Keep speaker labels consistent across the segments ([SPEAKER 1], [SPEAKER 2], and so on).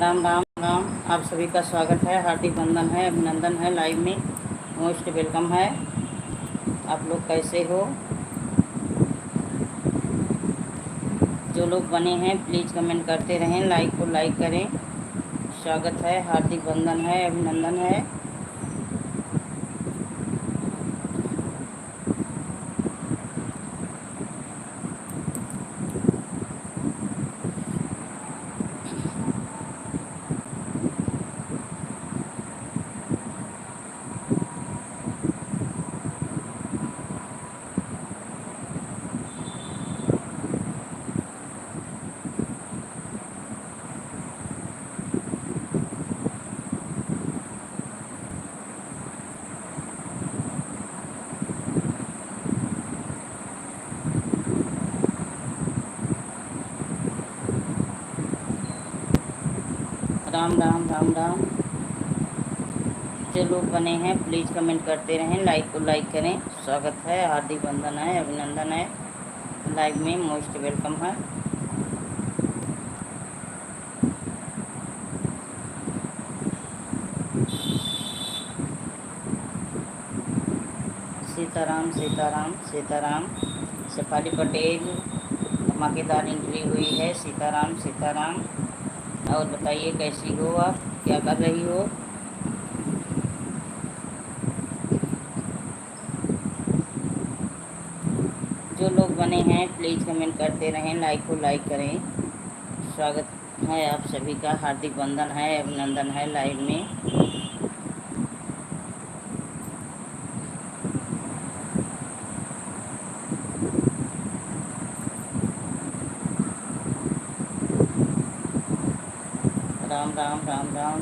[SPEAKER 1] राम राम राम। आप सभी का स्वागत है, हार्दिक वंदन है, अभिनंदन है, लाइव में मोस्ट वेलकम है। आप लोग कैसे हो? जो लोग बने हैं प्लीज़ कमेंट करते रहें, लाइक को लाइक करें। स्वागत है, हार्दिक वंदन है, अभिनंदन है। राम राम राम राम। जो लोग बने हैं प्लीज़ कमेंट करते रहें, लाइक को लाइक करें। स्वागत है, हार्दिक वंदन है, अभिनंदन है, लाइव में मोस्ट वेलकम है। सीताराम सीताराम सीताराम। शेफाली पटेल, धमाकेदार एंट्री हुई है। सीताराम सीताराम। और बताइए कैसी हो आप, क्या कर रही हो? जो लोग बने हैं प्लीज़ कमेंट करते रहें, लाइक को लाइक करें। स्वागत है आप सभी का, हार्दिक वंदन है, अभिनंदन है, लाइव में। राम राम राम राम।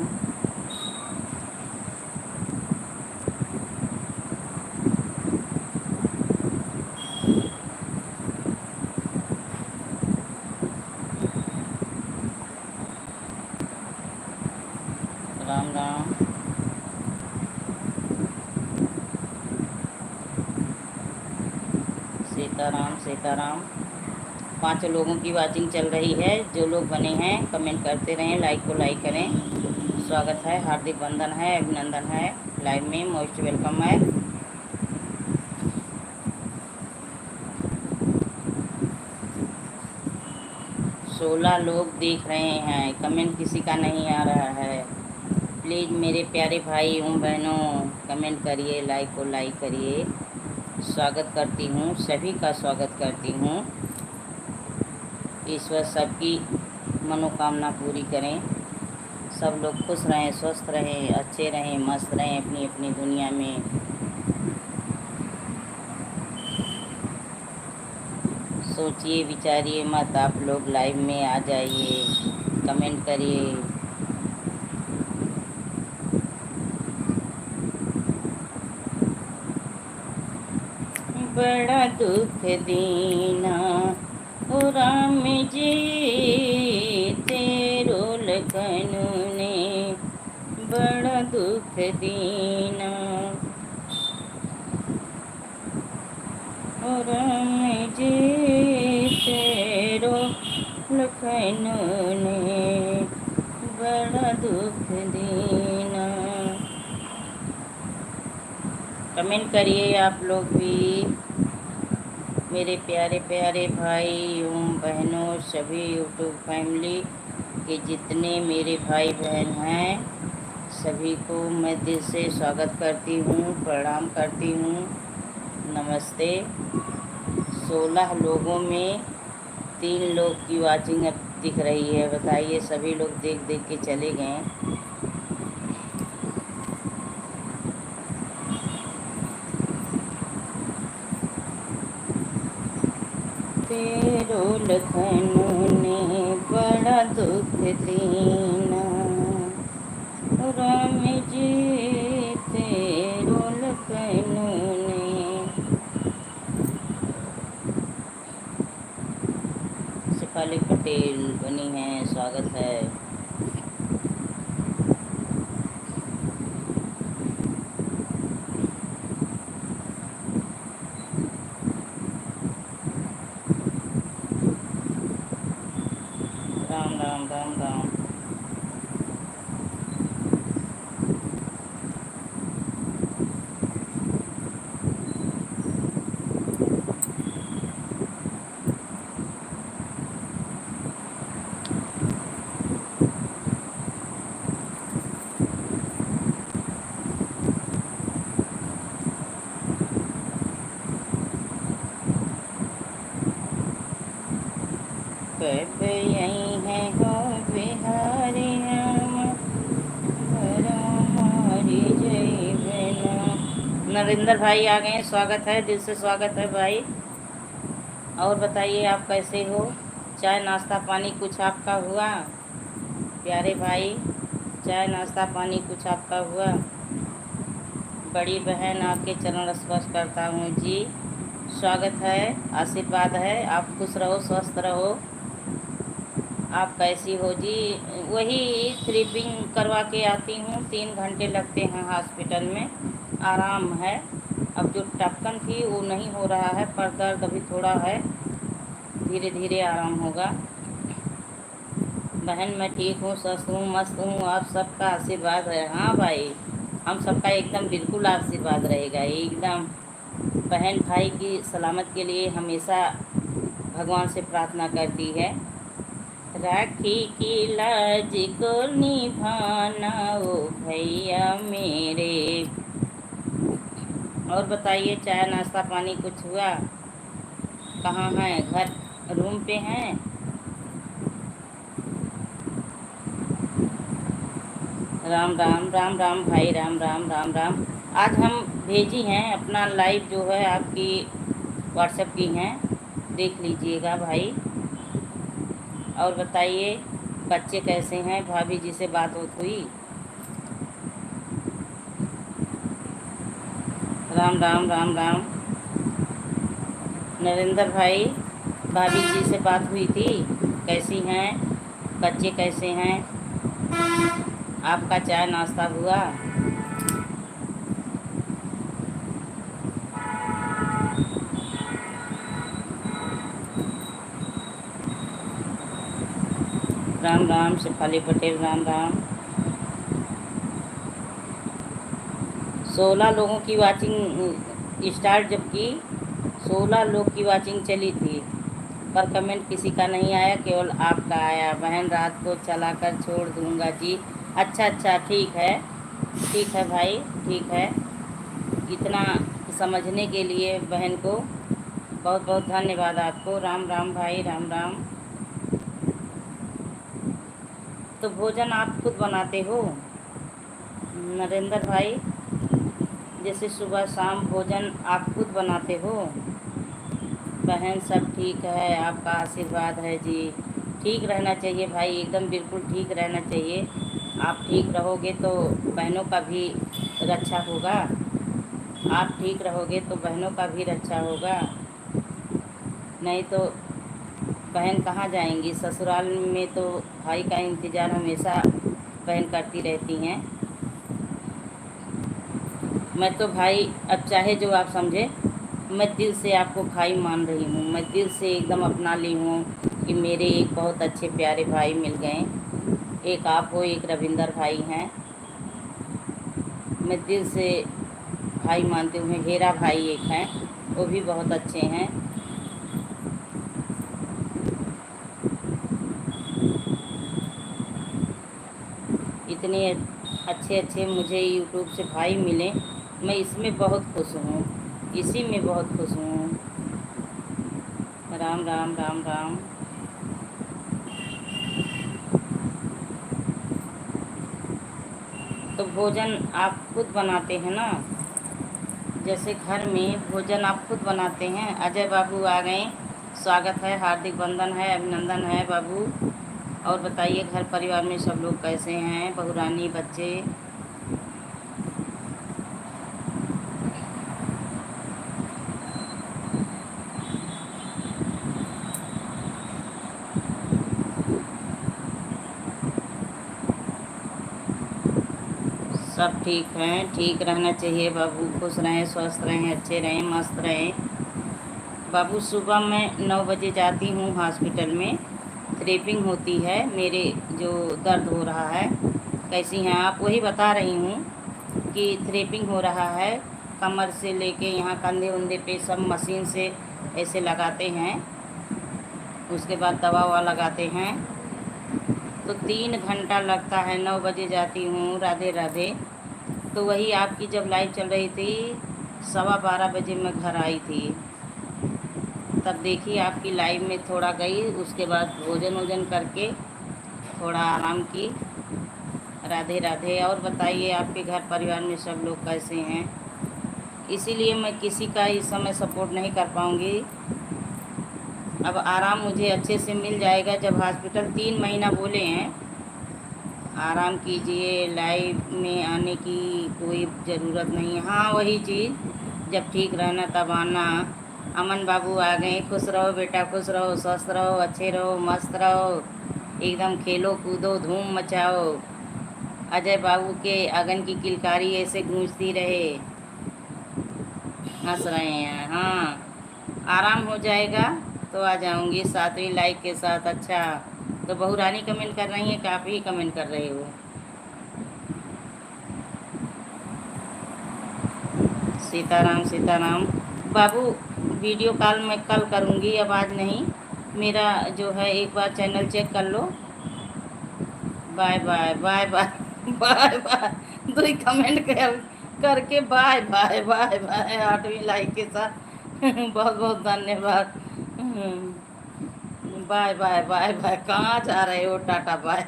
[SPEAKER 1] राम राम। सीताराम सीताराम। 5 लोगों की वाचिंग चल रही है। जो लोग बने हैं कमेंट करते रहें, लाइक को लाइक करें। स्वागत है, हार्दिक वंदन है, अभिनंदन है, लाइव में मोस्ट वेलकम है। 16 लोग देख रहे हैं, कमेंट किसी का नहीं आ रहा है। प्लीज़ मेरे प्यारे भाई एवं बहनों कमेंट करिए, लाइक को लाइक करिए। स्वागत करती हूँ, सभी का स्वागत करती हूँ। ईश्वर सबकी मनोकामना पूरी करें। सब लोग खुश रहें, स्वस्थ रहें, अच्छे रहें, मस्त रहें अपनी अपनी दुनिया में। सोचिए विचारिए मत, आप लोग लाइव में आ जाइए, कमेंट करिए। बड़ा दुख दीना ओ राम जी, तेरो लखन ने बड़ा दुख दीना। ओ राम जी तेरो लखन ने बड़ा दुख दीना। कमेंट करिए आप लोग भी, मेरे प्यारे प्यारे भाई एवं बहनों, सभी यूट्यूब फैमिली के जितने मेरे भाई बहन हैं, सभी को मैं दिल से स्वागत करती हूँ, प्रणाम करती हूँ, नमस्ते। 16 लोगों में 3 लोग की वाचिंग अब दिख रही है। बताइए, सभी लोग देख देख के चले गए। तेरो लखन ने बड़ा दुख दीना। राम जी तेरो लखन ने। शेफाली पटेल बनी हैं, स्वागत है। राम राम राम राम। कब यहीं है हो बिहारी हम हमारी जय बना। नरेंद्र भाई आ गए हैं, स्वागत है, दिल से स्वागत है भाई। और बताइए आप कैसे हो? चाय नाश्ता पानी कुछ आपका हुआ? प्यारे भाई, चाय नाश्ता पानी कुछ आपका हुआ? बड़ी बहन आपके चरण स्पर्श करता हूँ जी। स्वागत है, आशीर्वाद है, आप खुश रहो, स्वस्थ रहो। आप कैसी हो जी? वही थ्रिपिंग करवा के आती हूँ, 3 घंटे लगते हैं हॉस्पिटल में। आराम है, अब जो टपकन थी वो नहीं हो रहा है, पर दर्द अभी थोड़ा है, धीरे धीरे आराम होगा। बहन मैं ठीक हूँ, स्वस्थ हूँ, मस्त हूँ, आप सबका आशीर्वाद है। हाँ भाई, हम सबका एकदम बिल्कुल आशीर्वाद रहेगा एकदम। बहन भाई की सलामत के लिए हमेशा भगवान से प्रार्थना करती है। राखी की लाज को निभाना ओ भैया मेरे। और बताइए, चाय नाश्ता पानी कुछ हुआ? कहाँ हैं? घर, रूम पे हैं? राम राम राम राम भाई, राम राम राम राम। आज हम भेजी हैं अपना लाइव जो है आपकी व्हाट्सएप की हैं, देख लीजिएगा भाई। और बताइए बच्चे कैसे हैं? भाभी जी से बात होत हुई? राम राम राम राम। नरेंद्र भाई, भाभी जी से बात हुई थी? कैसी हैं? बच्चे कैसे हैं? आपका चाय नाश्ता हुआ? राम राम शेफाली पटेल, राम राम। 16 लोगों की वाचिंग स्टार्ट जब की, 16 लोग की वाचिंग चली थी, पर कमेंट किसी का नहीं आया, केवल आपका आया। बहन रात को चला कर छोड़ दूंगा जी। अच्छा अच्छा, ठीक है भाई, ठीक है। इतना समझने के लिए बहन को बहुत बहुत धन्यवाद आपको। राम राम भाई, राम राम। तो भोजन आप खुद बनाते हो नरेंद्र भाई? जैसे सुबह शाम भोजन आप खुद बनाते हो? बहन सब ठीक है, आपका आशीर्वाद है जी। ठीक रहना चाहिए भाई, एकदम बिल्कुल ठीक रहना चाहिए। आप ठीक रहोगे तो बहनों का भी रक्षा होगा, आप ठीक रहोगे तो बहनों का भी रक्षा होगा। नहीं तो बहन कहाँ जाएंगी? ससुराल में तो भाई का इंतज़ार हमेशा बहन करती रहती हैं। मैं तो भाई, अब चाहे जो आप समझे, मैं दिल से आपको भाई मान रही हूँ, मैं दिल से एकदम अपना ली हूँ कि मेरे एक बहुत अच्छे प्यारे भाई मिल गए। एक आप हो, एक रविंदर भाई हैं। मैं दिल से भाई मानती हूँ। हेरा भाई एक हैं, वो भी बहुत अच्छे हैं। इतने अच्छे अच्छे मुझे यूट्यूब से भाई मिले, मैं इसमें बहुत खुश हूँ, इसी में बहुत खुश हूँ। राम राम राम राम। तो भोजन आप खुद बनाते हैं ना? जैसे घर में भोजन आप खुद बनाते हैं? अजय बाबू आ गए, स्वागत है, हार्दिक वंदन है, अभिनंदन है बाबू। और बताइए घर परिवार में सब लोग कैसे हैं? बहू रानी, बच्चे? सब ठीक हैं, ठीक रहना चाहिए बाबू, खुश रहें, स्वस्थ रहें, अच्छे रहें, मस्त रहें बाबू। सुबह मैं 9 बजे जाती हूँ हॉस्पिटल में, थ्रेपिंग होती है, मेरे जो दर्द हो रहा है। कैसी हैं आप? वही बता रही हूँ कि थ्रेपिंग हो रहा है, कमर से लेके यहाँ कंधे उंधे पे सब मशीन से ऐसे लगाते हैं, उसके बाद दवा ववा लगाते हैं। तो 3 घंटा लगता है। 9 बजे जाती हूँ, राधे राधे। तो वही आपकी जब लाइव चल रही थी, 12:15 बजे मैं घर आई थी। तब देखी आपकी लाइव में थोड़ा गई, उसके बाद भोजन वोजन करके थोड़ा आराम की। राधे राधे। और बताइए आपके घर परिवार में सब लोग कैसे हैं? इसीलिए मैं किसी का इस समय सपोर्ट नहीं कर पाऊँगी। अब आराम मुझे अच्छे से मिल जाएगा जब हॉस्पिटल 3 महीना बोले हैं आराम कीजिए, लाइव में आने की कोई ज़रूरत नहीं है। हाँ वही चीज़, जब ठीक रहना तब आना। अमन बाबू आ गए। खुश रहो बेटा, खुश रहो, स्वस्थ रहो, अच्छे रहो, मस्त रहो, एकदम खेलो कूदो, धूम मचाओ। अजय बाबू के आंगन की किलकारी ऐसे गूंजती रहे। हंस रहे हैं। हाँ आराम हो जाएगा तो आ जाऊंगी 7वीं लाइक के साथ। अच्छा तो बहू रानी कमेंट कर रही है कि आप ही कमेंट कर रहे हो? सीताराम सीताराम। बाबू वीडियो कॉल मैं कल करूँगी, अब आज नहीं। मेरा जो है एक बार चैनल चेक कर लो। Bye bye bye bye bye bye. दो ही कमेंट करके बाय बाय बाय बाय 8वीं लाइक के साथ। बहुत बहुत धन्यवाद। Bye bye bye bye. कहाँ जा रहे हो? टाटा बाय।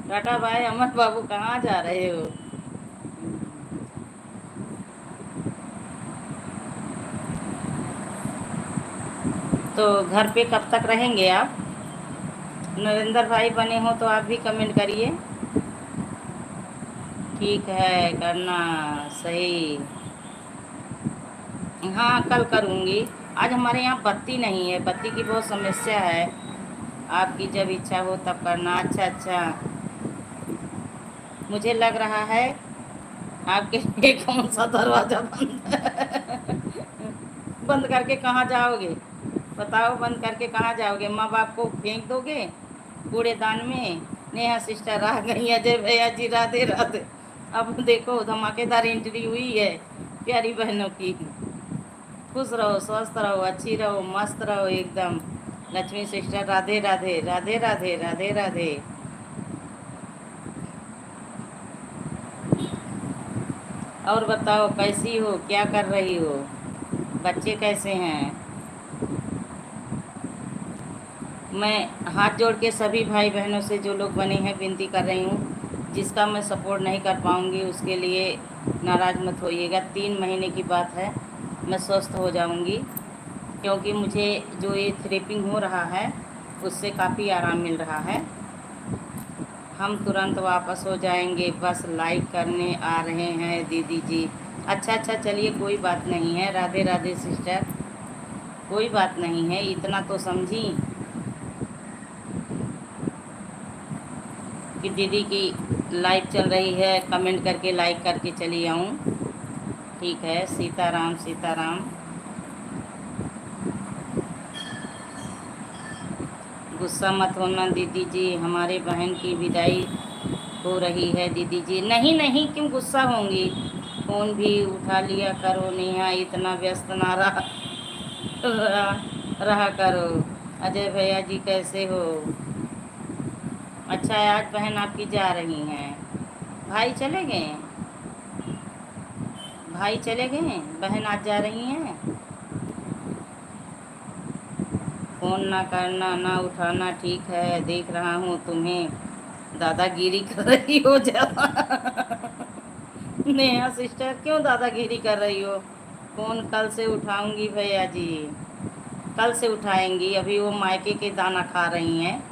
[SPEAKER 1] टाटा बाय। अमन बाबू कहाँ जा रहे हो? तो घर पे कब तक रहेंगे आप? नरेंद्र भाई बने हो तो आप भी कमेंट करिए। ठीक है करना। सही। हाँ कल करूँगी। आज हमारे यहाँ बत्ती नहीं है, बत्ती की बहुत समस्या है। आपकी जब इच्छा हो तब करना। अच्छा अच्छा। मुझे लग रहा है आपके लिए कौन सा दरवाज़ा बंद है? बंद करके कहाँ जाओगे? बताओ बंद करके कहाँ जाओगे? माँ बाप को फेंक दोगे कूड़ेदान में? नेहा सिस्टर आ गई। अजय भैया जी राधे राधे। अब देखो धमाकेदार एंट्री हुई है प्यारी बहनों की। खुश रहो, स्वस्थ रहो, अच्छी रहो, मस्त रहो एकदम। लक्ष्मी सिस्टर राधे राधे राधे राधे राधे राधे। और बताओ कैसी हो, क्या कर रही हो, बच्चे कैसे हैं? मैं हाथ जोड़ के सभी भाई बहनों से जो लोग बने हैं विनती कर रही हूँ, जिसका मैं सपोर्ट नहीं कर पाऊँगी उसके लिए नाराज़ मत होइएगा। 3 महीने की बात है, मैं स्वस्थ हो जाऊँगी। क्योंकि मुझे जो ये थ्रेपिंग हो रहा है उससे काफ़ी आराम मिल रहा है। हम तुरंत वापस हो जाएंगे, बस लाइक करने आ रहे हैं दीदी जी। अच्छा अच्छा चलिए कोई बात नहीं है। राधे राधे सिस्टर। कोई बात नहीं है, इतना तो समझी कि दीदी की लाइव चल रही है, कमेंट करके लाइक करके चली आऊँ। ठीक है। सीताराम सीताराम। गुस्सा मत होना दीदी जी, हमारे बहन की विदाई हो रही है दीदी जी। नहीं नहीं क्यों गुस्सा होंगी? फ़ोन भी उठा लिया करो नेहा, इतना व्यस्त ना रहा करो। अजय भैया जी कैसे हो? अच्छा है आज बहन आपकी जा रही हैं। भाई चले गए? भाई चले गए, बहन आज जा रही हैं। फ़ोन ना करना ना उठाना ठीक है, देख रहा हूँ तुम्हें दादागिरी कर रही हो ज़्यादा। नेहा सिस्टर क्यों दादागिरी कर रही हो? फ़ोन कल से उठाऊंगी भैया जी, कल से उठाएंगी। अभी वो मायके के दाना खा रही हैं,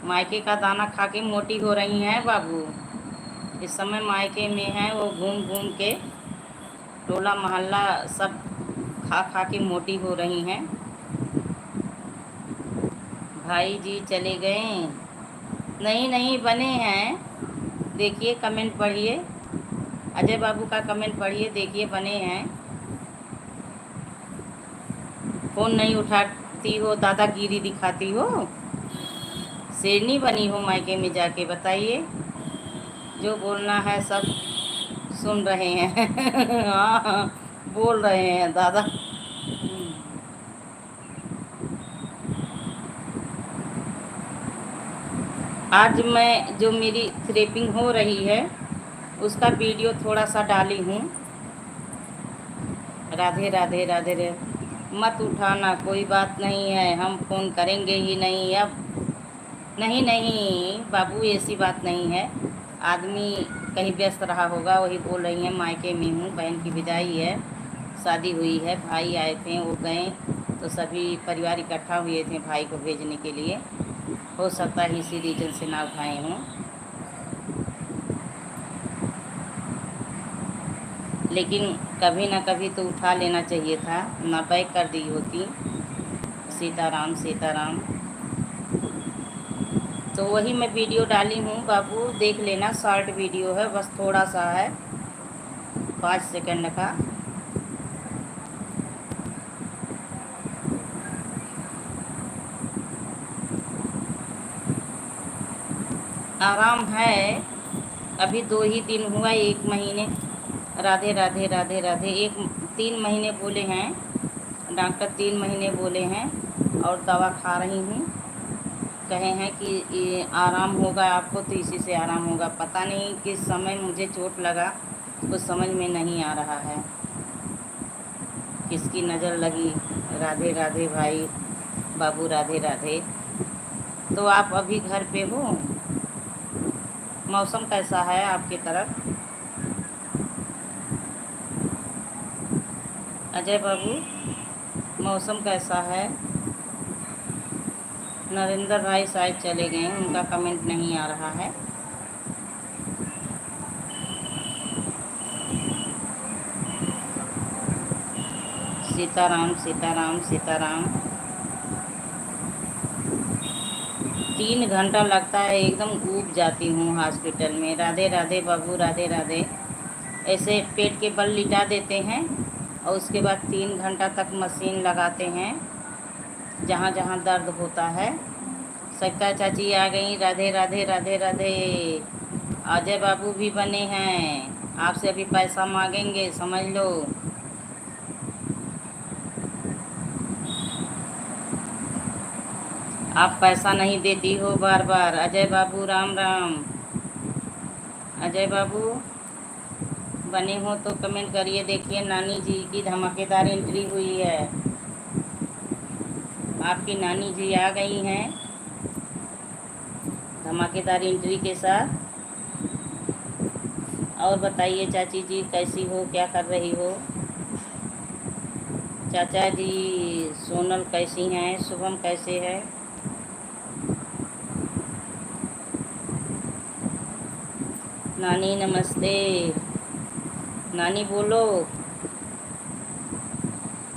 [SPEAKER 1] मायके का दाना खा के मोटी हो रही हैं बाबू। इस समय मायके में हैं, वो घूम घूम के टोला मोहल्ला सब खा खा के मोटी हो रही हैं। भाई जी चले गए? नहीं नहीं बने हैं। देखिए कमेंट पढ़िए, अजय बाबू का कमेंट पढ़िए, देखिए बने हैं। फ़ोन नहीं उठाती हो, दादागिरी दिखाती हो, शेरनी बनी हो मायके में जाके। बताइए जो बोलना है सब सुन रहे हैं। हाँ बोल रहे हैं दादा। आज मैं जो मेरी थ्रेपिंग हो रही है उसका वीडियो थोड़ा सा डाली हूँ। राधे राधे राधे रे। मत उठाना, कोई बात नहीं है, हम फ़ोन करेंगे ही नहीं अब। नहीं नहीं बाबू, ऐसी बात नहीं है। आदमी कहीं व्यस्त रहा होगा, वही बोल रही हैं मायके में हूँ, बहन की विदाई है, शादी हुई है, भाई आए थे वो गए, तो सभी परिवार इकट्ठा हुए थे भाई को भेजने के लिए। हो सकता है इसी रीजन से ना उठाए हों, लेकिन कभी ना कभी तो उठा लेना चाहिए था, ना बैक कर दी होती। सीताराम सीताराम। तो वही मैं वीडियो डाली हूँ बाबू, देख लेना, शॉर्ट वीडियो है, बस थोड़ा सा है, 5 सेकंड का। आराम है, अभी 2 ही दिन हुआ, 1 महीने। राधे राधे राधे राधे। 3 महीने बोले हैं डॉक्टर, 3 महीने बोले हैं, और दवा खा रही हूँ। कहे हैं कि ये आराम होगा आपको, तो इसी से आराम होगा। पता नहीं किस समय मुझे चोट लगा, कुछ समझ में नहीं आ रहा है, किसकी नज़र लगी। राधे राधे भाई बाबू, राधे राधे। तो आप अभी घर पे हो? मौसम कैसा है आपकी तरफ? अजय बाबू, मौसम कैसा है? नरेंद्र भाई शायद चले गए, उनका कमेंट नहीं आ रहा है। सीताराम सीताराम सीताराम। 3 घंटा लगता है, एकदम ऊब जाती हूँ हॉस्पिटल में। राधे राधे बाबू, राधे राधे। ऐसे पेट के बल लिटा देते हैं, और उसके बाद 3 घंटा तक मशीन लगाते हैं जहाँ जहाँ दर्द होता है। सविता चाची आ गई, राधे राधे राधे राधे। अजय बाबू भी बने हैं, आपसे अभी पैसा मांगेंगे, समझ लो। आप पैसा नहीं देती हो बार बार। अजय बाबू राम राम। अजय बाबू बने हो तो कमेंट करिए। देखिए नानी जी की धमाकेदार एंट्री हुई है, आपकी नानी जी आ गई हैं धमाकेदार एंट्री के साथ। और बताइए चाची जी, कैसी हो, क्या कर रही हो? चाचा जी सोनल कैसी हैं, शुभम कैसे है? नानी नमस्ते। नानी बोलो।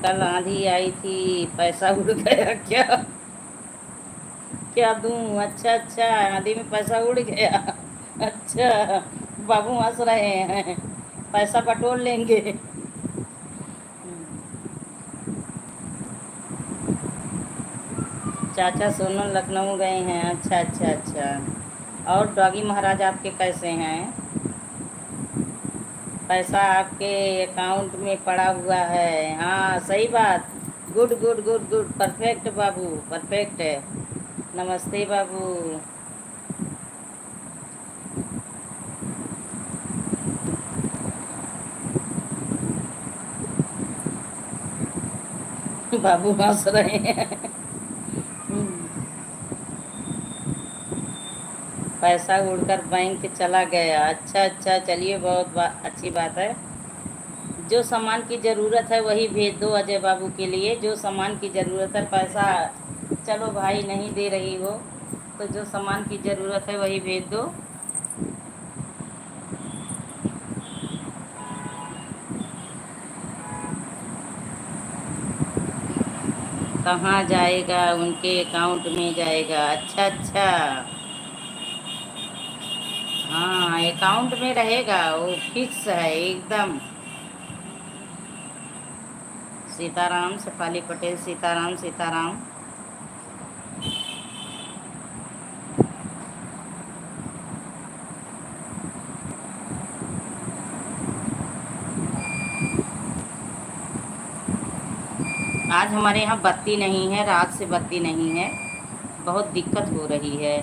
[SPEAKER 1] कल आंधी आई थी, पैसा उड़ गया क्या? क्या दूं? अच्छा अच्छा, आंधी में पैसा उड़ गया। अच्छा, बाबू हंस रहे हैं, पैसा बटोर लेंगे। चाचा सोनल लखनऊ गए हैं, अच्छा अच्छा अच्छा। और डॉगी महाराज आपके कैसे हैं? पैसा आपके अकाउंट में पड़ा हुआ है, हाँ सही बात। Good good good good, perfect बाबू, परफेक्ट है। नमस्ते बाबू। बाबू हंस रहे हैं। पैसा उड़कर बैंक चला गया, अच्छा अच्छा, चलिए बहुत अच्छी बात है। जो सामान की ज़रूरत है वही भेज दो अजय बाबू के लिए, जो सामान की ज़रूरत है। पैसा चलो भाई नहीं दे रही हो, तो जो सामान की ज़रूरत है वही भेज दो। कहाँ जाएगा? उनके अकाउंट में जाएगा, अच्छा अच्छा। हाँ अकाउंट में रहेगा, वो फिक्स है एकदम। सीताराम, शेफाली पटेल, सीताराम सीताराम। आज हमारे यहाँ बत्ती नहीं है, रात से बत्ती नहीं है, बहुत दिक्कत हो रही है।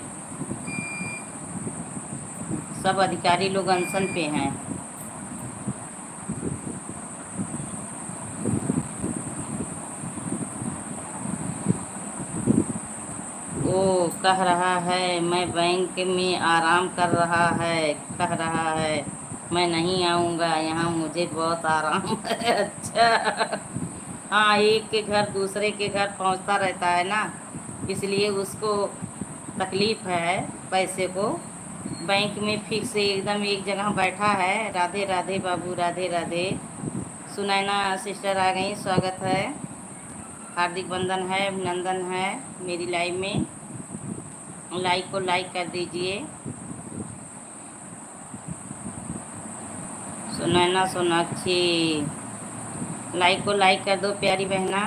[SPEAKER 1] सब अधिकारी लोग अनशन पे हैं। कह रहा है मैं बैंक में आराम कर रहा है, कह रहा है मैं नहीं आऊँगा यहाँ, मुझे बहुत आराम है। अच्छा, हाँ, एक के घर दूसरे के घर पहुँचता रहता है ना, इसलिए उसको तकलीफ़ है पैसे को। बैंक में फिक्स एकदम एक जगह बैठा है। राधे राधे बाबू, राधे राधे। सुनैना सिस्टर आ गई, स्वागत है, हार्दिक बंधन है, अभिनंदन है मेरी लाइव में। लाइक को लाइक कर दीजिए। सुनैना सोनाक्षी, लाइक को लाइक कर दो प्यारी बहना।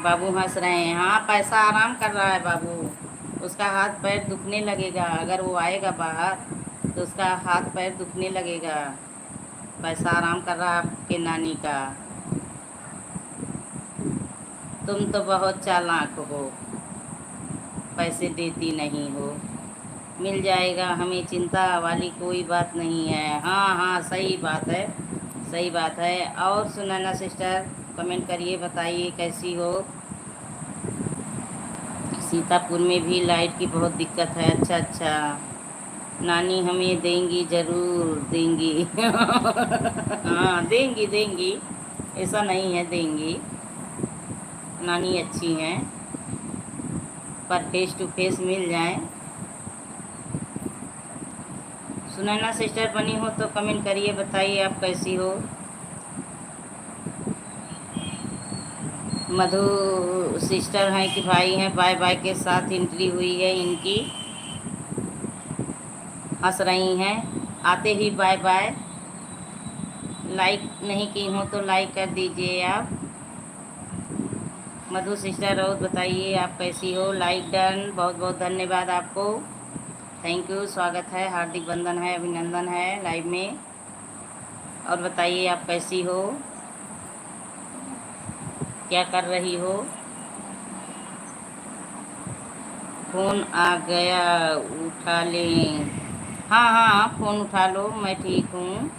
[SPEAKER 1] बाबू हंस रहे हैं। हाँ, पैसा आराम कर रहा है बाबू, उसका हाथ पैर दुखने लगेगा अगर वो आएगा बाहर, तो उसका हाथ पैर दुखने लगेगा। पैसा आराम कर रहा है आपके नानी का। तुम तो बहुत चालाक हो, पैसे देती नहीं हो। मिल जाएगा, हमें चिंता वाली कोई बात नहीं है। हाँ हाँ, सही बात है, सही बात है। और सुनैना सिस्टर कमेंट करिए, बताइए कैसी हो। सीतापुर में भी लाइट की बहुत दिक्कत है। अच्छा अच्छा, नानी हमें देंगी, ज़रूर देंगी। हाँ, देंगी देंगी, ऐसा नहीं है, देंगी। नानी अच्छी हैं, पर फेस टू फेस मिल जाए। सुनैना सिस्टर बनी हो तो कमेंट करिए, बताइए आप कैसी हो। मधु सिस्टर हैं कि भाई हैं, बाय बाय के साथ एंट्री हुई है इनकी, हंस रही हैं आते ही बाय बाय। लाइक नहीं की हो तो लाइक कर दीजिए आप। मधु सिस्टर, और बताइए आप कैसी हो। लाइक डन, बहुत बहुत धन्यवाद आपको, थैंक यू, स्वागत है, हार्दिक बंधन है, अभिनंदन है लाइव में। और बताइए आप कैसी हो, क्या कर रही हो। फ़ोन आ गया, उठा लें। हाँ हाँ, फ़ोन उठा लो, मैं ठीक हूँ।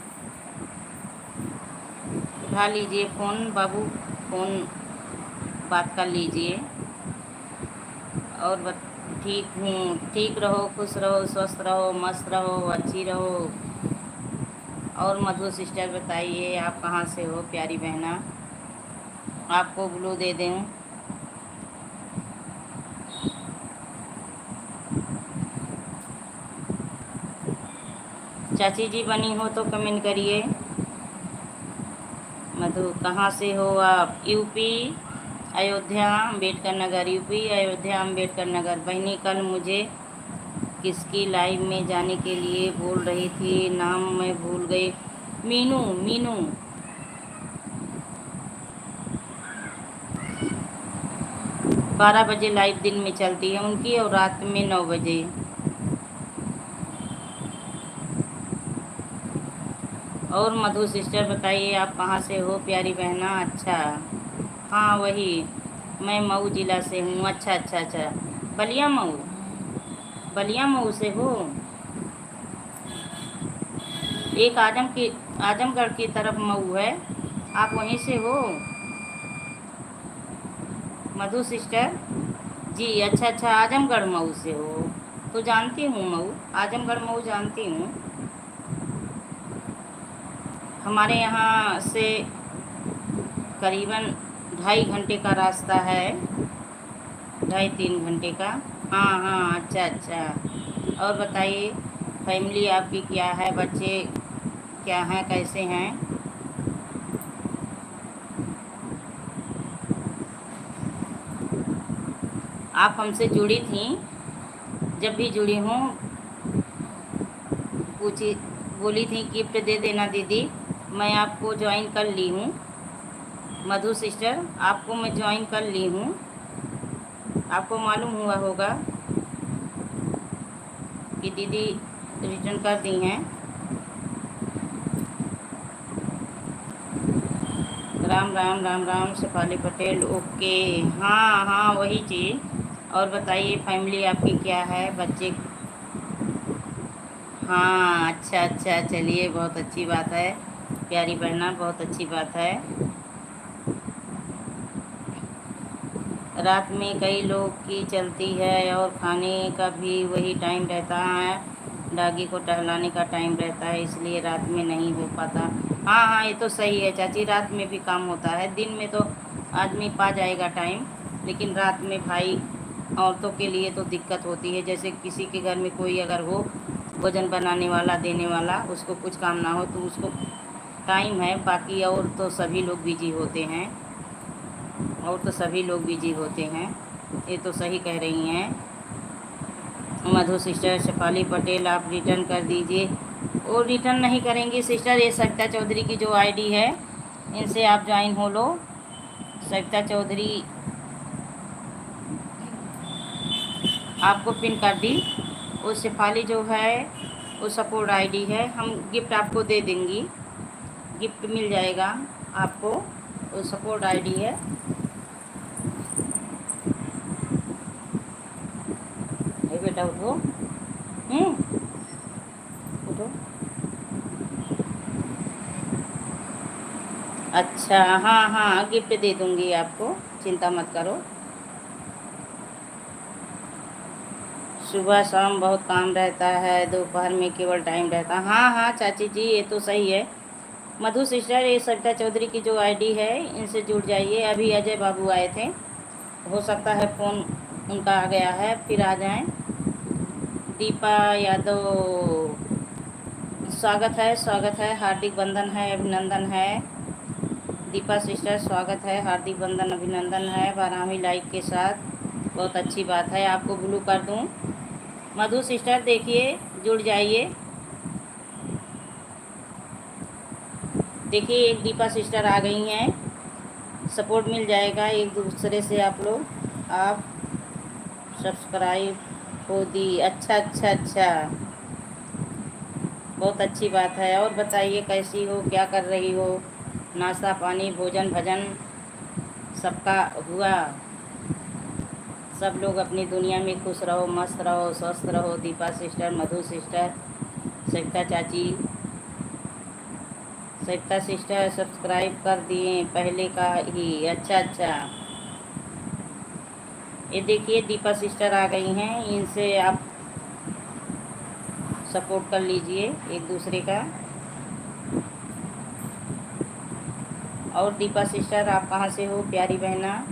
[SPEAKER 1] उठा लीजिए फ़ोन बाबू, फ़ोन बात कर लीजिए। और ठीक हूँ, ठीक रहो, खुश रहो, स्वस्थ रहो, मस्त रहो, अच्छी रहो। और मधु सिस्टर बताइए आप कहाँ से हो प्यारी बहना, आपको ग्लू दे दें। चाची जी बनी हो तो कमेंट करिए। मधु, कहाँ से हो आप। UP Ayodhya Ambedkar Nagar, UP Ayodhya Ambedkar Nagar. बहनी कल मुझे किसकी लाइव में जाने के लिए बोल रही थी, नाम मैं भूल गई। मीनू, मीनू। 12 बजे लाइव दिन में चलती है उनकी, और रात में 9 बजे। और मधु सिस्टर बताइए आप कहाँ से हो प्यारी बहना। अच्छा, हाँ वही, मैं मऊ जिला से हूँ। अच्छा अच्छा अच्छा, बलिया मऊ, बलिया मऊ से हो। एक आजमगढ़ की तरफ मऊ है, आप वहीं से हो मधु सिस्टर जी। अच्छा अच्छा, आजमगढ़ मऊ से हो, तो जानती हूँ मऊ, आजमगढ़ मऊ जानती हूँ। हमारे यहाँ से करीबन 2.5 घंटे का रास्ता है, 2.5-3 घंटे का। हाँ हाँ, अच्छा अच्छा। और बताइए फैमिली आपकी क्या है, बच्चे क्या हैं, कैसे हैं। आप हमसे जुड़ी थी, जब भी जुड़ी हूँ पूछी, बोली थी गिफ्ट दे देना दीदी, मैं आपको ज्वाइन कर ली हूँ। मधु सिस्टर, आपको मैं ज्वाइन कर ली हूँ, आपको मालूम हुआ होगा कि दीदी रिटर्न कर दी हैं। राम राम राम राम, शेफाली पटेल, ओके। हाँ हाँ, वही चीज़। और बताइए फैमिली आपकी क्या है, बच्चे। हाँ, अच्छा अच्छा, चलिए बहुत अच्छी बात है प्यारी बहना, बहुत अच्छी बात है। रात में कई लोग की चलती है और खाने का भी वही टाइम रहता है, डॉगी को टहलाने का टाइम रहता है, इसलिए रात में नहीं हो पाता। हाँ हाँ, ये तो सही है चाची, रात में भी काम होता है, दिन में तो आदमी पा जाएगा टाइम, लेकिन रात में भाई औरतों के लिए तो दिक्कत होती है। जैसे किसी के घर में कोई अगर हो भोजन बनाने वाला, देने वाला, उसको कुछ काम ना हो तो उसको टाइम है, बाकी और तो सभी लोग बिजी होते हैं, और तो सभी लोग बिजी होते हैं। ये तो सही कह रही हैं मधु सिस्टर। शेफाली पटेल आप रिटर्न कर दीजिए। वो रिटर्न नहीं करेंगी सिस्टर, ये सविता चौधरी की जो आईडी है इनसे आप ज्वाइन हो लो। सविता चौधरी आपको पिन कर दी। वो शेफाली जो है वो सपोर्ट आईडी है, हम गिफ्ट आपको दे देंगी, गिफ्ट मिल जाएगा आपको, वो सपोर्ट आईडी है। ये बेटा उठो, उठो। अच्छा हाँ हाँ, गिफ्ट दे दूंगी आपको, चिंता मत करो। सुबह शाम बहुत काम रहता है, दोपहर में केवल टाइम रहता है। हाँ हाँ चाची जी, ये तो सही है। मधु सिस्टर, ये सविता चौधरी की जो आईडी है इनसे जुड़ जाइए। अभी अजय बाबू आए थे, हो सकता है फ़ोन उनका आ गया है, फिर आ जाएं। दीपा यादव स्वागत है, स्वागत है, हार्दिक बंधन है, अभिनंदन है। दीपा सिस्टर स्वागत है, हार्दिक बंधन अभिनंदन है 12वीं लाइक के साथ, बहुत अच्छी बात है। आपको ब्लू कर दूं। मधु सिस्टर देखिए, जुड़ जाइए। देखिए एक दीपा सिस्टर आ गई हैं, सपोर्ट मिल जाएगा एक दूसरे से। आप लोग आप सब्सक्राइब हो दी। अच्छा अच्छा अच्छा, बहुत अच्छी बात है। और बताइए कैसी हो, क्या कर रही हो, नाश्ता पानी भोजन भजन सबका हुआ? सब लोग अपनी दुनिया में खुश रहो, मस्त रहो, स्वस्थ रहो। दीपा सिस्टर, मधु सिस्टर, सविता चाची, सविता सिस्टर सब्सक्राइब कर दिए पहले का ही। अच्छा अच्छा, ये देखिए दीपा सिस्टर आ गई हैं, इनसे आप सपोर्ट कर लीजिए एक दूसरे का। और दीपा सिस्टर आप कहाँ से हो प्यारी बहना?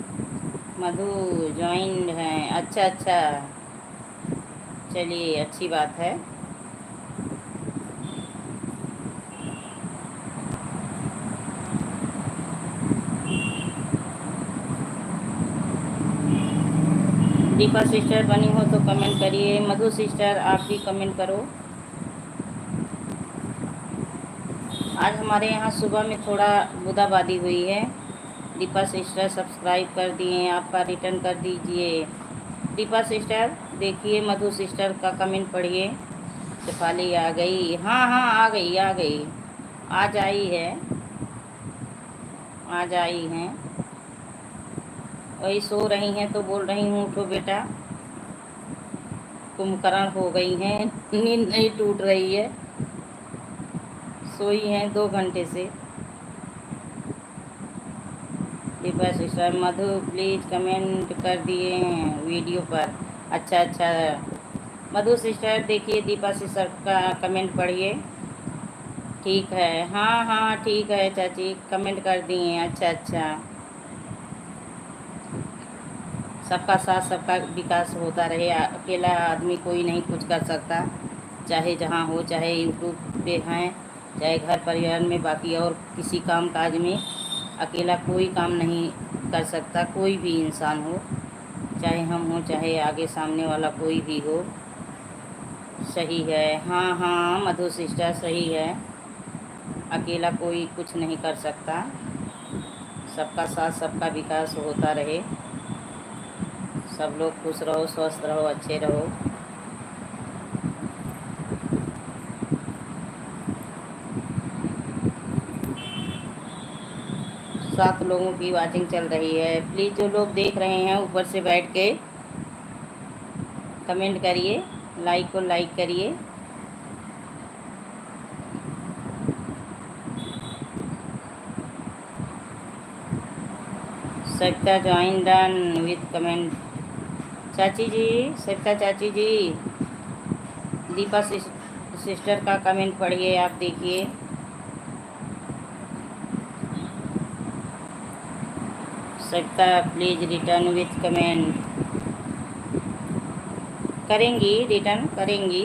[SPEAKER 1] मधु ज्वाइन है, अच्छा अच्छा, चलिए अच्छी बात है। दीपा सिस्टर बनी हो तो कमेंट करिए। मधु सिस्टर आप भी कमेंट करो। आज हमारे यहाँ सुबह में थोड़ा बूंदाबांदी हुई है। दीपा सिस्टर सब्सक्राइब कर दिए, आपका रिटर्न कर दीजिए। दीपा सिस्टर देखिए, मधु सिस्टर का कमेंट पढ़िए। शेफाली आ गई, हाँ हाँ आ गई आ गई, आज आई है, आज आई हैं। वही सो रही हैं तो बोल रही हूँ उठो बेटा, कुंभकर्ण हो गई हैं, नींद नहीं टूट रही है, सोई हैं 2 घंटे से। Deepa sister, Madhu please comment कर दिए हैं वीडियो पर। अच्छा अच्छा, मधु सिस्टर देखिए दीपा सिस्टर का कमेंट पढ़िए। ठीक है, हाँ हाँ ठीक है चाची, कमेंट कर दिए। अच्छा अच्छा, सबका साथ सबका विकास होता रहे। अकेला आदमी कोई नहीं कुछ कर सकता, चाहे जहाँ हो, चाहे यूट्यूब पे हैं, चाहे घर परिवार में, बाकी और किसी काम काज में अकेला कोई काम नहीं कर सकता। कोई भी इंसान हो, चाहे हम हो, चाहे आगे सामने वाला कोई भी हो। सही है, हाँ हाँ मधु सिस्टर सही है, अकेला कोई कुछ नहीं कर सकता। सबका साथ सबका विकास होता रहे। सब लोग खुश रहो, स्वस्थ रहो, अच्छे रहो। सात लोगों की वाचिंग चल रही है। प्लीज़ जो लोग देख रहे हैं ऊपर से बैठ के कमेंट करिए, लाइक को लाइक करिए। Savita join done with comment. चाची जी, सविता चाची जी, दीपा सिस्टर का कमेंट पढ़िए, आप देखिए। Savita please return with comment. करेंगी, रिटर्न करेंगी,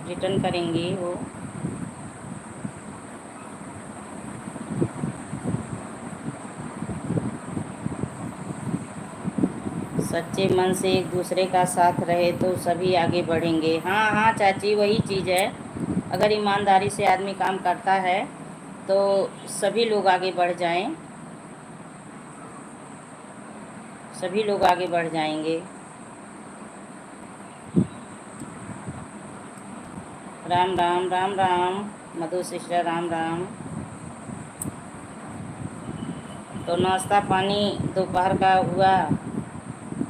[SPEAKER 1] रिटर्न करेंगी वो। सच्चे मन से एक दूसरे का साथ रहे तो सभी आगे बढ़ेंगे। हाँ हाँ चाची, वही चीज़ है। अगर ईमानदारी से आदमी काम करता है तो सभी लोग आगे बढ़ जाएं, सभी लोग आगे बढ़ जाएंगे। राम राम राम राम मधु सिस्टर, राम राम। तो नाश्ता पानी दोपहर का हुआ?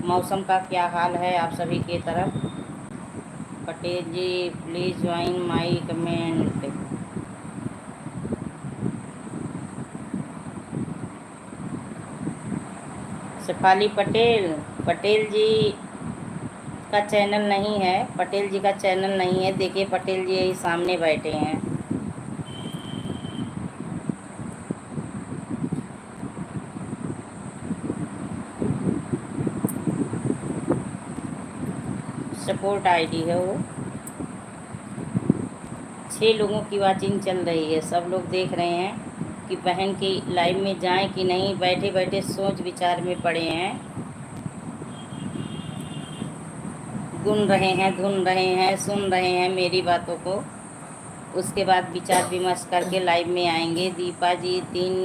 [SPEAKER 1] मौसम का क्या हाल है आप सभी के तरफ? Patel ji please join my comment. Shefali Patel, Patel ji का चैनल नहीं है, पटेल जी का चैनल नहीं है। देखिए पटेल जी यही सामने बैठे हैं। सपोर्ट आईडी है वो। 6 लोगों की वाचिंग चल रही है। सब लोग देख रहे हैं कि बहन की लाइव में जाएं कि नहीं। बैठे बैठे सोच विचार में पड़े हैं, गुन रहे हैं, धुन रहे हैं, सुन रहे हैं मेरी बातों को। उसके बाद विचार विमर्श करके लाइव में आएंगे। दीपा जी 3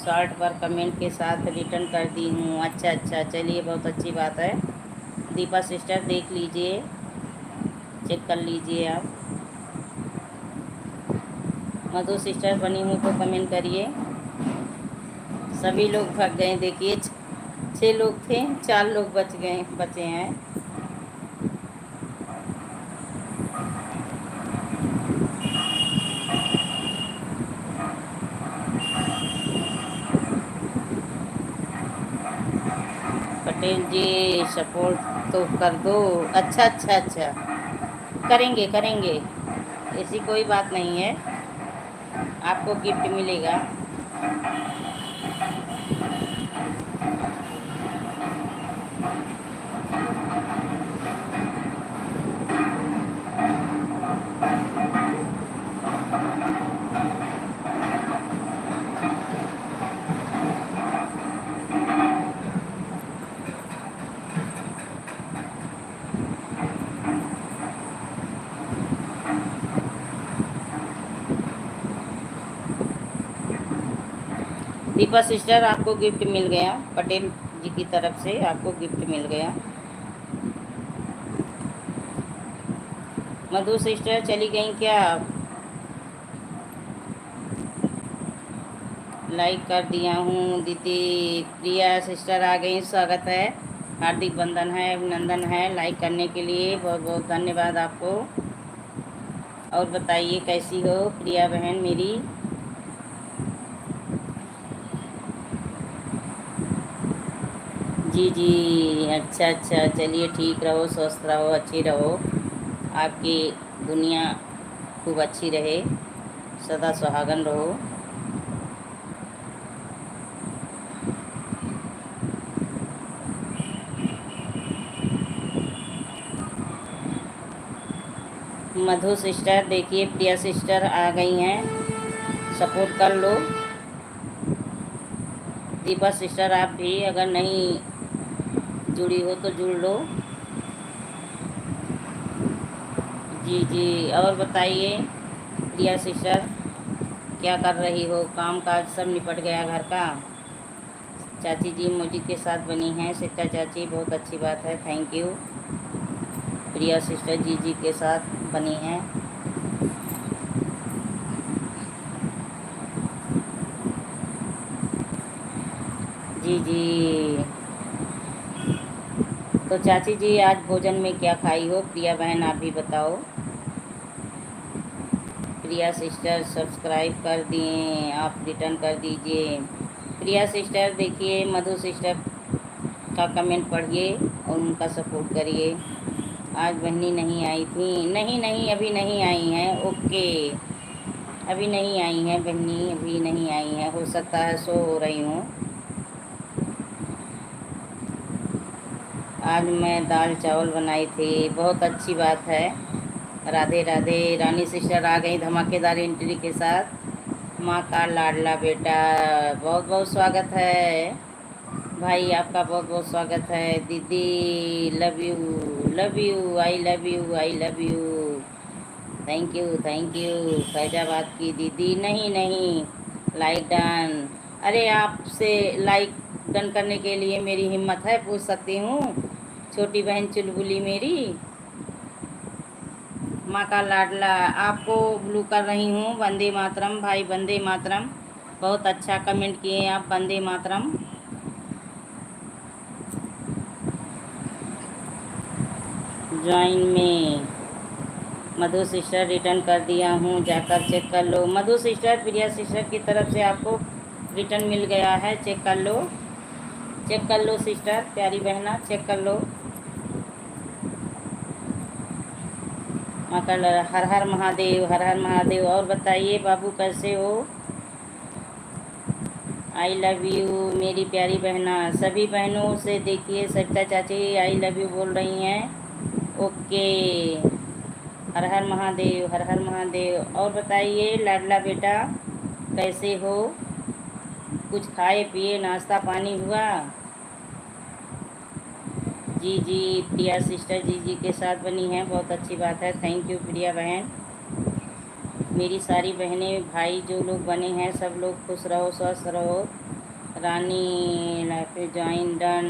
[SPEAKER 1] शॉर्ट पर कमेंट के साथ रिटर्न कर दी हूँ। अच्छा अच्छा, चलिए बहुत अच्छी बात है। दीपा सिस्टर देख लीजिए, चेक कर लीजिए आप। मधु सिस्टर बनी हूँ तो कमेंट करिए। सभी लोग भाग गए, देखिए 6 लोग थे, 4 लोग बचे हैं। पटेल जी सपोर्ट तो कर दो। अच्छा अच्छा अच्छा, करेंगे करेंगे, ऐसी कोई बात नहीं है, आपको गिफ्ट मिलेगा। दीपा सिस्टर आपको गिफ्ट मिल गया, पटेल जी की तरफ से आपको गिफ्ट मिल गया। मधु सिस्टर चली गई क्या? लाइक कर दिया हूँ। दीदी प्रिया सिस्टर आ गई, स्वागत है, हार्दिक वंदन है, अभिनंदन है लाइक करने के लिए। बहुत बहुत धन्यवाद आपको। और बताइए कैसी हो प्रिया बहन मेरी? जी जी, अच्छा अच्छा, चलिए ठीक रहो, स्वस्थ रहो, अच्छी रहो, आपकी दुनिया खूब अच्छी रहे, सदा सुहागन रहो। मधु सिस्टर देखिए, प्रिया सिस्टर आ गई हैं, सपोर्ट कर लो। दीपा सिस्टर आप भी अगर नहीं जुड़ी हो तो जुड़ लो। जी जी, और बताइए प्रिया सिस्टर क्या कर रही हो? काम काज सब निपट गया घर का? चाची जी मोजी के साथ बनी हैं, सिस्टर चाची बहुत अच्छी बात है, थैंक यू। प्रिया सिस्टर जी जी के साथ बनी हैं। जी जी, तो चाची जी आज भोजन में क्या खाई हो? प्रिया बहन आप भी बताओ। प्रिया सिस्टर सब्सक्राइब कर दिए, आप रिटर्न कर दीजिए। प्रिया सिस्टर देखिए, मधु सिस्टर का कमेंट पढ़िए और उनका सपोर्ट करिए। आज बहनी नहीं आई थी? नहीं नहीं, अभी नहीं आई हैं। ओके, अभी नहीं आई हैं बहनी, अभी नहीं आई हैं। हो सकता है सो हो रही हूँ। आज मैं दाल चावल बनाई थी। बहुत अच्छी बात है। राधे राधे। रानी सिस्टर आ गई धमाकेदार एंट्री के साथ। माँ का लाडला बेटा, बहुत बहुत स्वागत है भाई, आपका बहुत बहुत स्वागत है। दीदी love you, love you, I love you, I love you. Thank you, thank you. Faizabad की दीदी, नहीं नहीं, लाइक डन। अरे आपसे लाइक डन करने के लिए मेरी हिम्मत है, पूछ सकती हूँ। छोटी बहन चुलबुली मेरी, माँ का लाडला, आपको ब्लू कर रही हूँ। वंदे मातरम भाई, वंदे मातरम। बहुत अच्छा कमेंट किए आप, वंदे मातरम। ज्वाइन में मधु सिस्टर रिटर्न कर दिया हूँ, जाकर चेक कर लो। मधु सिस्टर प्रिया सिस्टर की तरफ से आपको रिटर्न मिल गया है, चेक कर लो, चेक कर लो सिस्टर, प्यारी बहना, चेक कर लो। मकर हर हर महादेव, हर हर महादेव। और बताइए बाबू कैसे हो? आई लव यू मेरी प्यारी बहना। सभी बहनों से देखिए, सरिता चाची आई लव यू बोल रही हैं। ओके, हर हर महादेव, हर हर महादेव। और बताइए लाडला बेटा कैसे हो? कुछ खाए पिए, नाश्ता पानी हुआ? जी जी, प्रिया सिस्टर जी जी के साथ बनी है, बहुत अच्छी बात है। थैंक यू प्रिया बहन। मेरी सारी बहनें भाई जो लोग बने हैं सब लोग खुश रहो, स्वस्थ रहो। रानी लाइफ ज्वाइन डन।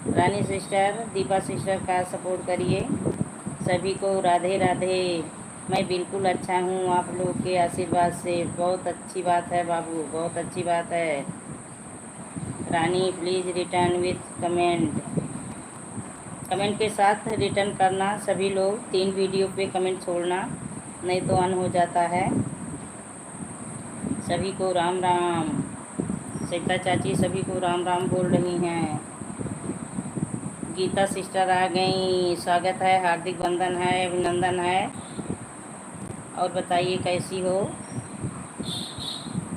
[SPEAKER 1] रानी सिस्टर, दीपा सिस्टर का सपोर्ट करिए। सभी को राधे राधे। मैं बिल्कुल अच्छा हूँ आप लोग के आशीर्वाद से। बहुत अच्छी बात है बाबू, बहुत अच्छी बात है। Rani please return with comment, comment के साथ रिटर्न करना सभी लोग। 3 वीडियो पे कमेंट छोड़ना, नहीं तो अन हो जाता है। सभी को राम राम। सीता चाची सभी को राम राम बोल रही हैं। गीता सिस्टर आ गई, स्वागत है, हार्दिक वंदन है, अभिनंदन है। और बताइए कैसी हो?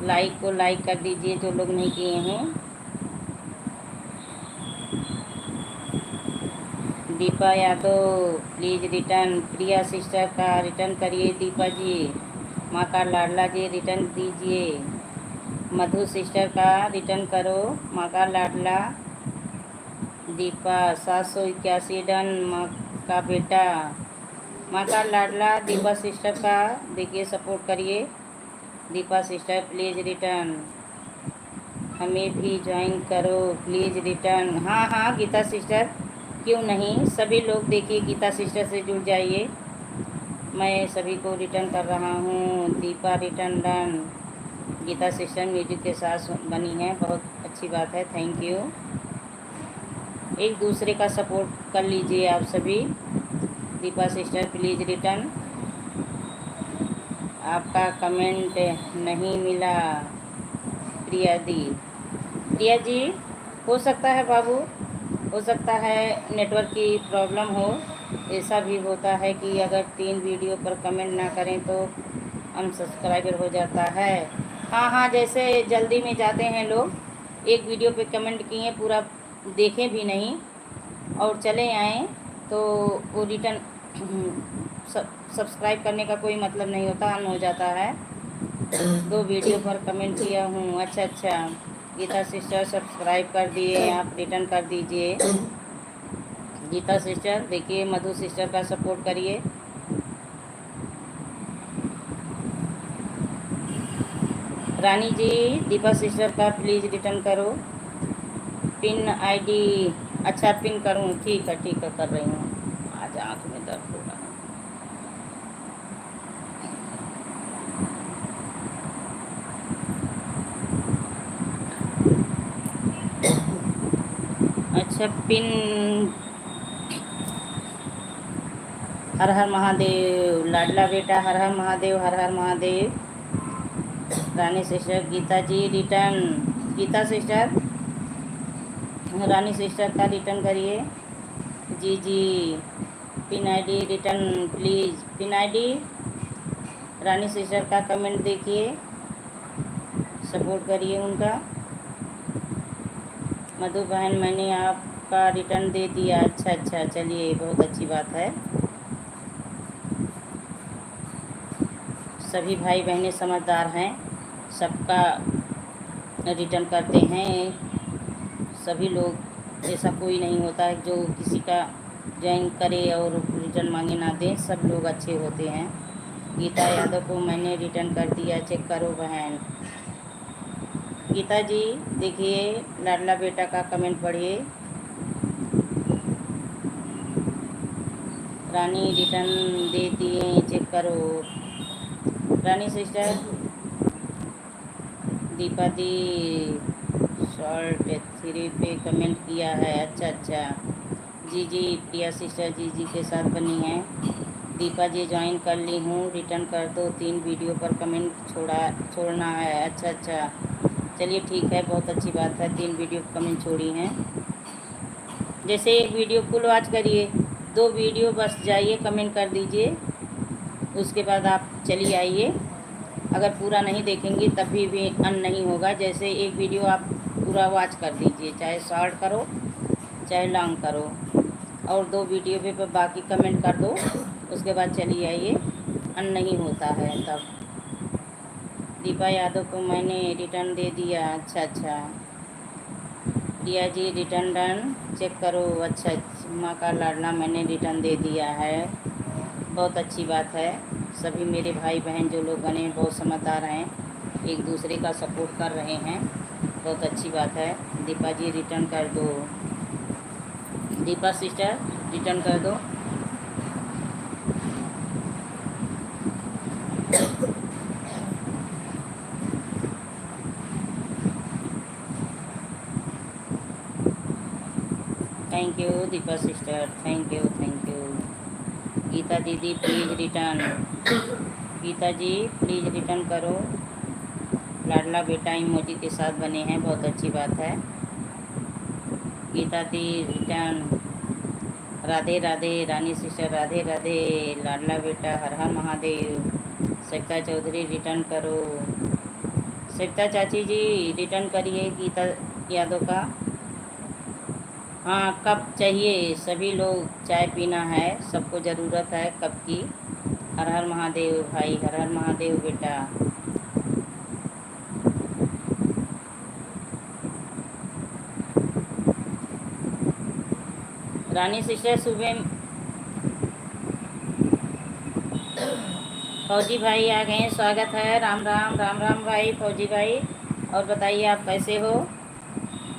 [SPEAKER 1] लाइक को लाइक कर दीजिए जो लोग नहीं किए हैं। Deepa Yadav please return. Priya sister का रिटर्न करिए दीपा जी। माँ का लाडला जी रिटर्न दीजिए। मधु सिस्टर का रिटर्न करो, माँ का लाडला। दीपा 781 डन। माँ का बेटा, माँ का लाडला दीपा सिस्टर का देखिए, सपोर्ट करिए। Deepa sister please return. हमें भी ज्वाइन करो प्लीज़ रिटर्न। हाँ हाँ गीता सिस्टर, क्यों नहीं, सभी लोग देखिए गीता सिस्टर से जुड़ जाइए। मैं सभी को रिटर्न कर रहा हूँ। Deepa return done. Geeta sister music के साथ बनी है, बहुत अच्छी बात है, थैंक यू। एक दूसरे का सपोर्ट कर लीजिए आप सभी। Deepa sister please return. आपका कमेंट नहीं मिला प्रिया दी। प्रिया जी, हो सकता है बाबू, हो सकता है नेटवर्क की प्रॉब्लम हो। ऐसा भी होता है कि अगर 3 वीडियो पर कमेंट ना करें तो अनसब्सक्राइबर हो जाता है। हाँ हाँ, जैसे जल्दी में जाते हैं लोग, एक वीडियो पे कमेंट किए, पूरा देखें भी नहीं और चले आएँ तो वो रिटर्न सब्सक्राइब करने का कोई मतलब नहीं होता, अन हो जाता है। 2 वीडियो पर कमेंट किया हूँ। अच्छा अच्छा, गीता सिस्टर सब्सक्राइब कर दिए, आप रिटर्न कर दीजिए। गीता सिस्टर देखिए, मधु सिस्टर का सपोर्ट करिए। रानी जी, दीपा सिस्टर का प्लीज़ रिटर्न करो। पिन आईडी, अच्छा पिन करूँ, ठीक है कर रही हूँ। आज आँख में दर्द हो रहा है। अच्छा पिन, हर हर महादेव लाडला बेटा, हर हर महादेव, हर हर Mahadev. Rani sister Geeta ji return. Geeta sister, Rani sister का रिटर्न करिए। जी जी, pin ID return please. Pin ID Rani sister का कमेंट देखिए, सपोर्ट करिए उनका। मधु बहन, मैंने आपका रिटर्न दे दिया। अच्छा अच्छा, चलिए बहुत अच्छी बात है। सभी भाई बहनें समझदार हैं, सबका रिटर्न करते हैं। सभी लोग, ऐसा कोई नहीं होता है जो किसी का ज्वाइन करे और रिटर्न मांगे ना दें। सब लोग अच्छे होते हैं। गीता यादव को मैंने रिटर्न कर दिया, चेक करो बहन। गीता जी देखिए, लाडला बेटा का कमेंट पढ़िए। रानी रिटर्न दे दिए, चेक करो। रानी सिस्टर, दीपा दी शॉर्ट 3 पे कमेंट किया है। अच्छा अच्छा, जी जी, प्रिया सिस्टर जी जी के साथ बनी है। दीपा जी ज्वाइन कर ली हूँ, रिटर्न कर दो। 3 वीडियो पर कमेंट छोड़ना है। अच्छा अच्छा, चलिए ठीक है, बहुत अच्छी बात है। 3 वीडियो पर कमेंट छोड़ी हैं। जैसे एक वीडियो फुल वॉच करिए, 2 वीडियो बस जाइए, कमेंट कर दीजिए, उसके बाद आप चलिए आइए। अगर पूरा नहीं देखेंगे तभी भी अन नहीं होगा। जैसे एक वीडियो आप पूरा वॉच कर दीजिए, चाहे शॉर्ट करो चाहे लॉन्ग करो, और 2 वीडियो पे बाकी कमेंट कर दो, उसके बाद चलिए आइए। अन नहीं होता है तब। दीपा यादव को मैंने रिटर्न दे दिया। अच्छा अच्छा, Priya ji return done, check करो। अच्छा, माँ का लाडला मैंने रिटर्न दे दिया है, बहुत अच्छी बात है। सभी मेरे भाई बहन जो लोग बने बहुत समझदार हैं, एक दूसरे का सपोर्ट कर रहे हैं, बहुत अच्छी बात है। दीपा जी रिटर्न कर दो। दीपा सिस्टर रिटर्न कर दो। Thank you Deepa sister, thank you thank you. Geeta दीदी please return. Geeta ji please return करो। लाडला बेटा इमोजी के साथ बने हैं, बहुत अच्छी बात है। गीता दी रिटर्न। राधे राधे रानी सिस्टर, राधे राधे। लाडला बेटा हर हर महादेव। सविता चौधरी रिटर्न करो। सविता चाची जी रिटर्न करिए गीता यादव का। हाँ, कप चाहिए, सभी लोग चाय पीना है, सबको ज़रूरत है कप की। हर हर महादेव भाई, हर हर महादेव बेटा। रानी सिस्टर सुबह फौजी भाई आ गए हैं, स्वागत है। राम राम राम राम भाई फौजी भाई। और बताइए आप कैसे हो,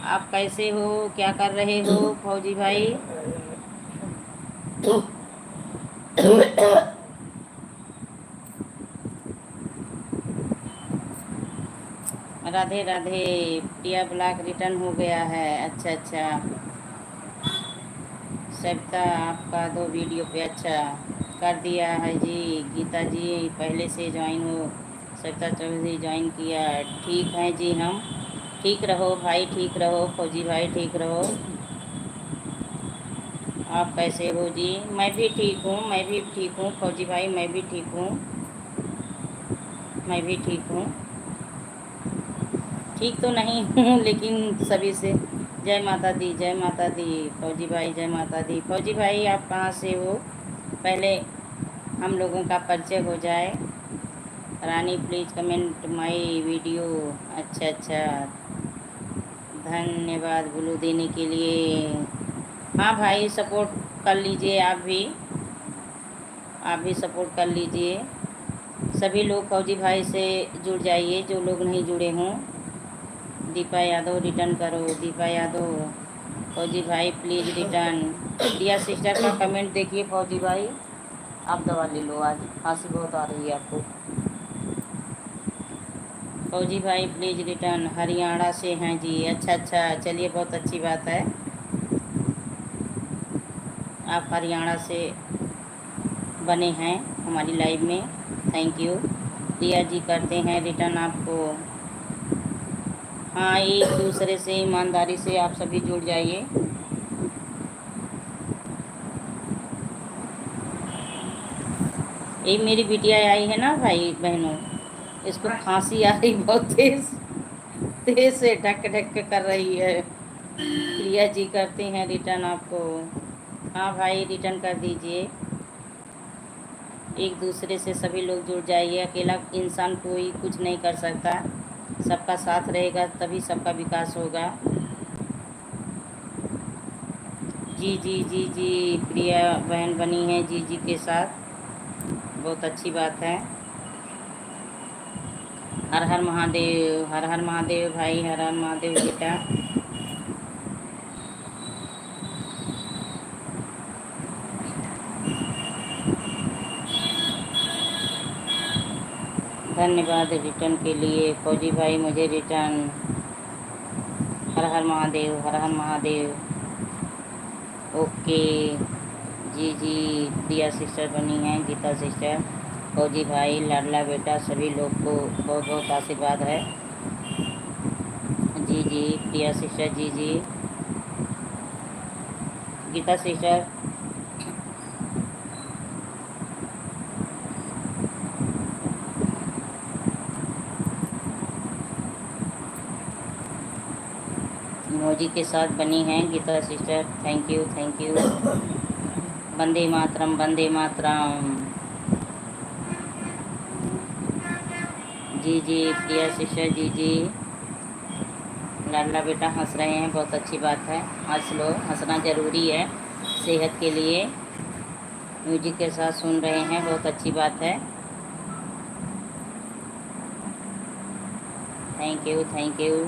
[SPEAKER 1] आप कैसे हो, क्या कर रहे हो फौजी भाई? राधे राधे। प्रिया ब्लॉक रिटर्न हो गया है। अच्छा अच्छा, सविता आपका 2 वीडियो पे अच्छा कर दिया है जी। गीता जी पहले से ज्वाइन हो। सविता चौधरी ज्वाइन किया, ठीक है जी। हम ठीक रहो भाई, ठीक रहो फौजी भाई, ठीक रहो। आप कैसे हो जी? मैं भी ठीक हूँ, मैं भी ठीक हूँ फौजी भाई, मैं भी ठीक हूँ, मैं भी ठीक हूँ। ठीक तो नहीं हूँ लेकिन सभी से जय माता दी, जय माता दी फौजी भाई, जय माता दी। फौजी भाई आप कहाँ से हो, पहले हम लोगों का परिचय हो जाए। रानी प्लीज़ कमेंट माई वीडियो। अच्छा अच्छा, धन्यवाद ब्लू देने के लिए। हाँ भाई, सपोर्ट कर लीजिए, आप भी सपोर्ट कर लीजिए। सभी लोग फौजी भाई से जुड़ जाइए जो लोग नहीं जुड़े हों। दीपा यादव रिटर्न करो, दीपा यादव। फौजी भाई प्लीज़ रिटर्न। दिया सिस्टर का कमेंट देखिए फौजी भाई। आप दवा ले लो, आज खांसी बहुत आ रही है आपको। फौजी भाई प्लीज़ रिटर्न, हरियाणा से हैं जी। अच्छा अच्छा, चलिए बहुत अच्छी बात है, आप हरियाणा से बने हैं हमारी लाइव में, थैंक यू। दिया जी करते हैं रिटर्न आपको। हाँ, एक दूसरे से ईमानदारी से आप सभी जुड़ जाइए। ये मेरी बिटिया आई है ना भाई बहनों, इसको खांसी आ रही बहुत तेज, तेज से ढक ढक कर रही है। प्रिया जी करते हैं रिटर्न आपको। हाँ भाई, रिटर्न कर दीजिए। एक दूसरे से सभी लोग जुड़ जाइए। अकेला इंसान कोई कुछ नहीं कर सकता, सबका साथ रहेगा तभी सबका विकास होगा। जी जी जी जी, प्रिया बहन बनी है जी जी के साथ, बहुत अच्छी बात है। हर हर महादेव, हर हर महादेव भाई, हर हर महादेव बेटा। धन्यवाद रिटर्न के लिए फौजी भाई, मुझे रिटर्न। हर हर महादेव, हर हर महादेव। ओके जी जी, प्रिया सिस्टर बनी हैं, गीता सिस्टर, फौजी भाई, लाडला बेटा, सभी लोग को बहुत बहुत आशीर्वाद है। जी जी, प्रिया सिस्टर, जी जी, गीता सिस्टर। इमोजी के साथ बनी हैं Geeta sister, thank you thank you. वंदे मातरम, वंदे मातरम। जी जी, प्रिया सिस्टर, जी जी। लाडला बेटा हंस रहे हैं, बहुत अच्छी बात है, हंस लो, हंसना ज़रूरी है सेहत के लिए। म्यूजिक के साथ सुन रहे हैं, बहुत अच्छी बात है। थैंक यू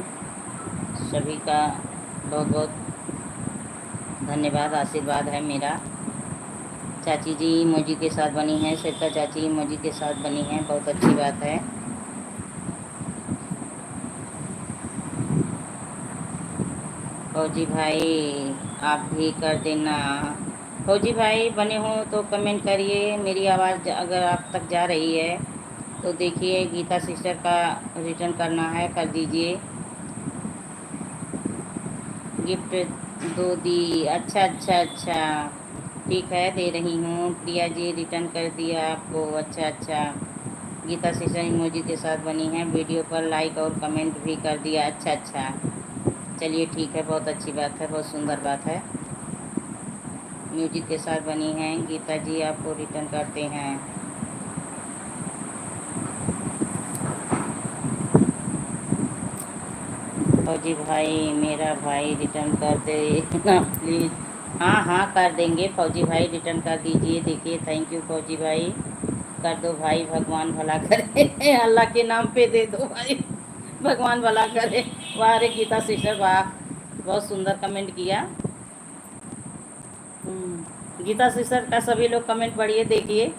[SPEAKER 1] सभी का बहुत बहुत धन्यवाद, आशीर्वाद है मेरा। चाची जी इमोजी के साथ बनी हैं, सरिता चाची इमोजी के साथ बनी हैं, बहुत अच्छी बात है। फौजी भाई आप भी कर देना। फौजी भाई बने हो तो कमेंट करिए, मेरी आवाज़ अगर आप तक जा रही है तो देखिए, गीता सिस्टर का रिटर्न करना है, कर दीजिए। गिफ्ट दो दी, अच्छा अच्छा अच्छा, ठीक है दे रही हूँ। प्रिया जी रिटर्न कर दिया आपको, अच्छा अच्छा। गीता सिस्टर इमोजी के साथ बनी है, वीडियो पर लाइक और कमेंट भी कर दिया, अच्छा अच्छा, चलिए ठीक है, बहुत अच्छी बात है, बहुत सुंदर बात है। म्यूजिक के साथ बनी हैं गीता जी, आपको रिटर्न करते हैं। फौजी भाई मेरा भाई रिटर्न कर दे ना प्लीज़। हाँ हाँ कर देंगे फौजी भाई, रिटर्न कर दीजिए। देखिए थैंक यू फौजी भाई, कर दो भाई, भगवान भला करे अल्लाह के नाम पे दे दो भाई, भगवान भला करे। वाह रे गीता सिस्टर वाह, बहुत सुंदर कमेंट किया। गीता सिस्टर का सभी लोग कमेंट पढ़िए, देखिए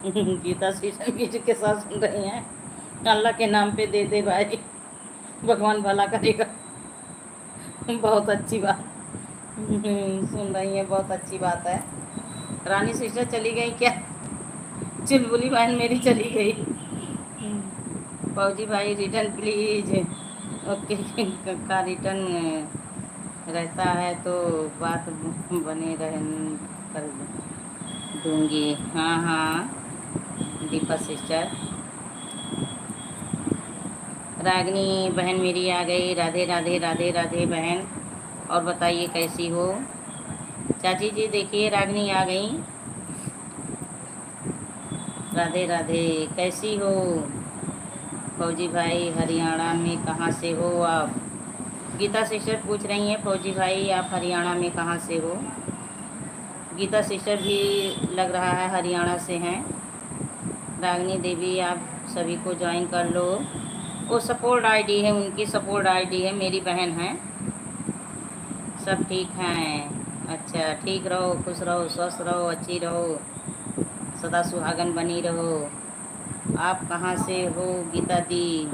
[SPEAKER 1] गीता सिस्टर म्यूजिक के साथ सुन रही हैं, अल्लाह के नाम पे दे दे भाई, भगवान भला करेगा। बहुत अच्छी बात सुन रही है, बहुत अच्छी बात है। रानी सिस्टर चली गई क्या? चुलबुली बहन मेरी चली गई। फौजी भाई रिटर्न प्लीज। ओके का रिटर्न रहता है तो बात बने रह कर दूंगी। हाँ हाँ दीपा सिस्टर। रागनी बहन मेरी आ गई, राधे राधे राधे राधे बहन, और बताइए कैसी हो? चाची जी देखिए रागनी आ गई, राधे राधे, कैसी हो? फौजी भाई हरियाणा में कहाँ से हो आप? गीता सिस्टर पूछ रही हैं, फौजी भाई आप हरियाणा में कहाँ से हो? गीता सिस्टर भी लग रहा है हरियाणा से हैं। रागनी देवी आप सभी को ज्वाइन कर लो, वो सपोर्ट आईडी है, उनकी सपोर्ट आईडी है, मेरी बहन है। सब ठीक हैं? अच्छा ठीक रहो, खुश रहो, स्वस्थ रहो, अच्छी रहो, सदा सुहागन बनी रहो। आप कहाँ से हो गीता दी?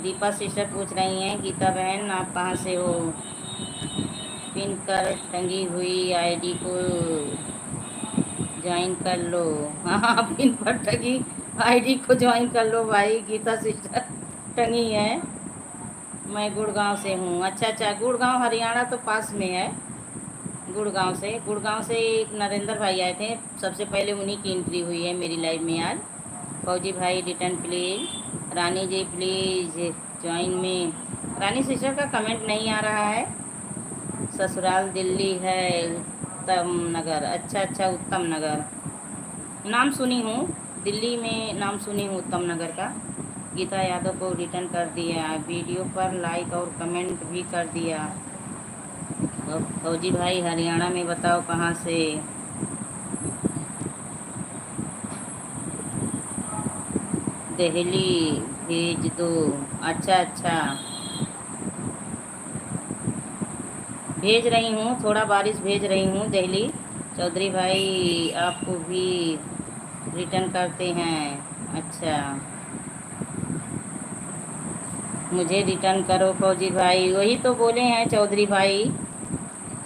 [SPEAKER 1] दीपा सिस्टर पूछ रही हैं, गीता बहन आप कहाँ से हो? पिन कर टंगी हुई आईडी को ज्वाइन कर लो। हाँ पिन पर टंगी आईडी को ज्वाइन कर लो भाई गीता सिस्टर। टंगी है। मैं गुड़गांव से हूँ। अच्छा अच्छा, गुड़गांव हरियाणा तो पास में है। गुड़गांव से एक नरेंद्र भाई आए थे, सबसे पहले उन्हीं की एंट्री हुई है मेरी लाइव में आज। फौजी भाई return please. Rani ji please join में। रानी सिस्टर का कमेंट नहीं आ रहा है। ससुराल दिल्ली है, उत्तम नगर। अच्छा अच्छा, उत्तम नगर नाम सुनी हूँ। दिल्ली में नाम सुनी हूँ उत्तम नगर का। गीता यादव को रिटर्न कर दिया, वीडियो पर लाइक और कमेंट भी कर दिया। फौजी भाई हरियाणा में बताओ कहाँ से। दिल्ली भेज दो। अच्छा अच्छा, भेज रही हूँ, थोड़ा बारिश भेज रही हूँ दिल्ली। चौधरी भाई आपको भी रिटर्न करते हैं। अच्छा, मुझे रिटर्न करो फौजी भाई, वही तो बोले हैं चौधरी भाई।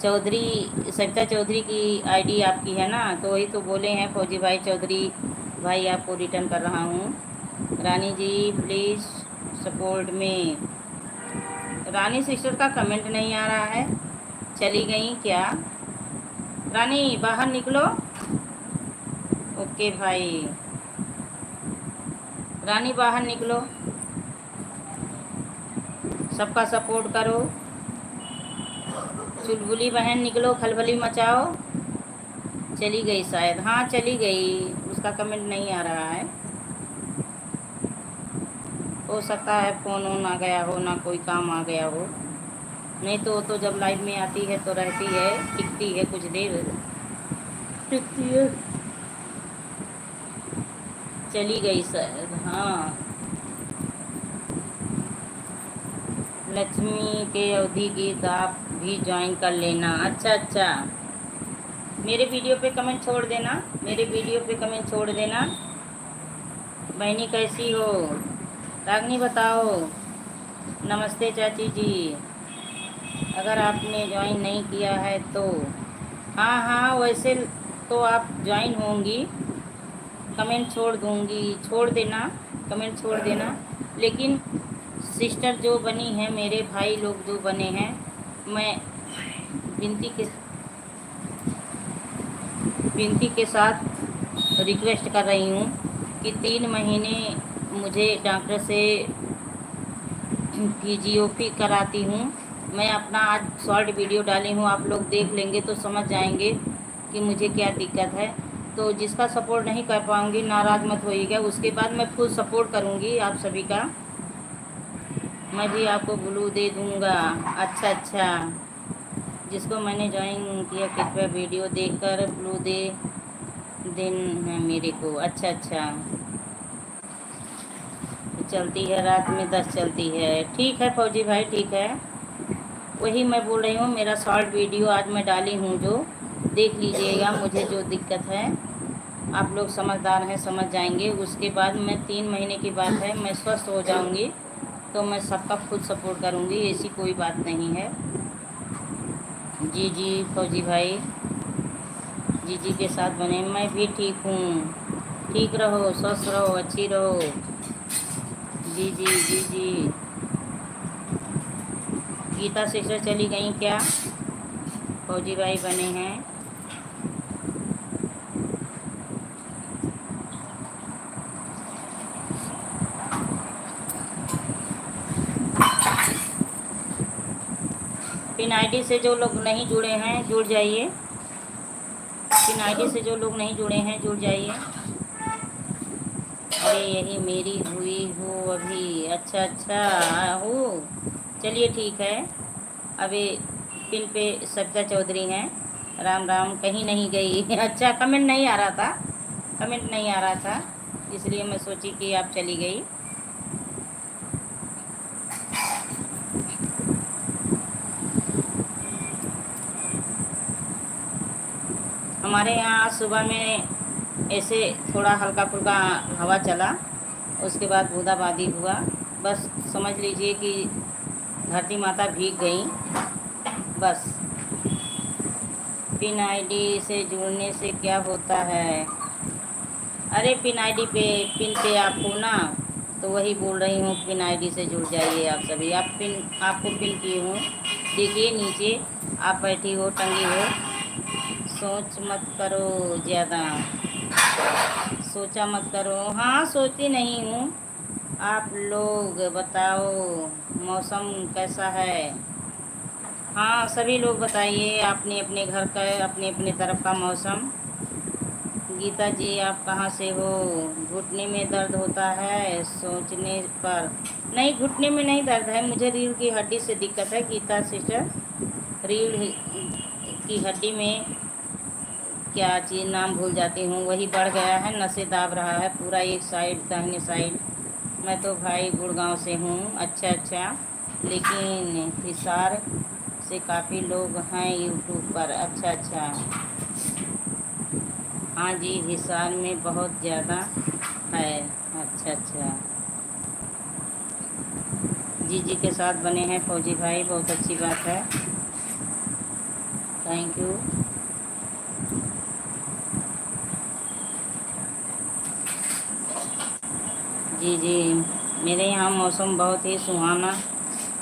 [SPEAKER 1] चौधरी सविता चौधरी की आईडी आपकी है ना, तो वही तो बोले हैं फौजी भाई। चौधरी भाई आपको रिटर्न कर रहा हूँ। रानी जी प्लीज़ सपोर्ट में। रानी सिस्टर का कमेंट नहीं आ रहा है, चली गई क्या? रानी बाहर निकलो। ओके भाई, रानी बाहर निकलो, सबका सपोर्ट करो। चुलबुली बहन निकलो, खलबली मचाओ। चली गई शायद, हाँ चली गई, उसका कमेंट नहीं आ रहा है। हो सकता है फ़ोन ऑन आ गया हो, ना कोई काम आ गया हो। नहीं तो वो तो जब लाइव में आती है तो रहती है, टिकती है कुछ देर, टिकती है। चली गई शायद, हाँ। लक्ष्मी के अवधि गीत आप भी ज्वाइन कर लेना। अच्छा अच्छा, मेरे वीडियो पे कमेंट छोड़ देना, मेरे वीडियो पे कमेंट छोड़ देना। बहनी कैसी हो? रागनी बताओ। नमस्ते चाची जी। अगर आपने ज्वाइन नहीं किया है तो हाँ हाँ, वैसे तो आप ज्वाइन होंगी। कमेंट छोड़ दूंगी, छोड़ देना, कमेंट छोड़ देना। लेकिन सिस्टर जो बनी है, मेरे भाई लोग जो बने हैं, मैं विनती के विनती के साथ रिक्वेस्ट कर रही हूँ कि 3 महीने मुझे डॉक्टर से फिजियोपी कराती हूँ। मैं अपना आज शॉर्ट वीडियो डाली हूँ, आप लोग देख लेंगे तो समझ जाएंगे कि मुझे क्या दिक्कत है। तो जिसका सपोर्ट नहीं कर पाऊँगी नाराज़ मत होइएगा, उसके बाद मैं फुल सपोर्ट करूँगी आप सभी का। मैं भी आपको ब्लू दे दूँगा। अच्छा अच्छा, जिसको मैंने ज्वाइन किया कृपया वीडियो देखकर ब्लू दे दिन है मेरे को। अच्छा अच्छा, चलती है रात में 10 चलती है। ठीक है फौजी भाई, ठीक है। वही मैं बोल रही हूँ, मेरा शॉर्ट वीडियो आज मैं डाली हूँ, जो देख लीजिएगा। मुझे जो दिक्कत है, आप लोग समझदार हैं, समझ जाएंगे। उसके बाद मैं 3 महीने की बात है, मैं स्वस्थ हो जाऊँगी तो मैं सबका खुद सपोर्ट करूँगी, ऐसी कोई बात नहीं है। जी जी फौजी भाई, जी जी के साथ बने। मैं भी ठीक हूँ, ठीक रहो, स्वस्थ रहो, अच्छी रहो। जी जी जी जी। गीता सिस्टर चली गई क्या? फौजी भाई बने हैं। पिन आईडी से जो लोग नहीं जुड़े हैं जुड़ जाइए। पिन आईडी से जो लोग नहीं जुड़े हैं जुड़ जाइए। अरे यही मेरी हुई हो अभी। अच्छा अच्छा, हो, चलिए ठीक है। अभी पिन पे सविता चौधरी हैं। राम राम, कहीं नहीं गई। अच्छा, कमेंट नहीं आ रहा था, कमेंट नहीं आ रहा था, इसलिए मैं सोची कि आप चली गई। हमारे यहाँ आज सुबह में ऐसे थोड़ा हल्का फुल्का हवा चला, उसके बाद बूंदाबांदी हुआ। बस समझ लीजिए कि धरती माता भीग गई बस। पिन आईडी से जुड़ने से क्या होता है? अरे पिन आईडी पे, पिन पे आपको ना, तो वही बोल रही हूँ, पिन आईडी से जुड़ जाइए आप सभी। आपको पिन की हूँ, देखिए नीचे आप बैठी हो, टंगी हो। सोच मत करो ज़्यादा, सोचा मत करो। हाँ, सोचती नहीं हूँ। आप लोग बताओ मौसम कैसा है? हाँ, सभी लोग बताइए अपने अपने घर का, अपने अपने तरफ का मौसम। गीता जी आप कहाँ से हो? घुटने में दर्द होता है सोचने पर? नहीं, घुटने में नहीं दर्द है, मुझे रीढ़ की हड्डी से दिक्कत है गीता सिस्टर। रीढ़ की हड्डी में क्या चीज़ नाम भूल जाती हूँ, वही बढ़ गया है, नसें दाब रहा है पूरा एक साइड, दाहिने साइड। मैं तो भाई गुड़गांव से हूँ। अच्छा अच्छा, लेकिन हिसार से काफ़ी लोग हैं यूट्यूब पर। अच्छा अच्छा, हाँ जी, हिसार में बहुत ज़्यादा है। अच्छा अच्छा, जी के साथ बने हैं फौजी भाई, बहुत अच्छी बात है, थैंक यू। जी, मेरे यहाँ मौसम बहुत ही सुहाना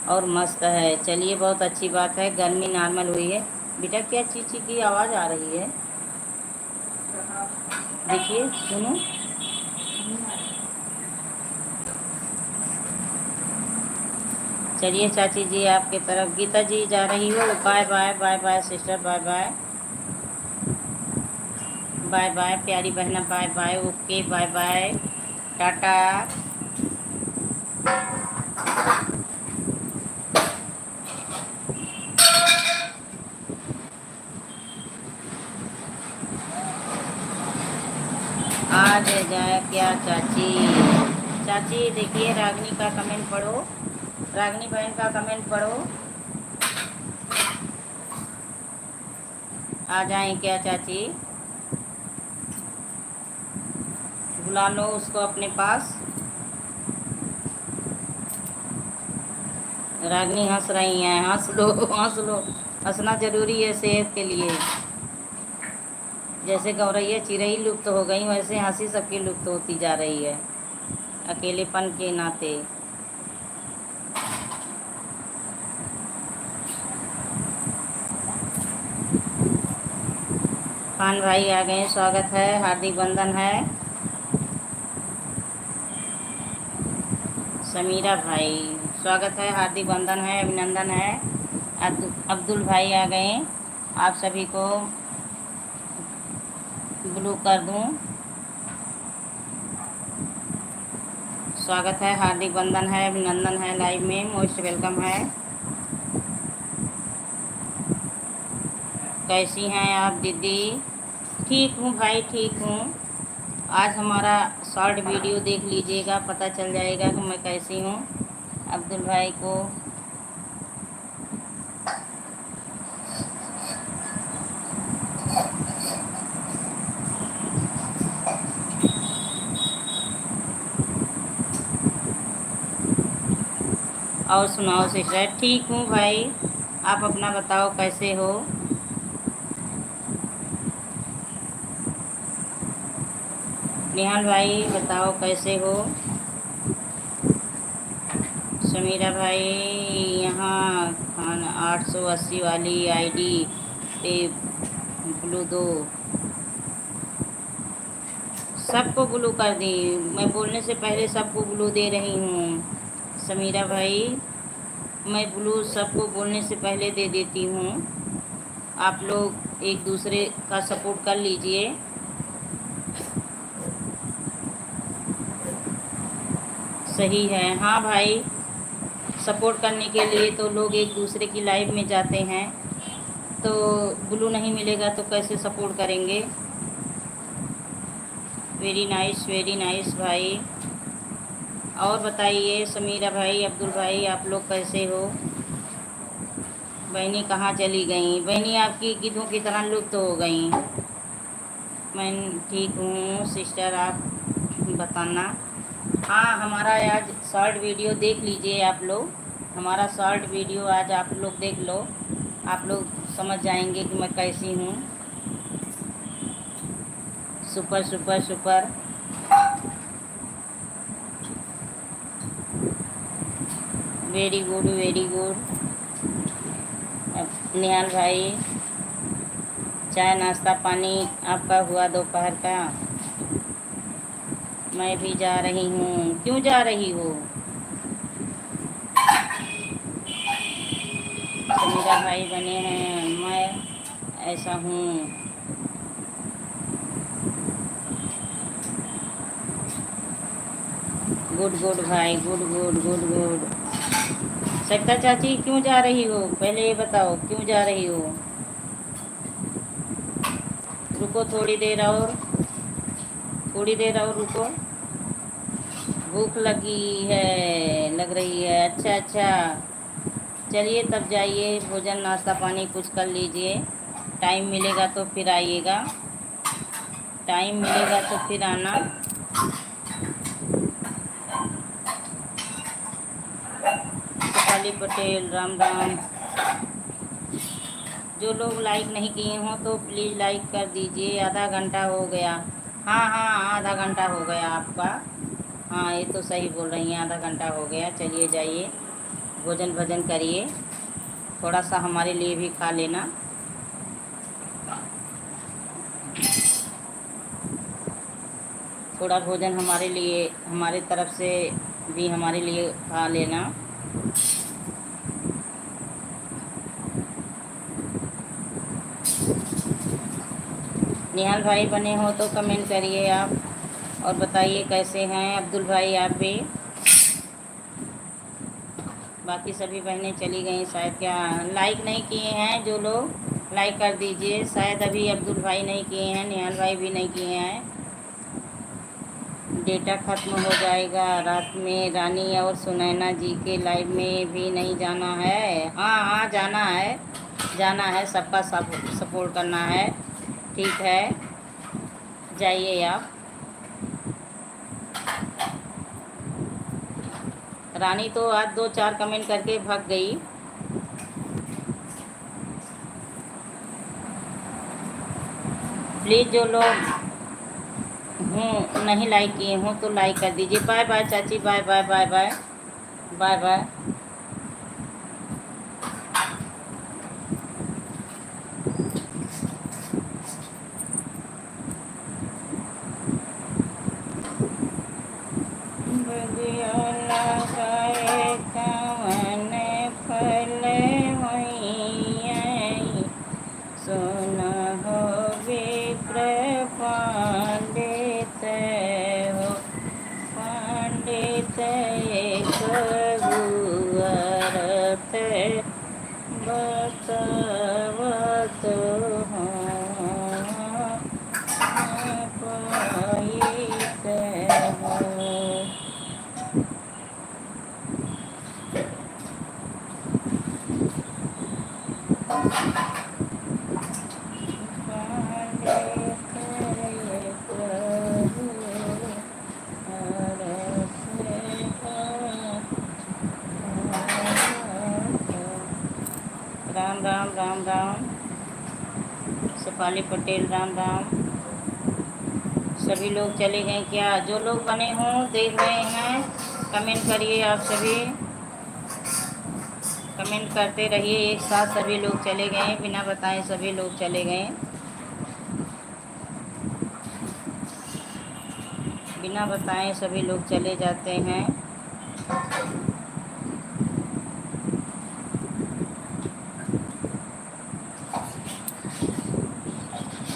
[SPEAKER 1] और मस्त है। चलिए, बहुत अच्छी बात है, गर्मी नॉर्मल हुई है। बेटा क्या चीची की आवाज़ आ रही है? देखिए, सुनो। चलिए चाची जी आपके तरफ, गीता जी जा रही हो? Bye bye, bye bye sister, bye bye, bye bye प्यारी बहना, bye bye, okay bye bye, tata. आज जाए क्या चाची? चाची देखिए, रागनी का कमेंट पढ़ो, रागनी बहन का कमेंट पढ़ो। आ जाएं क्या चाची? बुला लो उसको अपने पास। रागनी हंस रही हैं, हंस लो हंस लो, हंसना जरूरी है सेहत के लिए। जैसे गौरैया चिरई लुप्त हो गई, वैसे हंसी सबकी लुप्त होती जा रही है अकेलेपन के नाते। खान भाई आ गए, स्वागत है, हार्दिक बंधन है। समीरा भाई स्वागत है, हार्दिक बंधन है, अभिनंदन है। अब्दुल भाई आ गए, आप सभी को ब्लू कर दूं। स्वागत है, हार्दिक बंधन है, अभिनंदन है, लाइव में मोस्ट वेलकम है। कैसी हैं आप दीदी? ठीक हूँ भाई, ठीक हूँ। आज हमारा शॉर्ट वीडियो देख लीजिएगा, पता चल जाएगा कि मैं कैसी हूँ। अब्दुल भाई को और सुनाओ सिस्टर? ठीक हूँ भाई, आप अपना बताओ कैसे हो? निहाल भाई बताओ कैसे हो? समीरा भाई यहाँ खान 880 वाली आईडी पे ब्लू दो। सबको ब्लू कर दी, मैं बोलने से पहले सबको ब्लू दे रही हूँ समीरा भाई। मैं ब्लू सबको बोलने से पहले दे देती हूँ। आप लोग एक दूसरे का सपोर्ट कर लीजिए। सही है, हाँ भाई, सपोर्ट करने के लिए तो लोग एक दूसरे की लाइव में जाते हैं, तो ब्लू नहीं मिलेगा तो कैसे सपोर्ट करेंगे? वेरी नाइस भाई। और बताइए समीरा भाई, अब्दुल भाई, आप लोग कैसे हो? बहनी कहाँ चली गई? बहनी आपकी गिद्धों की तरह लुप्त हो गई। मैं ठीक हूँ सिस्टर, आप बताना। हाँ, हमारा आज शॉर्ट वीडियो देख लीजिए आप लोग, हमारा शॉर्ट वीडियो आज आप लोग देख लो, आप लोग समझ जाएंगे कि मैं कैसी हूँ। Super super super. Very good very good. Nihal भाई, चाय नाश्ता पानी आपका हुआ दोपहर का? मैं भी जा रही हूँ। क्यों जा रही हो? समीरा भाई बने हैं, मैं ऐसा हूँ। गुड गुड भाई, good good good good. Savita चाची क्यों जा रही हो? पहले ये बताओ क्यों जा रही हो? रुको थोड़ी देर और, थोड़ी देर और रुको। भूख लगी है, लग रही है। अच्छा अच्छा, चलिए तब जाइए, भोजन नाश्ता पानी कुछ कर लीजिए। टाइम मिलेगा तो फिर आइएगा, टाइम मिलेगा तो फिर आना। शेफाली पटेल राम राम। जो लोग लाइक नहीं किए हों तो प्लीज़ लाइक कर दीजिए। आधा घंटा हो गया। हाँ हाँ, आधा घंटा हो गया आपका। हाँ ये तो सही बोल रही हैं, आधा घंटा हो गया। चलिए जाइए, भोजन भजन करिए, थोड़ा सा हमारे लिए भी खा लेना। थोड़ा भोजन हमारे लिए, हमारे तरफ से भी हमारे लिए खा लेना। निहाल भाई बने हो तो कमेंट करिए आप, और बताइए कैसे हैं। अब्दुल भाई आप भी। बाकी सभी बहनें चली गई शायद। क्या लाइक नहीं किए हैं जो लोग, लाइक कर दीजिए। शायद अभी अब्दुल भाई नहीं किए हैं, निहाल भाई भी नहीं किए हैं। डेटा ख़त्म हो जाएगा रात में। रानी और सुनैना जी के लाइव में भी नहीं जाना है? हाँ हाँ जाना है, जाना है, सबका सपोर्ट करना है। ठीक है, जाइए आप। रानी तो आज 2-4 कमेंट करके भाग गई। प्लीज़ जो लोग नहीं लाइक किए हों तो लाइक कर दीजिए। बाय बाय चाची, bye bye bye bye bye bye. बगिया लगाए कवन फल वहीं, सुना हो विप्र पंडित हो, पंडित एक गुअरत बतवत हूँ पाइत हो। राम राम राम राम। शेफाली पटेल राम राम। सभी लोग चले गए क्या? जो लोग बने हों देख रहे हैं, कमेंट करिए। आप सभी कमेंट करते रहिए। एक साथ सभी लोग चले गए, बिना बताए सभी लोग चले गए, बिना बताए सभी लोग चले जाते हैं।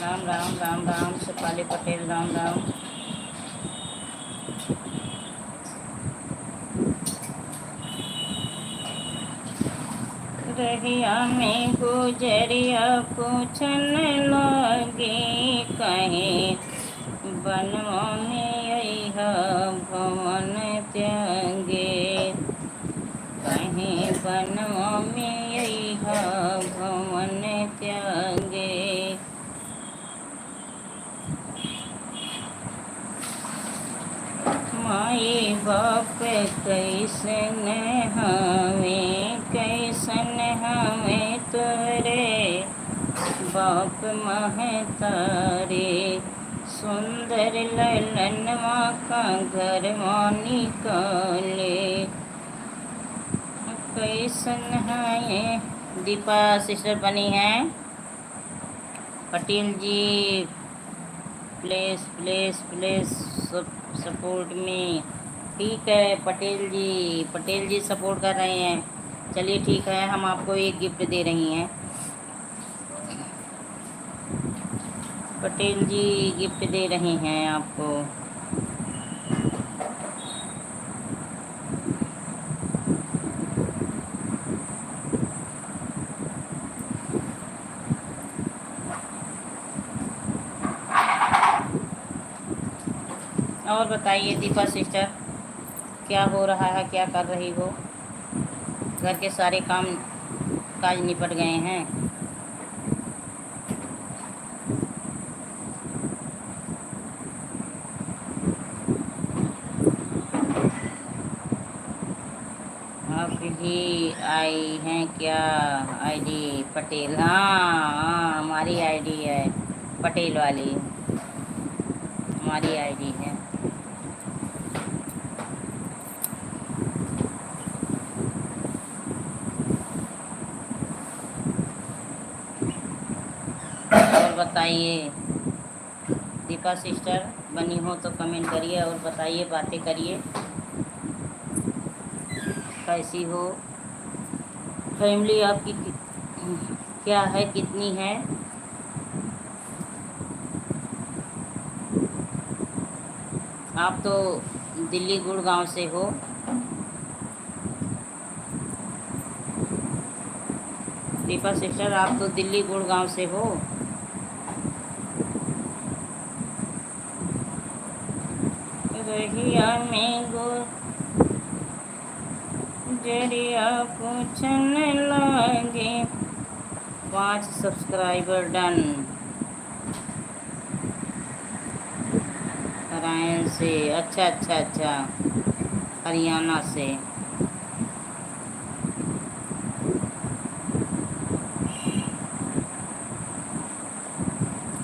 [SPEAKER 1] राम राम राम राम। शेफाली पटेल राम राम। रहिया में गुजरिया पूछन लगी, कहीं बनवा में अइह भवन त्यागे, कहीं बनवा में अइह भवन त्यागे। माई बाप कैसन हमें, कैसन हमें तोरे बाप महतारे, सुंदर ललनवा का घर निकाले, कैसन है ये दीपा सिस्टर बनी है। पटेल जी प्लीज प्लीज प्लीज सपोर्ट में। ठीक है पटेल जी सपोर्ट कर रहे हैं। चलिए ठीक है, हम आपको एक गिफ्ट दे रही हैं। पटेल जी गिफ्ट दे रहे हैं आपको। और बताइए दीपा सिस्टर, क्या हो रहा है, क्या कर रही हो? घर के सारे काम काज निपट गए हैं? आप ही आई हैं क्या? आईडी पटेल, हाँ हमारी आईडी है पटेल वाली, हमारी आईडी है। और बताइए दीपा सिस्टर बनी हो तो कमेंट करिए और बताइए, बातें करिए, कैसी हो फैमिली आपकी, क्या है, कितनी है? आप तो दिल्ली गुड़गांव से हो। दीपा सिस्टर आप तो दिल्ली गुड़गांव से हो। रहिया में गुजरिया पूछन लगे, 5 सब्सक्राइबर डन। नारायण से, अच्छा अच्छा अच्छा, हरियाणा से।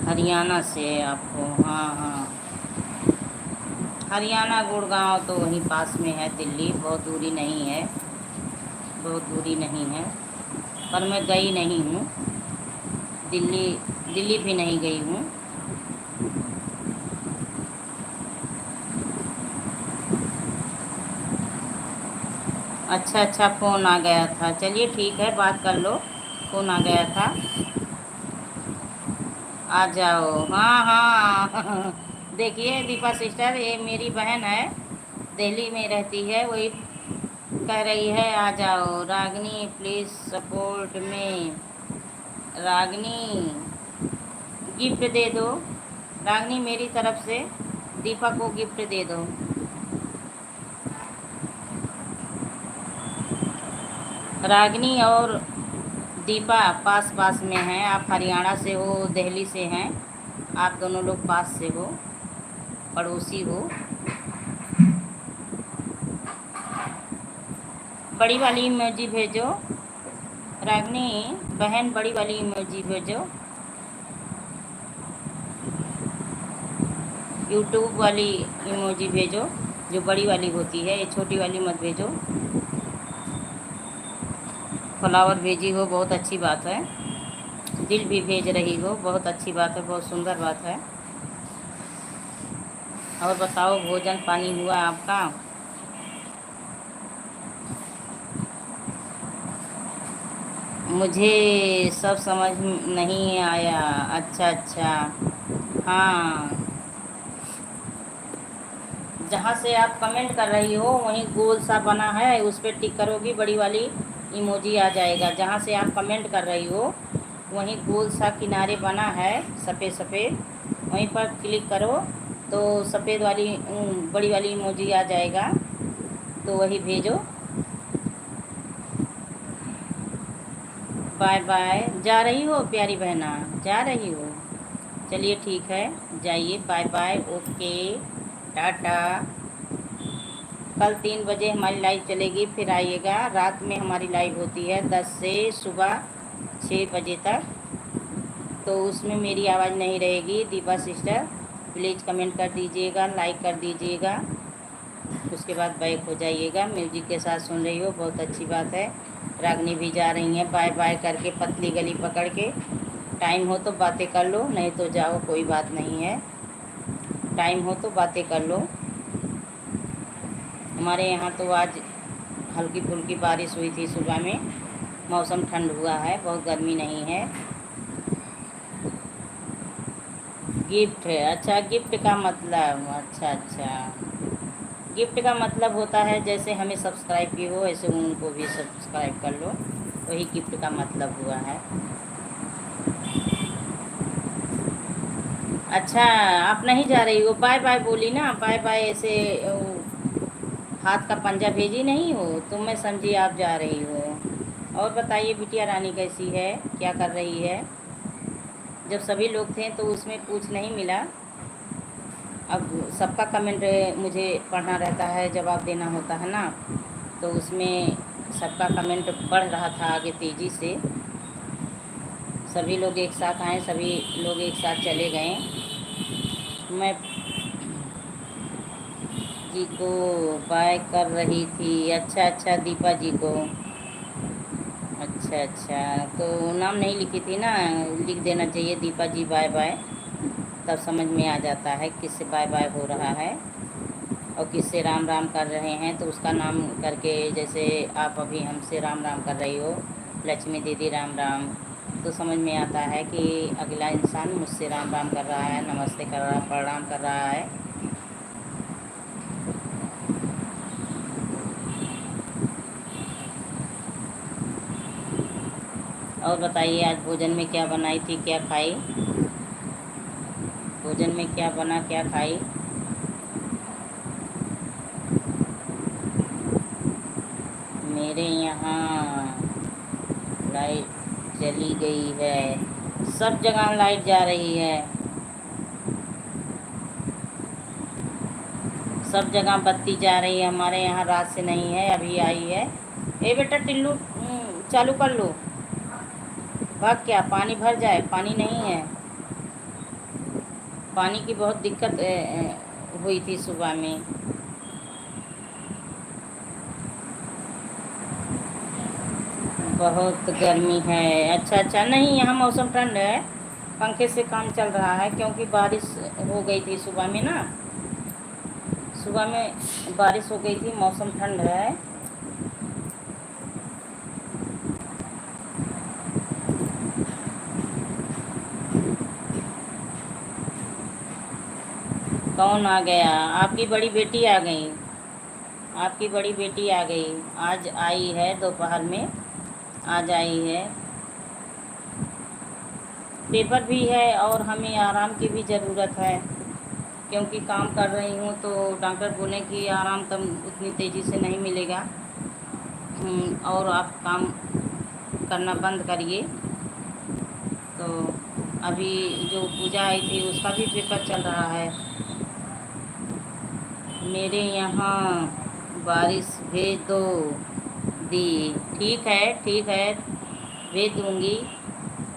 [SPEAKER 1] हरियाणा से आपको, हाँ हाँ, हरियाणा गुड़गांव तो वहीं पास में है, दिल्ली बहुत दूरी नहीं है, बहुत दूरी नहीं है। पर मैं गई नहीं हूँ दिल्ली, दिल्ली भी नहीं गई हूँ। अच्छा अच्छा, फ़ोन आ गया था, चलिए ठीक है बात कर लो, फ़ोन आ गया था। आ जाओ, हाँ हाँ देखिए दीपा सिस्टर, ये मेरी बहन है, दिल्ली में रहती है, वही कह रही है आ जाओ। रागनी प्लीज़ सपोर्ट में। रागनी गिफ्ट दे दो, रागनी मेरी तरफ से दीपा को गिफ्ट दे दो। रागनी और दीपा पास पास में हैं, आप हरियाणा से हो, दिल्ली से हैं, आप दोनों लोग पास से हो, पड़ोसी हो। बड़ी वाली इमोजी भेजो रागनी बहन, बड़ी वाली इमोजी भेजो, यूट्यूब वाली इमोजी भेजो जो बड़ी वाली होती है, ये छोटी वाली मत भेजो। फ्लावर भेजी हो, बहुत अच्छी बात है। दिल भी भेज रही हो, बहुत अच्छी बात है, बहुत सुंदर बात है। और बताओ भोजन पानी हुआ आपका? मुझे सब समझ नहीं आया। अच्छा अच्छा, हाँ, जहाँ से आप कमेंट कर रही हो वहीं गोल सा बना है, उस पर टिक करोगी, बड़ी वाली इमोजी आ जाएगा। जहाँ से आप कमेंट कर रही हो वहीं गोल सा किनारे बना है, सफ़ेद सफ़ेद, वहीं पर क्लिक करो तो सफ़ेद वाली बड़ी वाली इमोजी आ जाएगा, तो वही भेजो। बाय बाय, जा रही हो प्यारी बहना, जा रही हो? चलिए ठीक है, जाइए, बाय बाय, ओके, टाटा। कल 3 बजे हमारी लाइव चलेगी, फिर आइएगा। रात में हमारी लाइव होती है 10 से सुबह 6 बजे तक, तो उसमें मेरी आवाज़ नहीं रहेगी। दीपा सिस्टर प्लीज़ कमेंट कर दीजिएगा, लाइक कर दीजिएगा। उसके बाद बैक हो जाइएगा। म्यूजिक के साथ सुन रही हो, बहुत अच्छी बात है। रागनी भी जा रही हैं बाय बाय करके, पतली गली पकड़ के। टाइम हो तो बातें कर लो, नहीं तो जाओ, कोई बात नहीं है। टाइम हो तो बातें कर लो। हमारे यहाँ तो आज हल्की फुल्की बारिश हुई थी सुबह में। मौसम ठंड हुआ है, बहुत गर्मी नहीं है। गिफ्ट है, अच्छा गिफ्ट का मतलब, अच्छा अच्छा। गिफ्ट का मतलब होता है जैसे हमें सब्सक्राइब की हो ऐसे उनको भी सब्सक्राइब कर लो, वही गिफ्ट का मतलब हुआ है। अच्छा, आप नहीं जा रही हो? बाय बाय बोली ना, बाय बाय ऐसे हाथ का पंजा भेजी नहीं हो तो मैं समझी आप जा रही हो। और बताइए बिटिया रानी कैसी है, क्या कर रही है? जब सभी लोग थे तो उसमें पूछ नहीं मिला। अब सबका कमेंट मुझे पढ़ना रहता है, जवाब देना होता है ना, तो उसमें सबका कमेंट पढ़ रहा था आगे तेज़ी से। सभी लोग एक साथ आए, सभी लोग एक साथ चले गए। मैं जी को बाय कर रही थी। अच्छा अच्छा, दीपा जी को। अच्छा अच्छा, तो नाम नहीं लिखी थी ना, लिख देना चाहिए दीपा जी बाय बाय, तब समझ में आ जाता है किससे बाय बाय हो रहा है और किससे राम राम कर रहे हैं। तो उसका नाम करके, जैसे आप अभी हमसे राम राम कर रही हो, लक्ष्मी दीदी राम राम, तो समझ में आता है कि अगला इंसान मुझसे राम राम कर रहा है, नमस्ते कर रहा, प्रणाम कर रहा है। और बताइए आज भोजन में क्या बनाई थी, क्या खाई? भोजन में क्या बना, क्या खाई? मेरे यहाँ लाइट चली गई है। सब जगह लाइट जा रही है, सब जगह बत्ती जा रही है। हमारे यहाँ रात से नहीं है, अभी आई है। ए बेटा टिल्लू, चालू कर लो। भाग क्या, पानी भर जाए? पानी नहीं है, पानी की बहुत दिक्कत हुई थी सुबह में। बहुत गर्मी है। अच्छा अच्छा, नहीं यहाँ मौसम ठंड है, पंखे से काम चल रहा है क्योंकि बारिश हो गई थी सुबह में ना, सुबह में बारिश हो गई थी, मौसम ठंड है। कौन आ गया? आपकी बड़ी बेटी आ गई, आपकी बड़ी बेटी आ गई, आज आई है दोपहर में, आज आई है। पेपर भी है और हमें आराम की भी ज़रूरत है, क्योंकि काम कर रही हूँ तो डॉक्टर बोले कि आराम तब उतनी तेज़ी से नहीं मिलेगा। और आप काम करना बंद करिए। तो अभी जो पूजा आई थी उसका भी पेपर चल रहा है। मेरे यहाँ बारिश भेज दो दी। ठीक है ठीक है, भेज दूँगी।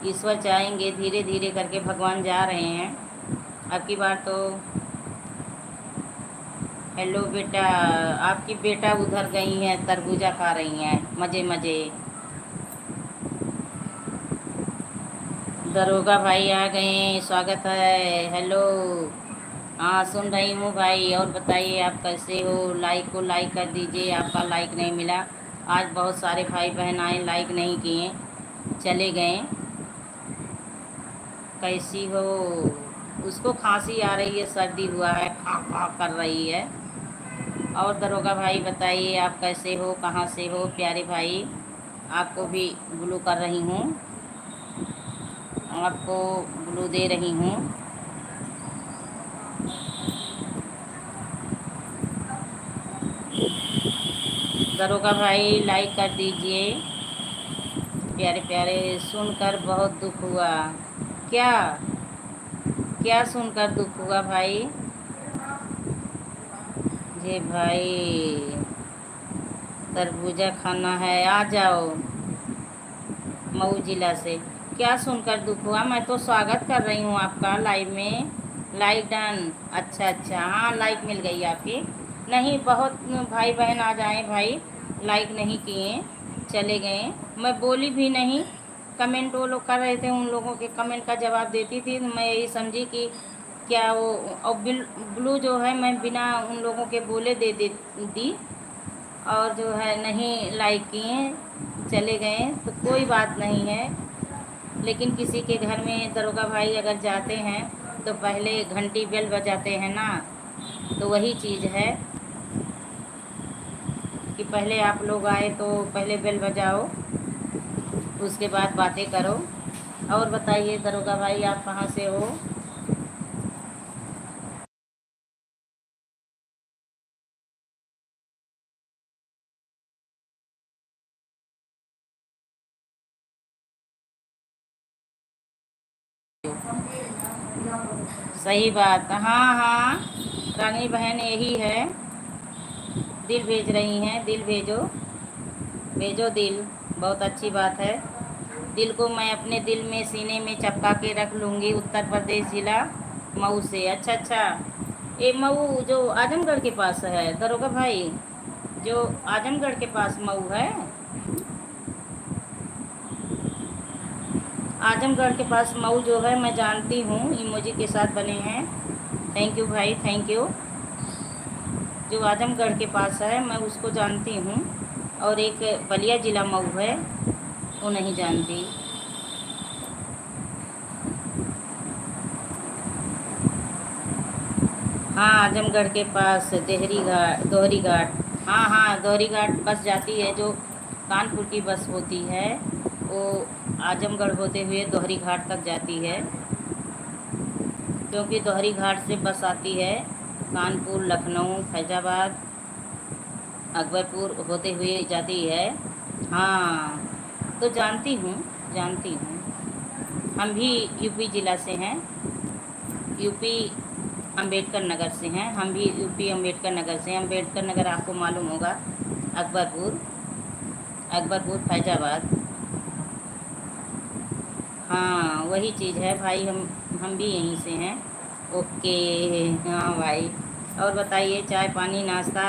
[SPEAKER 1] ईश्वर चाहेंगे, धीरे धीरे करके भगवान जा रहे हैं। अब की बार तो। हेलो बेटा, आपकी बेटा उधर गई हैं, तरबूजा खा रही हैं मज़े मज़े। दरोगा भाई आ गए हैं, स्वागत है। हेलो, हाँ सुन रही हूँ भाई। और बताइए आप कैसे हो? लाइक को लाइक कर दीजिए, आपका लाइक नहीं मिला। आज बहुत सारे भाई बहन आए, लाइक नहीं किए, चले गए। कैसी हो? उसको खांसी आ रही है, सर्दी हुआ है, खा खा कर रही है। और दरोगा भाई बताइए आप कैसे हो, कहाँ से हो प्यारे भाई? आपको भी ग्लू कर रही हूँ, आपको ग्लू दे रही हूँ। दरोगा भाई लाइक कर दीजिए प्यारे प्यारे। सुनकर बहुत दुख हुआ। क्या? क्या सुनकर दुख हुआ भाई? जी भाई, तरबूजा खाना है, आ जाओ मऊ जिला से। क्या सुनकर दुख हुआ? मैं तो स्वागत कर रही हूँ आपका लाइव में। लाइक डन, अच्छा अच्छा, हाँ लाइक मिल गई आपकी। नहीं, बहुत भाई बहन आ जाए भाई, लाइक नहीं किए, चले गए। मैं बोली भी नहीं, कमेंट वो लोग कर रहे थे, उन लोगों के कमेंट का जवाब देती थी। तो मैं यही समझी कि क्या वो, और ब्लू जो है मैं बिना उन लोगों के बोले दे दी, और जो है नहीं लाइक किए, चले गए। तो कोई बात नहीं है। लेकिन किसी के घर में दरोगा भाई अगर जाते हैं तो पहले घंटी बेल बजाते हैं ना, तो वही चीज़ है कि पहले आप लोग आए तो पहले बेल बजाओ, उसके बाद बातें करो। और बताइए दरोगा भाई, आप कहाँ से हो? सही बात, हाँ हाँ, रानी बहन यही है। दिल भेज रही हैं, दिल भेजो, भेजो दिल, बहुत अच्छी बात है। दिल को मैं अपने दिल में सीने में चपका के रख लूँगी। उत्तर प्रदेश ज़िला मऊ से। अच्छा अच्छा, ये मऊ जो आजमगढ़ के पास है दरोगा भाई, जो आजमगढ़ के पास मऊ है, आजमगढ़ के पास मऊ जो है मैं जानती हूँ, इमोजी के साथ बने हैं। थैंक यू भाई, थैंक यू। जो आजमगढ़ के पास है मैं उसको जानती हूँ, और एक बलिया ज़िला मऊ है, वो नहीं जानती। हाँ, आजमगढ़ के पास देहरी घाट, दोहरी घाट। हाँ हाँ, दोहरी घाट बस जाती है, जो कानपुर की बस होती है, वो आजमगढ़ होते हुए दोहरी घाट तक जाती है। क्योंकि दोहरी घाट से बस आती है कानपुर, लखनऊ, फैजाबाद, अकबरपुर होते हुए जाती है। हाँ, तो जानती हूँ, जानती हूँ। हम भी यूपी ज़िला से हैं, यूपी अंबेडकर नगर से हैं। हम भी यूपी अंबेडकर नगर से हैं। अंबेडकर नगर आपको मालूम होगा, अकबरपुर, अकबरपुर फैजाबाद। हाँ, वही चीज़ है भाई, हम भी यहीं से हैं। ओके। हाँ भाई, और बताइए, चाय पानी नाश्ता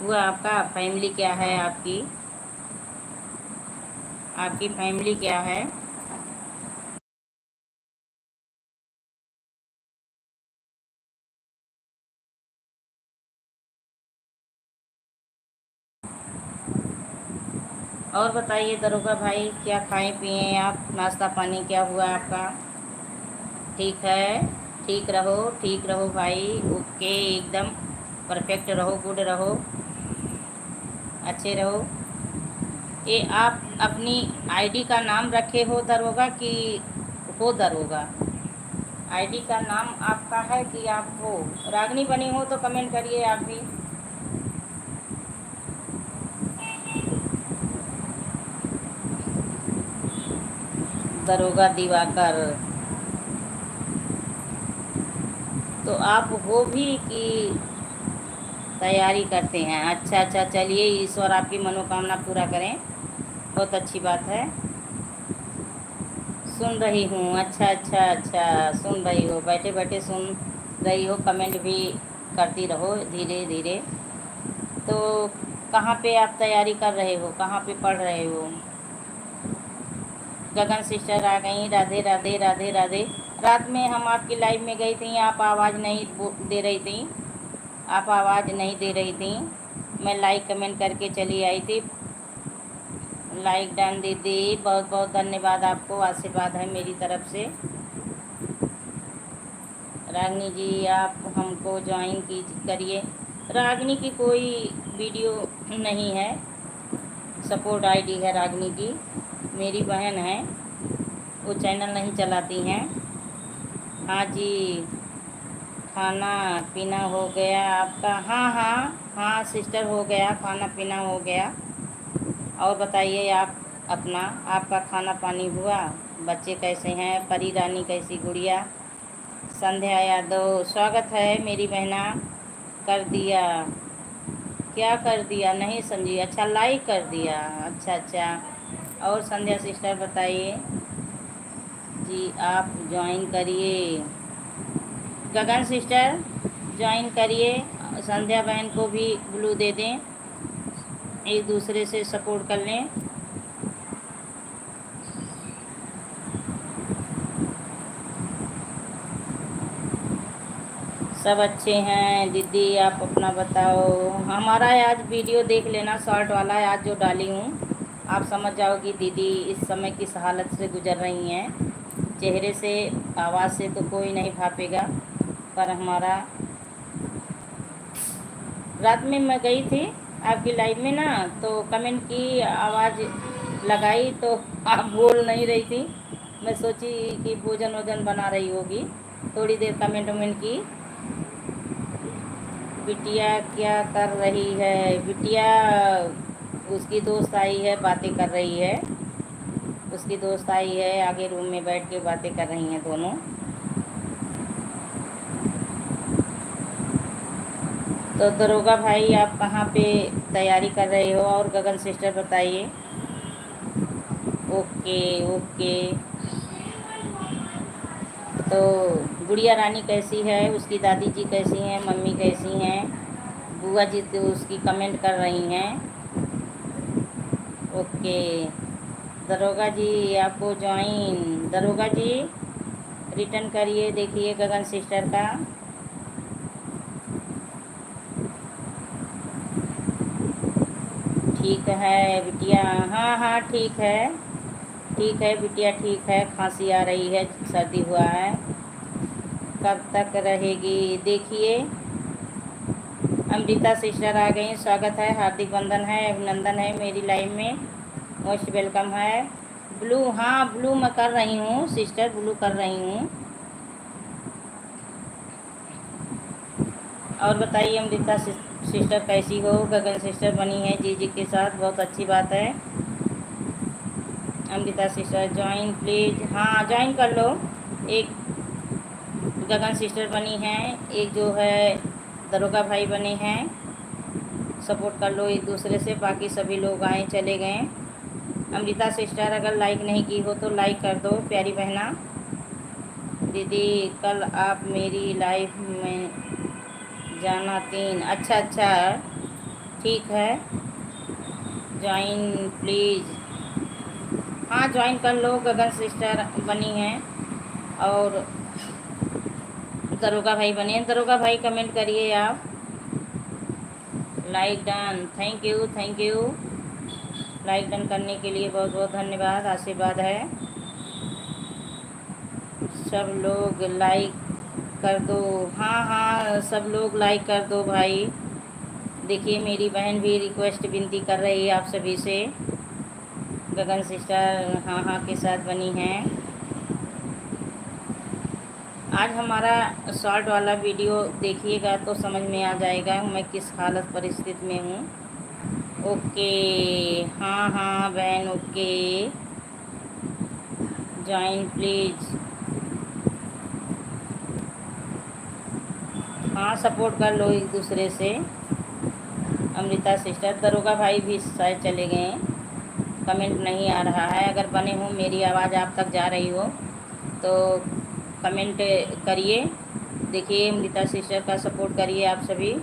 [SPEAKER 1] हुआ आपका? फैमिली क्या है आपकी? आपकी फैमिली क्या है? और बताइए दरोगा भाई, क्या खाएं पिए आप? नाश्ता पानी क्या हुआ आपका? ठीक है, ठीक रहो भाई। ओके, एकदम परफेक्ट रहो, गुड रहो, अच्छे रहो। ये आप अपनी आईडी का नाम रखे हो दरोगा कि हो दरोगा? आईडी का नाम आपका है कि आप हो रागनी बनी हो? तो कमेंट करिए आप भी। दरोगा दिवाकर, तो आप हो भी कि तैयारी करते हैं? अच्छा अच्छा, चलिए, ईश्वर आपकी मनोकामना पूरा करें, बहुत अच्छी बात है। सुन रही हूँ, अच्छा अच्छा अच्छा, सुन रही हो, बैठे बैठे सुन रही हो, कमेंट भी करती रहो धीरे धीरे। तो कहाँ पे आप तैयारी कर रहे हो, कहाँ पे पढ़ रहे हो? गगन सिस्टर आ गई, राधे राधे राधे राधे। रात में हम आपकी लाइव में गई थी, आप आवाज़ नहीं दे रही थी, आप आवाज़ नहीं दे रही थी। मैं लाइक कमेंट करके चली आई थी। लाइक डन दीदी, बहुत बहुत धन्यवाद आपको, आशीर्वाद है मेरी तरफ से। रागनी जी, आप हमको ज्वाइन करिए। रागनी की कोई वीडियो नहीं है, सपोर्ट आईडी है रागनी की, मेरी बहन है, वो चैनल नहीं चलाती हैं। हाँ जी, खाना पीना हो गया आपका? हाँ हाँ हाँ सिस्टर, हो गया, खाना पीना हो गया। और बताइए आप अपना, आपका खाना पानी हुआ? बच्चे कैसे हैं? परी रानी कैसी, गुड़िया? संध्या यादव, स्वागत है मेरी बहना। कर दिया? क्या कर दिया, नहीं समझी। अच्छा, लाइक कर दिया, अच्छा अच्छा। और संध्या सिस्टर बताइए जी, आप ज्वाइन करिए। गगन सिस्टर ज्वाइन करिए, संध्या बहन को भी ब्लू दे दें, एक दूसरे से सपोर्ट कर लें। सब अच्छे हैं दीदी, आप अपना बताओ। हमारा आज वीडियो देख लेना, शॉर्ट वाला आज जो डाली हूँ, आप समझ जाओगी दीदी इस समय किस हालत से गुजर रही हैं। चेहरे से, आवाज़ से तो कोई नहीं भापेगा, पर हमारा रात में मैं गई थी आपकी लाइव में ना, तो कमेंट की, आवाज़ लगाई तो आप बोल नहीं रही थी। मैं सोची कि भोजन वोजन बना रही होगी, थोड़ी देर कमेंट वमेंट की। बिटिया क्या कर रही है? बिटिया उसकी दोस्त आई है, बातें कर रही है। उसकी दोस्त आई है, आगे रूम में बैठ के बातें कर रही हैं दोनों। तो दरोगा भाई आप कहाँ पे तैयारी कर रहे हो? और गगन सिस्टर बताइए। Okay okay. तो गुड़िया रानी कैसी है? उसकी दादी जी कैसी हैं? मम्मी कैसी हैं? बुआ जी तो उसकी कमेंट कर रही हैं। ओके। दरोगा जी आपको ज्वाइन, दरोगा जी रिटर्न करिए, देखिए गगन सिस्टर का। ठीक है बिटिया, हाँ हाँ ठीक है, ठीक है बिटिया, ठीक है। खांसी आ रही है, सर्दी हुआ है। कब तक रहेगी? देखिए अमृता सिस्टर आ गई, स्वागत है, हार्दिक वंदन है, अभिनंदन है मेरी लाइव में, मोस्ट वेलकम है। ब्लू, हाँ ब्लू मैं कर रही हूँ सिस्टर, ब्लू कर रही हूँ। और बताइए अमृता सिस्टर कैसी हो? गगन सिस्टर बनी है जी जी के साथ, बहुत अच्छी बात है। अमृता सिस्टर ज्वाइन प्लीज, हाँ ज्वाइन कर लो। एक गगन सिस्टर बनी हैं, एक जो है दरोगा भाई बने हैं, सपोर्ट कर लो एक दूसरे से। बाकी सभी लोग आए चले गए। अमृता सिस्टर अगर लाइक नहीं की हो तो लाइक कर दो प्यारी बहना। दीदी कल आप मेरी लाइफ में जाना 3, अच्छा अच्छा ठीक है, ज्वाइन प्लीज़। हाँ ज्वाइन कर लो, गगन सिस्टर बनी हैं और दरोगा भाई बने हैं। दरोगा भाई कमेंट करिए आप। Like done, thank you thank you. Like done करने के लिए बहुत बहुत धन्यवाद, आशीर्वाद है। सब लोग लाइक कर दो, हाँ हाँ सब लोग लाइक कर दो भाई। देखिए मेरी बहन भी रिक्वेस्ट विनती कर रही है आप सभी से। गगन सिस्टर हाँ हाँ के साथ बनी हैं। आज हमारा शॉर्ट वाला वीडियो देखिएगा तो समझ में आ जाएगा मैं किस हालत परिस्थिति में हूँ। ओके, हाँ हाँ बहन ओके, ज्वाइन प्लीज़। हाँ सपोर्ट कर लो एक दूसरे से। अमृता सिस्टर, दरोगा भाई भी शायद चले गए, कमेंट नहीं आ रहा है। अगर बने हो, मेरी आवाज़ आप तक जा रही हो तो कमेंट करिए। देखिए अमृता सिस्टर का सपोर्ट करिए आप सभी।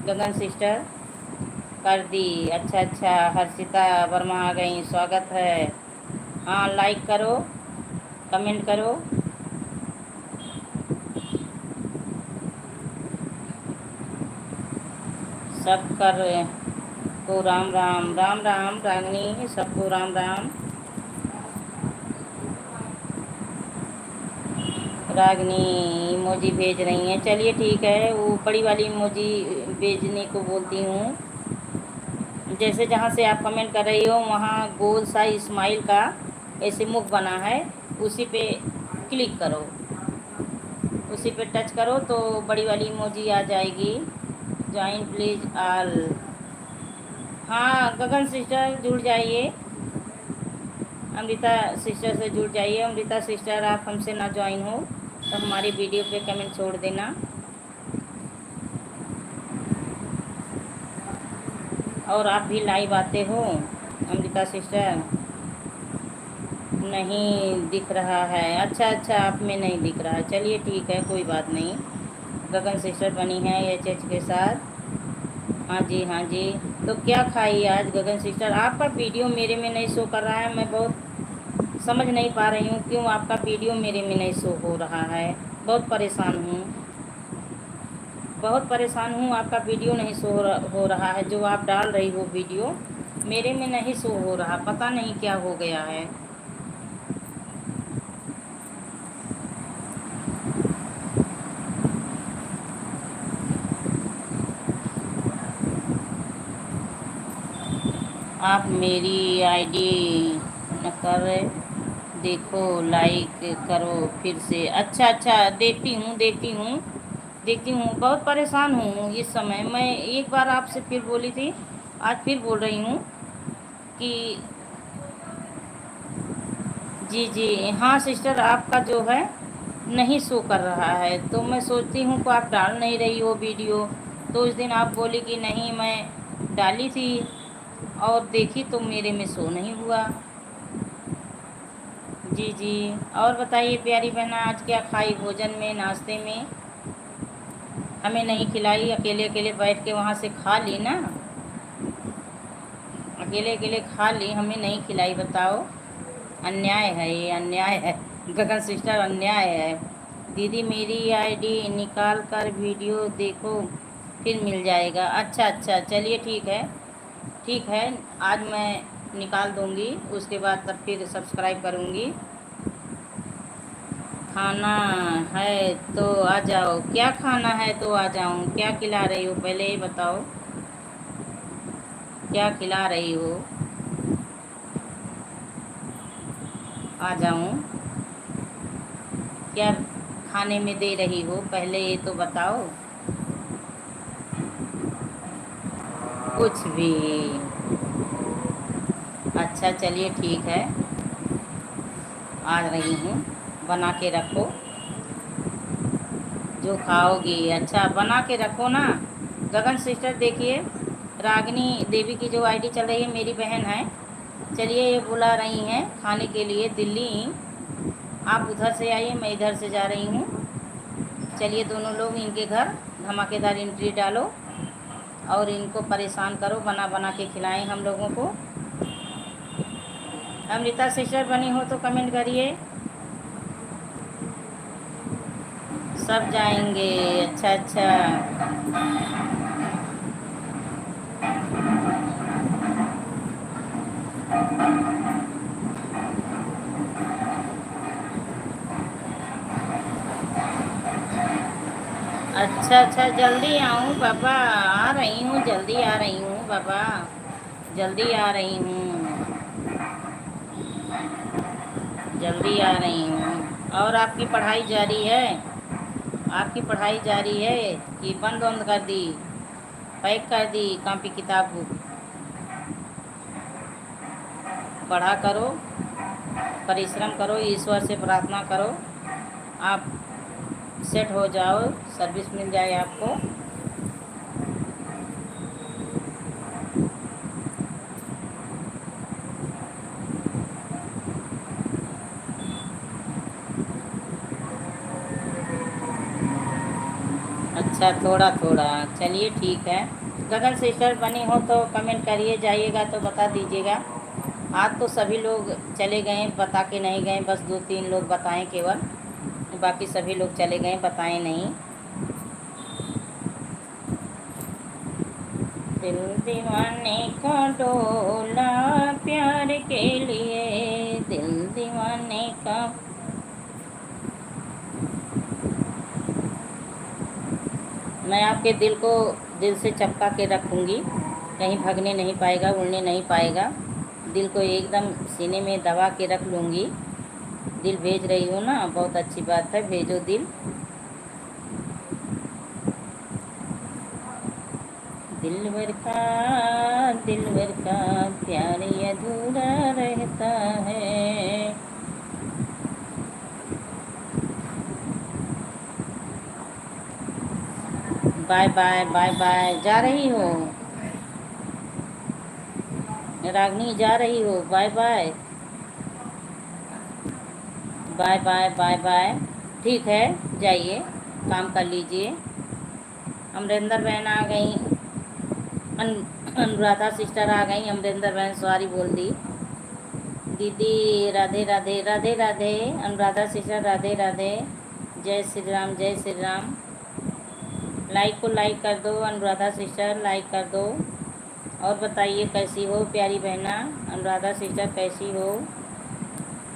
[SPEAKER 1] गगन सिस्टर कर दी, अच्छा अच्छा। हर्षिता वर्मा आ गई, स्वागत है। हाँ लाइक करो, कमेंट करो। सब कर को राम राम, राम राम रागनी, सबको राम राम। रागनी इमोजी भेज रही हैं, चलिए ठीक है, वो बड़ी वाली इमोजी भेजने को बोलती हूँ। जैसे जहाँ से आप कमेंट कर रही हो वहाँ गोल सा इस्माइल का ऐसे मुख बना है, उसी पे क्लिक करो, उसी पे टच करो तो बड़ी वाली इमोजी आ जाएगी। Join please all. हाँ गगन सिस्टर जुड़ जाइए, अमृता सिस्टर से जुड़ जाइए। अमृता सिस्टर आप हमसे ना ज्वाइन हो तो हमारी वीडियो पे कमेंट छोड़ देना। और आप भी लाइव आते हो अमृता सिस्टर? नहीं दिख रहा है, अच्छा अच्छा आप में नहीं दिख रहा है, चलिए ठीक है कोई बात नहीं। गगन सिस्टर बनी है एच के साथ। हाँ जी हाँ जी। तो क्या खाई आज गगन सिस्टर? आपका वीडियो मेरे में नहीं शो कर रहा है, मैं बहुत समझ नहीं पा रही हूँ क्यों आपका वीडियो मेरे में नहीं शो हो रहा है। बहुत परेशान हूँ, बहुत परेशान हूँ। आपका वीडियो नहीं शो हो रहा है, जो आप डाल रही हो वीडियो मेरे में नहीं शो हो रहा, पता नहीं क्या हो गया है। आप मेरी आईडी न कर देखो, लाइक करो फिर से। अच्छा अच्छा, देखती हूँ देखती हूँ देखती हूँ। बहुत परेशान हूँ इस समय मैं। एक बार आपसे फिर बोली थी, आज फिर बोल रही हूँ कि जी जी हाँ सिस्टर, आपका जो है नहीं शो कर रहा है, तो मैं सोचती हूँ कि आप डाल नहीं रही हो वीडियो। तो उस दिन आप बोली कि नहीं मैं डाली थी और देखी तो मेरे में शो नहीं हुआ। जी जी। और बताइए प्यारी बहना, आज क्या खाई भोजन में, नाश्ते में? हमें नहीं खिलाई, अकेले अकेले बैठ के वहाँ से खा ली ना, अकेले अकेले खा ली, हमें नहीं खिलाई, बताओ। अन्याय है ये, अन्याय है गगन सिस्टर, अन्याय है। दीदी मेरी आईडी निकाल कर वीडियो देखो फिर मिल जाएगा। अच्छा अच्छा, चलिए ठीक है, ठीक है। आज मैं निकाल दूँगी, उसके बाद तब फिर सब्सक्राइब करूँगी। खाना है तो आ जाओ, क्या खाना है तो आ जाऊँ? क्या खिला रही हो पहले ये बताओ, क्या खिला रही हो? आ जाऊँ? क्या खाने में दे रही हो पहले ये तो बताओ। कुछ भी? अच्छा चलिए ठीक है, आ रही हूँ, बना के रखो जो खाओगी। अच्छा बना के रखो ना। गगन सिस्टर देखिए, रागिनी देवी की जो आईडी चल रही है, मेरी बहन है। चलिए ये बुला रही हैं खाने के लिए दिल्ली। आप उधर से आइए, मैं इधर से जा रही हूँ। चलिए दोनों लोग इनके घर धमाकेदार एंट्री डालो और इनको परेशान करो, बना बना के खिलाएं हम लोगों को। अमृता सिस्टर बनी हो तो कमेंट करिए। सब जाएंगे? अच्छा अच्छा। अच्छा अच्छा, जल्दी आऊँ बाबा, आ रही हूँ, जल्दी आ रही हूँ बाबा, जल्दी आ रही हूँ, जल्दी आ रही हूँ। और आपकी पढ़ाई जारी है? आपकी पढ़ाई जारी है कि बंद बंद कर दी, पैक कर दी कॉपी किताब बुक? पढ़ा करो, परिश्रम करो, ईश्वर से प्रार्थना करो, आप सेट हो जाओ, सर्विस मिल जाए आपको। अच्छा थोड़ा थोड़ा, चलिए ठीक है। गगन सिस्टर बनी हो तो कमेंट करिए, जाइएगा तो बता दीजिएगा। आज तो सभी लोग चले गए, बता के नहीं गए, बस 2-3 लोग बताएं केवल, बाकी सभी लोग चले गए, बताएं नहीं। दिल दीवाने का डोला प्यार के लिए, दिल दीवाने का। मैं आपके दिल को दिल से चपका के रखूँगी, कहीं भगने नहीं पाएगा, उड़ने नहीं पाएगा। दिल को एकदम सीने में दबा के रख लूँगी। दिल भेज रही हो ना, बहुत अच्छी बात है, भेजो दिल। दिलवर का प्यार अधूरा रहता है। बाय बाय बाय बाय, जा रही हो रागनी, जा रही हो? Bye bye bye bye bye bye. ठीक है, जाइए, काम कर लीजिए। अमरिंदर बहन आ गई, अनुराधा सिस्टर आ गई। अमरिंदर बहन सॉरी बोल दी। दीदी राधे राधे, राधे राधे। अनुराधा सिस्टर राधे राधे। जय श्री राम, जय श्री राम। लाइक को लाइक कर दो अनुराधा सिस्टर, लाइक कर दो। और बताइए कैसी हो प्यारी बहना अनुराधा सिस्टर, कैसी हो,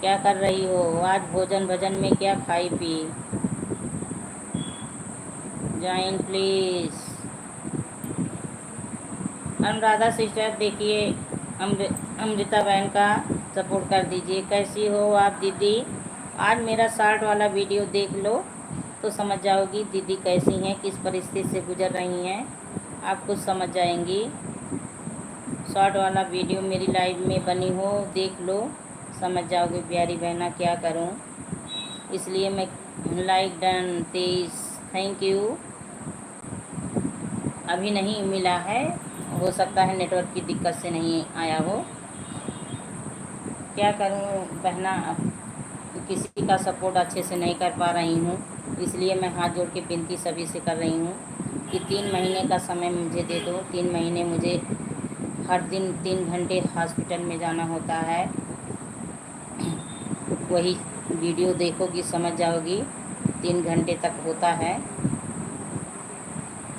[SPEAKER 1] क्या कर रही हो? आज भोजन भजन में क्या खाई P? Join please. Anuradha sister देखिए, अमृता बहन का सपोर्ट कर दीजिए। कैसी हो आप दीदी? आज मेरा शॉर्ट वाला वीडियो देख लो तो समझ जाओगी दीदी कैसी हैं, किस परिस्थिति से गुजर रही हैं, आप कुछ समझ जाएंगी। शॉर्ट वाला वीडियो मेरी लाइव में बनी हो, देख लो, समझ जाओगे प्यारी बहना क्या करूं। इसलिए मैं लाइक डन 23, थैंक यू। अभी नहीं मिला है, हो सकता है नेटवर्क की दिक्कत से नहीं आया हो। क्या करूं बहना, अब किसी का सपोर्ट अच्छे से नहीं कर पा रही हूं, इसलिए मैं हाथ जोड़ के विनती सभी से कर रही हूं कि 3 महीने का समय मुझे दे दो। 3 महीने मुझे हर दिन 3 घंटे हॉस्पिटल में जाना होता है। वही वीडियो देखोगी समझ जाओगी, 3 घंटे तक होता है।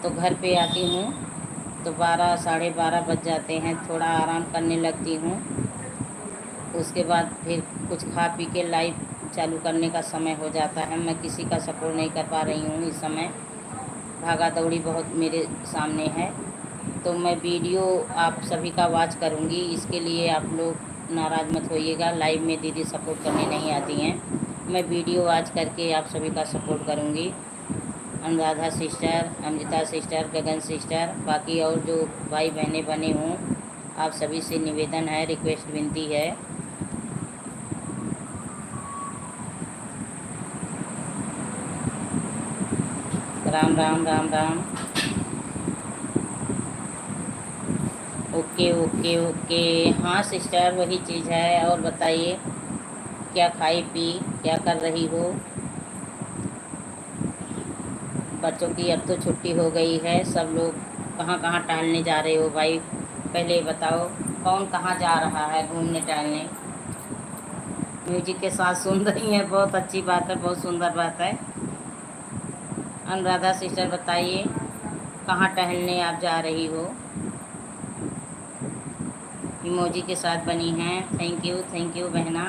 [SPEAKER 1] तो घर पे आती हूँ तो 12 साढ़े 12 बज जाते हैं, थोड़ा आराम करने लगती हूँ। उसके बाद फिर कुछ खा पी के लाइव चालू करने का समय हो जाता है। मैं किसी का सपोर्ट नहीं कर पा रही हूँ इस समय, भागा दौड़ी बहुत मेरे सामने है। तो मैं वीडियो आप सभी का वॉच करूँगी, इसके लिए आप लोग नाराज़ मत होइएगा। लाइव में दीदी सपोर्ट करने नहीं आती हैं, मैं वीडियो वॉच करके आप सभी का सपोर्ट करूँगी। अनुराधा सिस्टर, अमृता सिस्टर, गगन सिस्टर, बाकी और जो भाई बहने बने हों, आप सभी से निवेदन है, रिक्वेस्ट विनती है। Ram Ram Ram Ram. Okay okay okay, हाँ सिस्टर वही चीज़ है। और बताइए क्या खाई पी, क्या कर रही हो? बच्चों की अब तो छुट्टी हो गई है, सब लोग कहाँ कहाँ टहलने जा रहे हो भाई? पहले बताओ कौन कहाँ जा रहा है घूमने टहलने? म्यूजिक के साथ सुन रही हैं, बहुत अच्छी बात है, बहुत सुंदर बात है। अनुराधा सिस्टर बताइए कहाँ टहलने आप जा रही हो? इमोजी के साथ बनी हैं, थैंक यू बहना।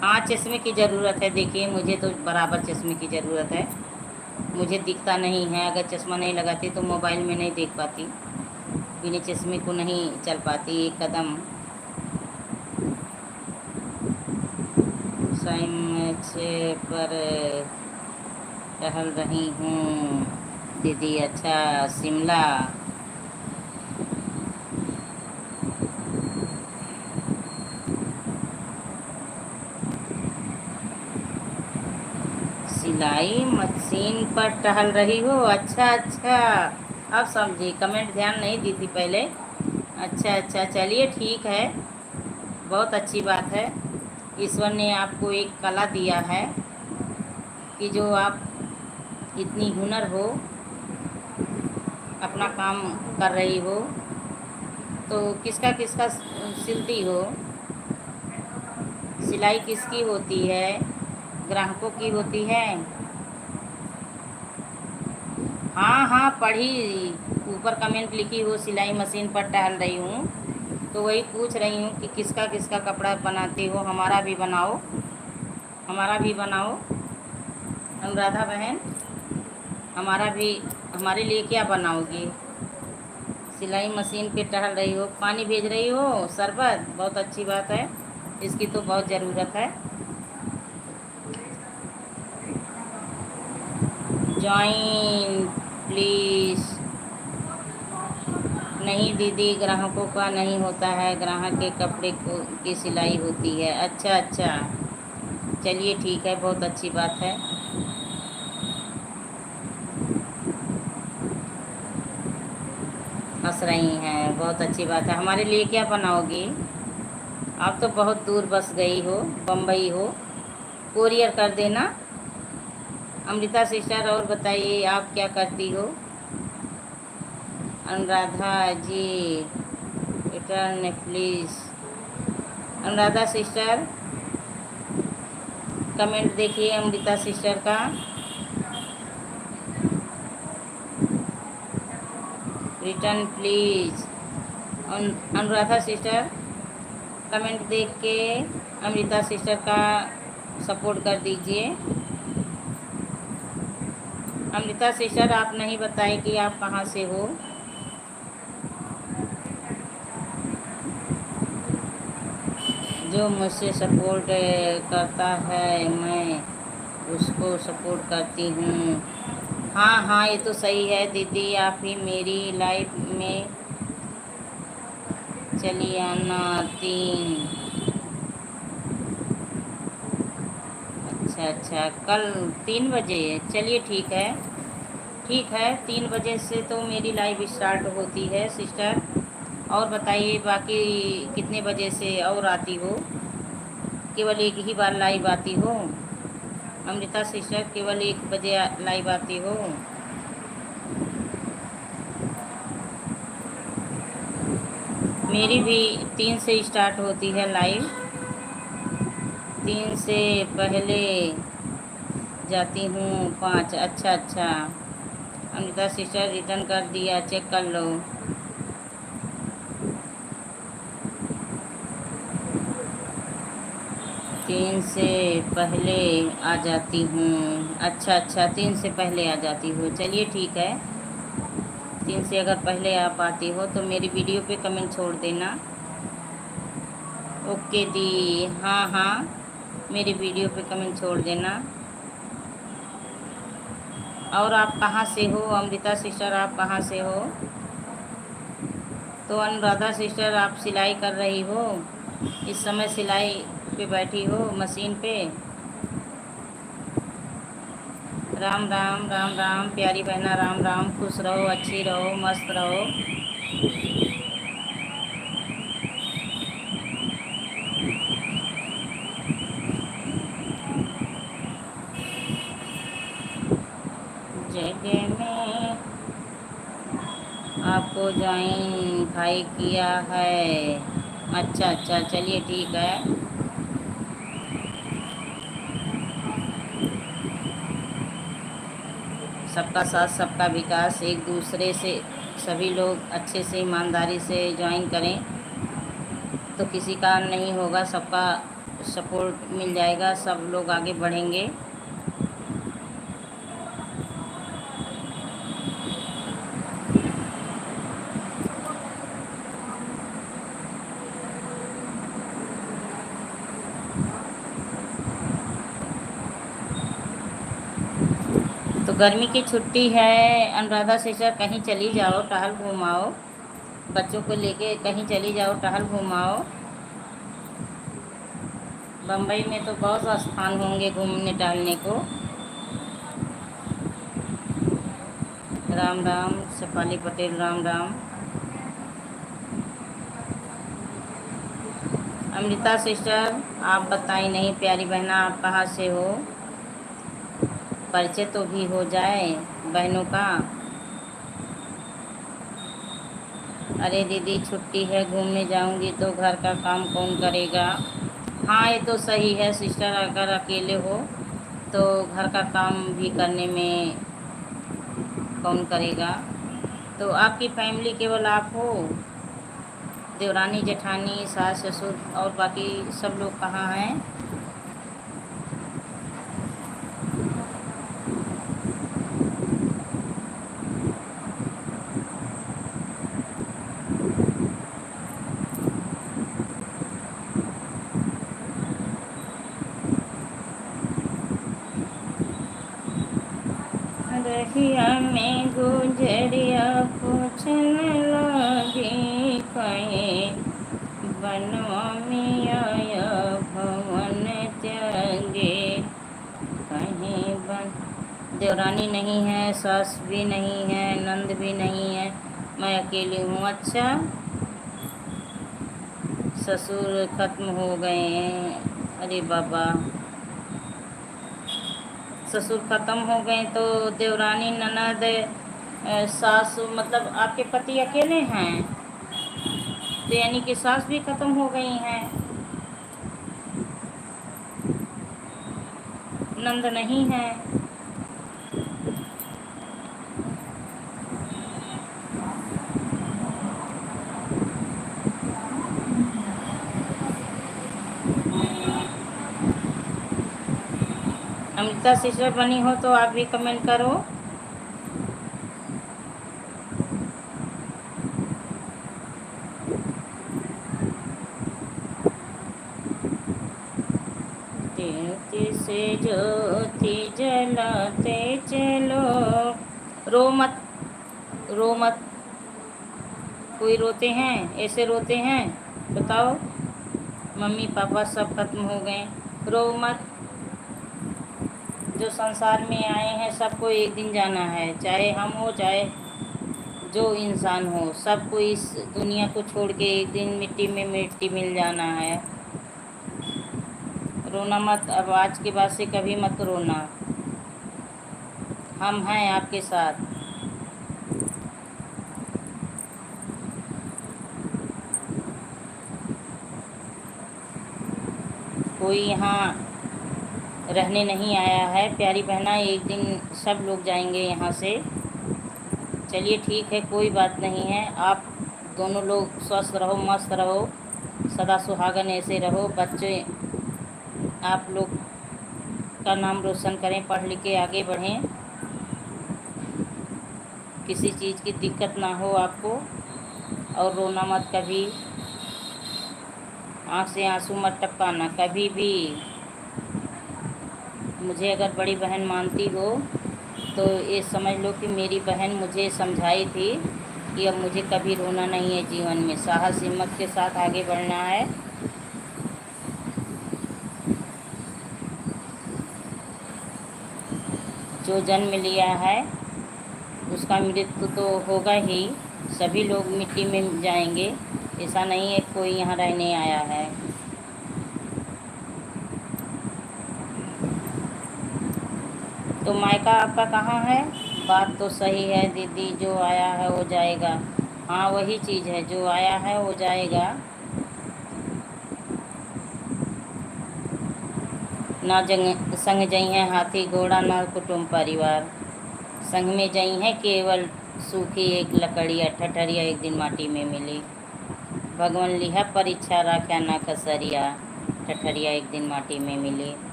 [SPEAKER 1] हाँ चश्मे की ज़रूरत है, देखिए मुझे तो बराबर चश्मे की ज़रूरत है, मुझे दिखता नहीं है। अगर चश्मा नहीं लगाती तो मोबाइल में नहीं देख पाती, बिना चश्मे को नहीं चल पाती एक कदम। साइमच पर टहल रही हूँ दीदी। अच्छा शिमला, सिलाई मशीन पर टहल रही हो? अच्छा अच्छा, अब समझी, कमेंट ध्यान नहीं दी थी पहले। अच्छा अच्छा, चलिए ठीक है, बहुत अच्छी बात है। ईश्वर ने आपको एक कला दिया है कि जो आप इतनी हुनर हो, अपना काम कर रही हो। तो किसका किसका सिलती हो? सिलाई किसकी होती है? ग्राहकों की होती है। हाँ हाँ पढ़ी, ऊपर कमेंट लिखी हो सिलाई मशीन पर टहल रही हूँ, तो वही पूछ रही हूँ कि किसका किसका कपड़ा बनाती हो? हमारा भी बनाओ, हमारा भी बनाओ अनुराधा बहन, हमारा भी, हमारे लिए क्या बनाओगी? सिलाई मशीन पे टहल रही हो, पानी भेज रही हो, शरबत, बहुत अच्छी बात है, इसकी तो बहुत ज़रूरत है। Join please. नहीं दीदी, ग्राहकों का नहीं होता है, ग्राहक के कपड़े को की सिलाई होती है। अच्छा अच्छा, चलिए ठीक है, बहुत अच्छी बात है। हंस रही हैं, बहुत अच्छी बात है। हमारे लिए क्या बनाओगी? आप तो बहुत दूर बस गई हो, बम्बई हो, कोरियर कर देना। अमृता सिस्टर और बताइए आप क्या करती हो। Anuradha ji return please. Anuradha sister comment देखिए अमृता सिस्टर का। Return please. Anuradha sister comment देख के अमृता सिस्टर का सपोर्ट कर दीजिए। अमृता सिस्टर आप नहीं बताए कि आप कहाँ से हो। जो मुझसे सपोर्ट करता है मैं उसको सपोर्ट करती हूँ। हाँ हाँ, ये तो सही है दीदी, आप ही मेरी लाइफ में चली आना 3। अच्छा अच्छा, कल 3 बजे। चलिए ठीक है, ठीक है 3 बजे से तो मेरी लाइव स्टार्ट होती है सिस्टर। और बताइए बाकी कितने बजे से और आती हो। केवल एक ही बार लाइव आती हो अमृता सिस्टर, केवल 1 बजे लाइव आती हो। मेरी भी 3 से स्टार्ट होती है लाइव। 3 से पहले जाती हूँ 5। अच्छा अच्छा, अमृता सिस्टर रिटर्न कर दिया, चेक कर लो। 3 से पहले आ जाती हूँ। अच्छा अच्छा, 3 से पहले आ जाती हो, चलिए ठीक है। 3 से अगर पहले आप आती हो तो मेरी वीडियो पे कमेंट छोड़ देना। ओके दी, हाँ हाँ, मेरी वीडियो पे कमेंट छोड़ देना। और आप कहाँ से हो अमृता सिस्टर, आप कहाँ से हो। तो अनुराधा सिस्टर आप सिलाई कर रही हो, इस समय सिलाई पे बैठी हो मशीन पे। राम राम राम राम प्यारी बहना, राम राम, खुश रहो, अच्छी रहो, मस्त रहो। जगह में आपको ज्वाइन भाई किया है। अच्छा अच्छा, चलिए ठीक है। सबका साथ सबका विकास, एक दूसरे से सभी लोग अच्छे से ईमानदारी से ज्वाइन करें तो किसी का नहीं होगा, सबका सपोर्ट मिल जाएगा, सब लोग आगे बढ़ेंगे। तो गर्मी की छुट्टी है अनुराधा सिस्टर, कहीं चली जाओ, टहल घुमाओ, बच्चों को लेके कहीं चली जाओ, टहल घुमाओ। बम्बई में तो बहुत स्थान होंगे घूमने टहलने को। राम राम शेफाली पटेल, राम राम। अमृता सिस्टर आप बताई नहीं प्यारी बहना, आप कहाँ से हो, परिचय तो भी हो जाए बहनों का। अरे दीदी छुट्टी है, घूमने जाऊंगी तो घर का काम कौन करेगा। हाँ ये तो सही है सिस्टर, अगर अकेले हो तो घर का काम भी करने में कौन करेगा। तो आपकी फैमिली केवल आप हो, देवरानी जेठानी सास ससुर और बाकी सब लोग कहाँ हैं। रहिया में गुजरिया पूछन लगी, कहीं बनवा में आया भवन त्यागे। कहीं बन देवरानी नहीं है, सास भी नहीं है, नंद भी नहीं है, मैं अकेली हूँ। अच्छा, ससुर खत्म हो गए हैं। अरे बाबा, ससुर ख़त्म हो गए तो देवरानी ननद सास, मतलब आपके पति अकेले हैं, तो यानी कि सास भी ख़त्म हो गई हैं, नंद नहीं है। अमृता सिस्टर बनी हो तो आप भी कमेंट करो। ज्योति से ज्योति जलाते चलो। रो मत, रो मत। कोई रोते हैं, ऐसे रोते हैं बताओ? मम्मी पापा सब खत्म हो गए, रो मत। जो संसार में आए हैं सबको एक दिन जाना है, चाहे हम हो चाहे जो इंसान हो, सबको इस दुनिया को छोड़ के एक दिन मिट्टी में मिट्टी मिल जाना है। रोना मत, अब आज के बाद से कभी मत रोना, हम हैं आपके साथ। कोई यहाँ रहने नहीं आया है प्यारी बहना, एक दिन सब लोग जाएंगे यहाँ से। चलिए ठीक है, कोई बात नहीं है। आप दोनों लोग स्वस्थ रहो, मस्त रहो, सदा सुहागन ऐसे रहो। बच्चे आप लोग का नाम रोशन करें, पढ़ लिख के आगे बढ़ें, किसी चीज़ की दिक्कत ना हो आपको। और रोना मत कभी, आँख से आंसू मत टपकाना कभी भी। मुझे अगर बड़ी बहन मानती हो तो ये समझ लो कि मेरी बहन मुझे समझाई थी कि अब मुझे कभी रोना नहीं है जीवन में, साहस हिम्मत के साथ आगे बढ़ना है। जो जन्म लिया है उसका मृत्यु तो होगा ही, सभी लोग मिट्टी में जाएंगे, ऐसा नहीं है कोई यहाँ रहने आया है। तो मायका आपका कहाँ है? बात तो सही है दीदी, जो आया है वो जाएगा। हाँ वही चीज़ है, जो आया है वो जाएगा। ना संग जई हैं हाथी घोड़ा, ना कुटुम्ब परिवार, संग में जई हैं केवल सूखी एक लकड़िया, ठठरिया एक दिन माटी में मिली। भगवान लिहा परीक्षा राख्या ना कसरिया, ठठरिया एक दिन माटी में मिली।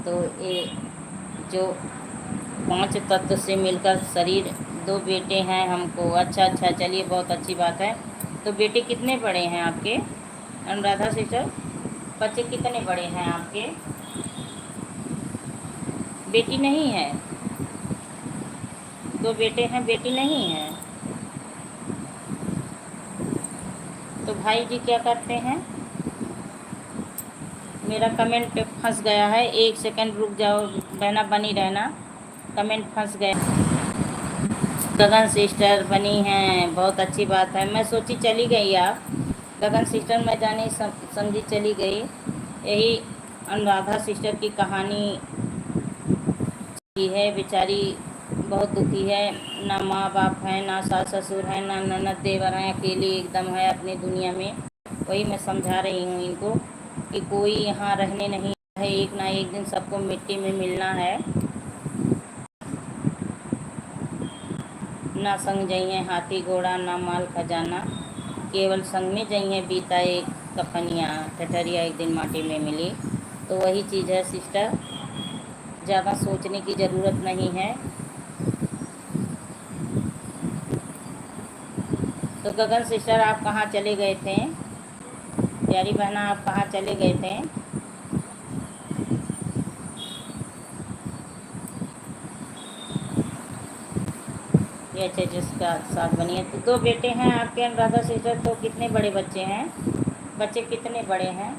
[SPEAKER 1] तो ये जो 5 तत्व से मिलकर शरीर, 2 बेटे हैं हमको। अच्छा, चलिए बहुत अच्छी बात है। तो बेटे कितने बड़े हैं आपके अनुराधा सिस्टर? बच्चे कितने बड़े हैं आपके? बेटी नहीं है? 2 बेटे हैं, बेटी नहीं है। तो भाई जी क्या करते हैं? मेरा कमेंट फंस गया है, 1 सेकंड रुक जाओ बहना, बनी रहना, कमेंट फंस गया। गगन सिस्टर बनी हैं, बहुत अच्छी बात है। मैं सोची चली गई आप, गगन सिस्टर मैं जाने समझी चली गई। यही अनुराधा सिस्टर की कहानी है। बेचारी बहुत दुखी है, ना माँ बाप हैं, ना सास ससुर हैं, ना ननद देवर हैं, अकेली एकदम है अपनी दुनिया में। वही मैं समझा रही हूँ इनको कि कोई यहाँ रहने नहीं है, एक ना एक दिन सबको मिट्टी में मिलना है। ना संग जइए हाथी घोड़ा, ना माल खजाना, केवल संग में जइए बीता एक कफनिया, ठठरिया एक दिन माटी में मिली। तो वही चीज़ है सिस्टर, ज़्यादा सोचने की ज़रूरत नहीं है। तो गगन सिस्टर आप कहाँ चले गए थे? प्यारी बहना आप कहाँ चले गए थे? ये अच्छा जिसका साथ बनिए। तो 2 बेटे हैं आपके अनुराधा सिस्टर, तो कितने बड़े बच्चे हैं? बच्चे कितने बड़े हैं?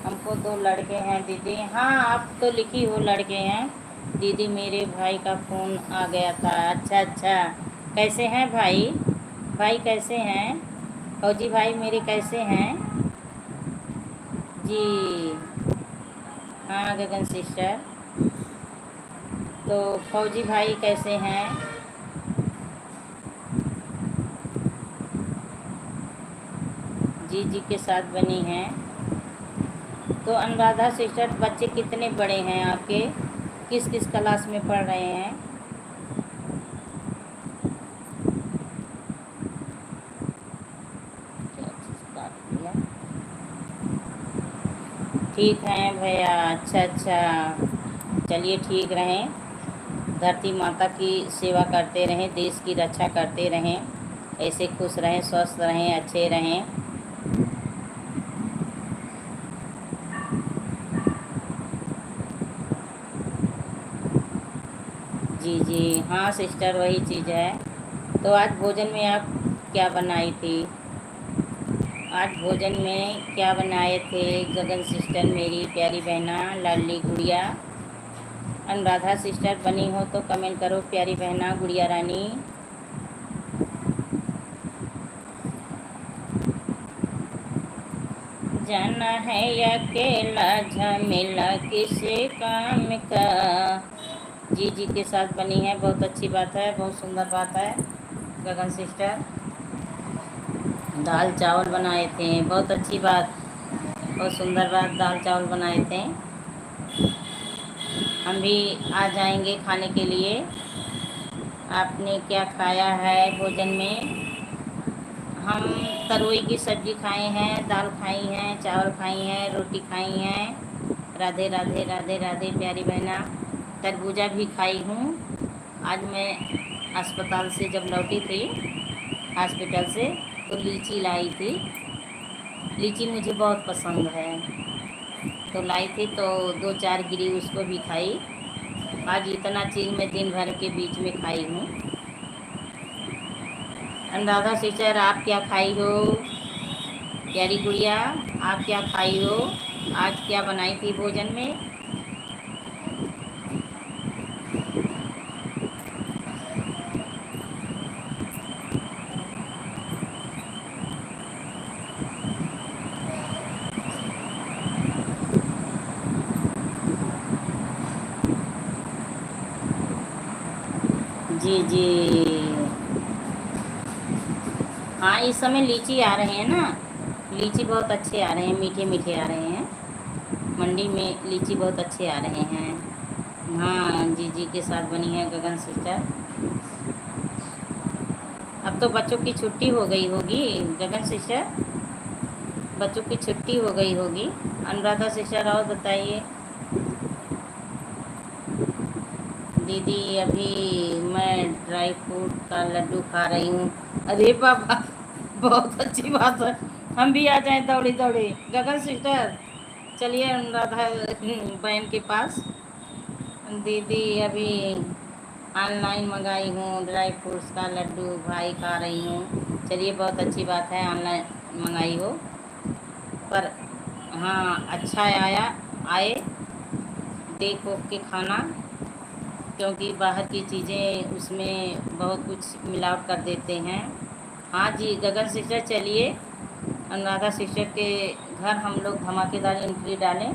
[SPEAKER 1] हमको 2 लड़के हैं दीदी। हाँ आप तो लिखी हो लड़के हैं दीदी, मेरे भाई का फ़ोन आ गया था। अच्छा, कैसे हैं भाई? भाई कैसे हैं? फौजी भाई मेरे कैसे हैं जी? हाँ गगन सिस्टर, तो फौजी भाई कैसे हैं? जी जी के साथ बनी हैं। तो अनुराधा सिस्टर, बच्चे कितने बड़े हैं आपके? किस किस क्लास में पढ़ रहे हैं? ठीक है भैया, अच्छा अच्छा, चलिए ठीक रहें। धरती माता की सेवा करते रहें, देश की रक्षा करते रहें, ऐसे खुश रहें, स्वस्थ रहें, अच्छे रहें। जी जी हाँ सिस्टर, वही चीज़ है। तो आज भोजन में आप क्या बनाई थी? आज भोजन में क्या बनाए थे गगन सिस्टर, मेरी प्यारी बहना, लाडली गुड़िया? अनुराधा सिस्टर बनी हो तो कमेंट करो, प्यारी बहना, गुड़िया रानी। जाना है अकेला झमेला किसे काम का? जी जी के साथ बनी है, बहुत अच्छी बात है, बहुत सुंदर बात है गगन सिस्टर। दाल चावल बनाए थे, बहुत अच्छी बात, बहुत सुंदर बात, दाल चावल बनाए थे। हम भी आ जाएंगे खाने के लिए। आपने क्या खाया है भोजन में? हम तरोई की सब्जी खाए हैं, दाल खाई हैं, चावल खाई हैं, रोटी खाई हैं। राधे राधे राधे राधे प्यारी बहना। तरबूजा भी खाई हूँ। आज मैं अस्पताल से जब लौटी थी, हॉस्पिटल से, तो लीची लाई थी। लीची मुझे बहुत पसंद है, तो लाई थी, तो 2-4 गिरी उसको भी खाई। आज इतना चीज़ मैं दिन भर के बीच में खाई हूँ। अनुराधा सिस्टर, आप क्या खाई हो? प्यारी गुड़िया, आप क्या खाई हो? आज क्या बनाई थी भोजन में? जी जी हाँ, इस समय लीची आ रहे हैं ना, लीची बहुत अच्छे आ रहे हैं, मीठे मीठे आ रहे हैं। मंडी में लीची बहुत अच्छे आ रहे हैं। हाँ जी जी के साथ बनी है गगन सिस्टर। अब तो बच्चों की छुट्टी हो गई होगी गगन सिस्टर, बच्चों की छुट्टी हो गई होगी। अनुराधा सिस्टर और बताइए। दीदी अभी मैं ड्राई फ्रूट का लड्डू खा रही हूँ। अरे बाबा, बहुत अच्छी बात है, हम भी आ जाएं दौड़ी दौड़ी। गगन सिस्टर, चलिए अनुराधा बहन के पास। दीदी अभी ऑनलाइन मंगाई हूँ ड्राई फ्रूट्स का लड्डू, भाई खा रही हूँ। चलिए बहुत अच्छी बात है, ऑनलाइन मंगाई हो, पर हाँ अच्छा आया, आए देख ओख के खाना, क्योंकि बाहर की चीज़ें उसमें बहुत कुछ मिलावट कर देते हैं। हाँ जी गगन सिस्टर, चलिए अनुराधा सिस्टर के घर हम लोग धमाकेदार एंट्री डालें।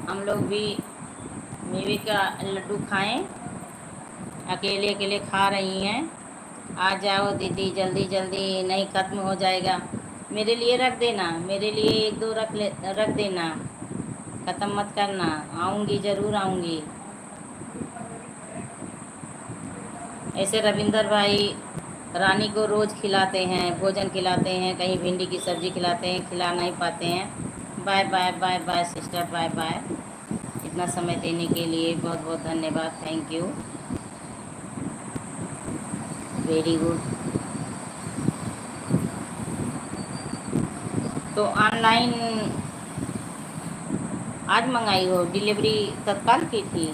[SPEAKER 1] हम लोग भी मेवे का लड्डू खाएं। अकेले अकेले खा रही हैं। आ जाओ दीदी, जल्दी जल्दी, नहीं ख़त्म हो जाएगा। मेरे लिए रख देना, मेरे लिए 1-2 रख देना, ख़त्म मत करना। आऊँगी, ज़रूर आऊँगी। ऐसे रविंदर भाई रानी को रोज़ खिलाते हैं, भोजन खिलाते हैं, कहीं भिंडी की सब्ज़ी खिलाते हैं, खिला नहीं पाते हैं। Bye bye bye bye sister, bye bye. इतना समय देने के लिए बहुत बहुत धन्यवाद, थैंक यू, वेरी गुड। तो ऑनलाइन आज मंगाई हो, डिलीवरी तत्काल की थी?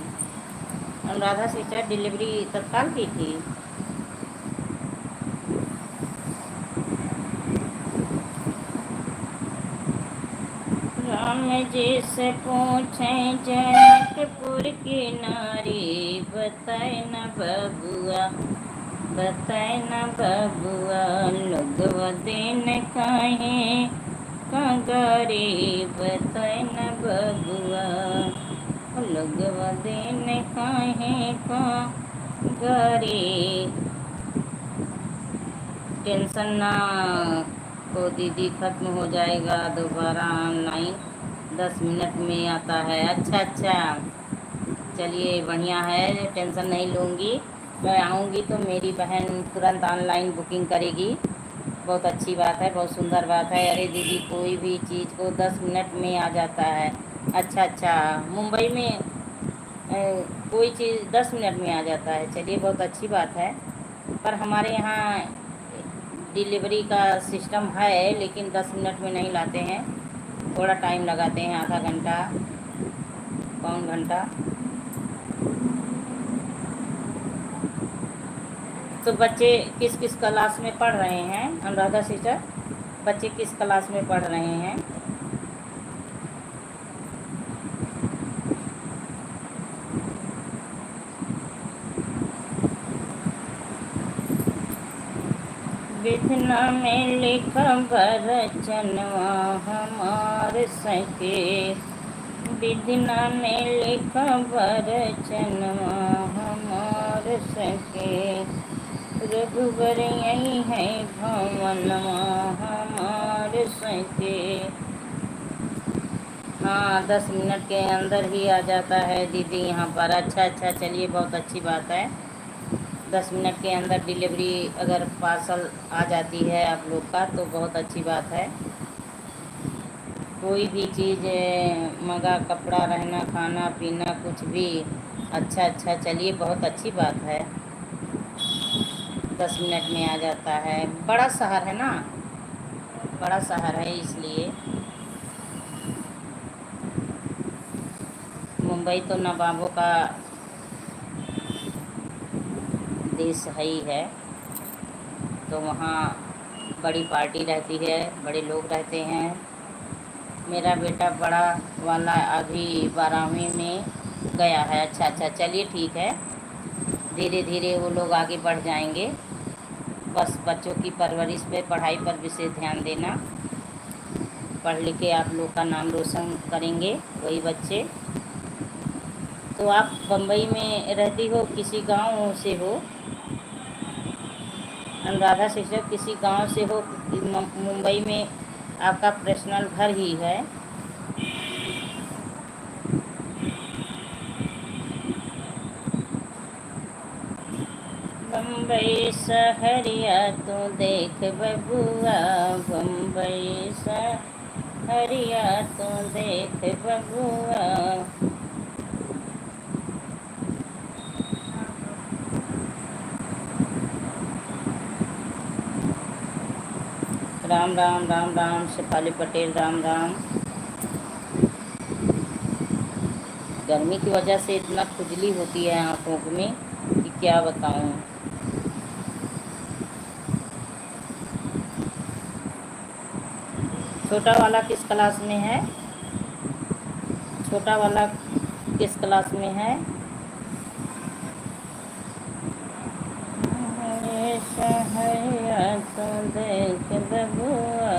[SPEAKER 1] अनुराधा सिस्टर, डिलीवरी तत्काल की थी? राम जी से पूछे जनकपुर की नारी, बताए न बबुआ, बताए न बबुआ, लोग दिन काहे कंगारे, बताए न बबुआ, लोग गवदीन काहे का गरी। टेंशन ना को दीदी, ख़त्म हो जाएगा दोबारा ऑनलाइन, 10 मिनट में आता है। अच्छा अच्छा, चलिए बढ़िया है, टेंशन नहीं लूँगी। मैं आऊँगी तो मेरी बहन तुरंत ऑनलाइन बुकिंग करेगी। बहुत अच्छी बात है, बहुत सुंदर बात है। अरे दीदी, कोई भी चीज़ को 10 मिनट में आ जाता है। अच्छा अच्छा, मुंबई में कोई चीज़ 10 मिनट में आ जाता है, चलिए बहुत अच्छी बात है। पर हमारे यहाँ डिलीवरी का सिस्टम है, लेकिन 10 मिनट में नहीं लाते हैं, थोड़ा टाइम लगाते हैं, आधा घंटा पौन घंटा। तो बच्चे किस किस क्लास में पढ़ रहे हैं अनुराधा सिस्टर? बच्चे किस क्लास में पढ़ रहे हैं? विधना में लिखा वचनवा हमार सके, विधना में लिखा वचनवा हमार सके। रघुबर यही है भवनवा हमार सके। हाँ, 10 मिनट के अंदर ही आ जाता है दीदी यहाँ पर। अच्छा अच्छा, चलिए बहुत अच्छी बात है। 10 मिनट के अंदर डिलीवरी अगर पार्सल आ जाती है आप लोग का तो बहुत अच्छी बात है। कोई भी चीज़ मंगा, कपड़ा, रहना, खाना पीना, कुछ भी। अच्छा अच्छा, चलिए बहुत अच्छी बात है, 10 मिनट में आ जाता है। बड़ा शहर है ना, बड़ा शहर है इसलिए। मुंबई तो नवाबों का देश है ही है, तो वहाँ बड़ी पार्टी रहती है, बड़े लोग रहते हैं। मेरा बेटा बड़ा वाला अभी 12वीं में गया है। अच्छा अच्छा, चलिए ठीक है, धीरे धीरे वो लोग आगे बढ़ जाएंगे। बस बच्चों की परवरिश पे, पढ़ाई पर विशेष ध्यान देना। पढ़ लिख के आप लोग का नाम रोशन करेंगे वही बच्चे। तो आप बम्बई में रहती हो, किसी गांव से हो अनुराधा सिस्टर? किसी गांव से हो? मुंबई में आपका पर्सनल घर ही है? बम्बई शहरिया तो देख बबुआ, बम्बई शहरिया तो देख बबुआ। राम राम राम राम, शेफाली पटेल, राम राम। गर्मी की वजह से इतना खुजली होती है आँखों में कि क्या बताऊँ। छोटा वाला किस क्लास में है? छोटा वाला किस क्लास में है? शहरिया तो देख बबुआ।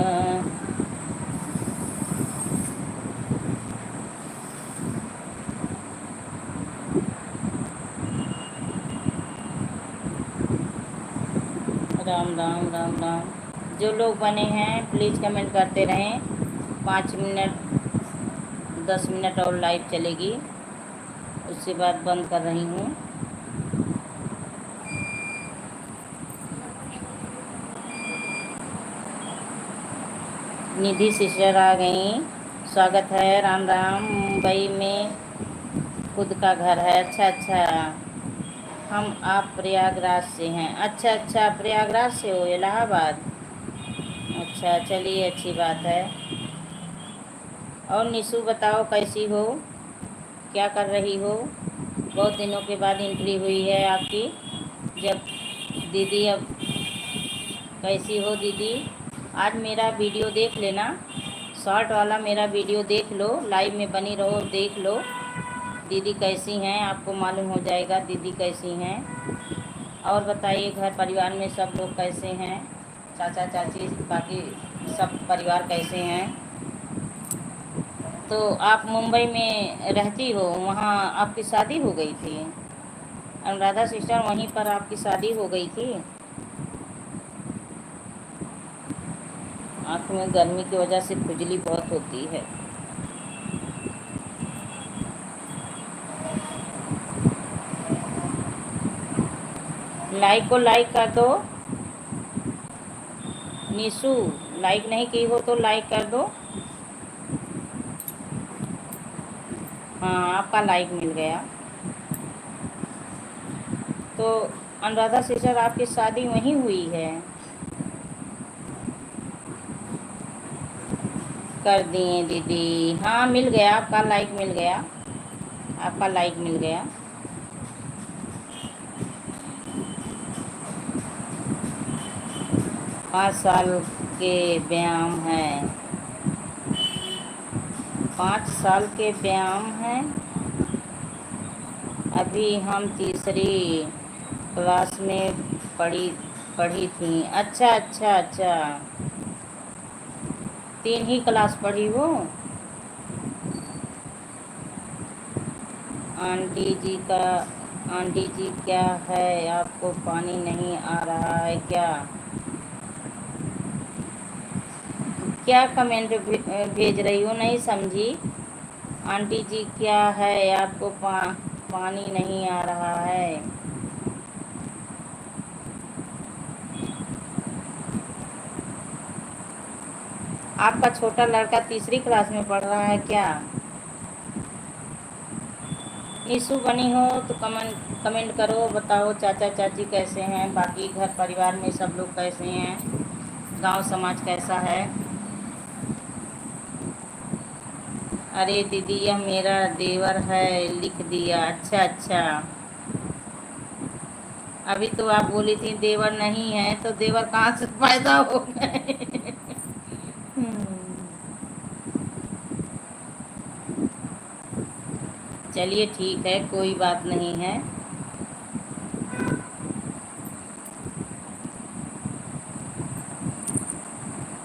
[SPEAKER 1] राम राम राम राम। जो लोग बने हैं प्लीज़ कमेंट करते रहें। 5 मिनट 10 मिनट और लाइव चलेगी, उसके बाद बंद कर रही हूँ। निधि सिस्टर आ गई, स्वागत है। राम राम। मुंबई में खुद का घर है? अच्छा अच्छा, आप प्रयागराज से हैं? अच्छा अच्छा, प्रयागराज से हो, इलाहाबाद। अच्छा, चलिए अच्छी बात है। और निशु बताओ कैसी हो, क्या कर रही हो? बहुत दिनों के बाद एंट्री हुई है आपकी। जब दीदी, अब कैसी हो दीदी? आज मेरा वीडियो देख लेना, शॉर्ट वाला मेरा वीडियो देख लो, लाइव में बनी रहो, देख लो दीदी कैसी हैं, आपको मालूम हो जाएगा दीदी कैसी हैं। और बताइए घर परिवार में सब लोग कैसे हैं? चाचा चाची बाकी सब परिवार कैसे हैं? तो आप मुंबई में रहती हो, वहाँ आपकी शादी हो गई थी? अनुराधा सिस्टर, वहीं पर आपकी शादी हो गई थी? आँख में गर्मी की वजह से खुजली बहुत होती है। लाइक को लाइक कर दो। निशु, लाइक नहीं की हो तो लाइक कर दो। हाँ, आपका लाइक मिल गया। तो अनुराधा सिस्टर, आपकी शादी वहीं हुई है? कर दिए दीदी। हाँ, मिल गया, आपका लाइक मिल गया, आपका लाइक मिल गया। 5 साल के व्यायाम हैं, 5 साल के व्यायाम हैं। अभी हम तीसरी क्लास में पढ़ी थी। अच्छा अच्छा अच्छा, 3 ही क्लास पढ़ी हो। आंटी जी क्या है, आपको पानी नहीं आ रहा है क्या? क्या कमेंट भेज रही हो, नहीं समझी। आंटी जी क्या है, आपको पानी नहीं आ रहा है? आपका छोटा लड़का तीसरी क्लास में पढ़ रहा है क्या? इशू बनी हो तो कमेंट करो, बताओ चाचा चाची कैसे हैं, बाकी घर परिवार में सब लोग कैसे हैं, गांव समाज कैसा है। अरे दीदी, यह मेरा देवर है, लिख दिया। अच्छा अच्छा, अभी तो आप बोली थी देवर नहीं है, तो देवर कहाँ से पैदा हो गए? चलिए ठीक है, कोई बात नहीं है।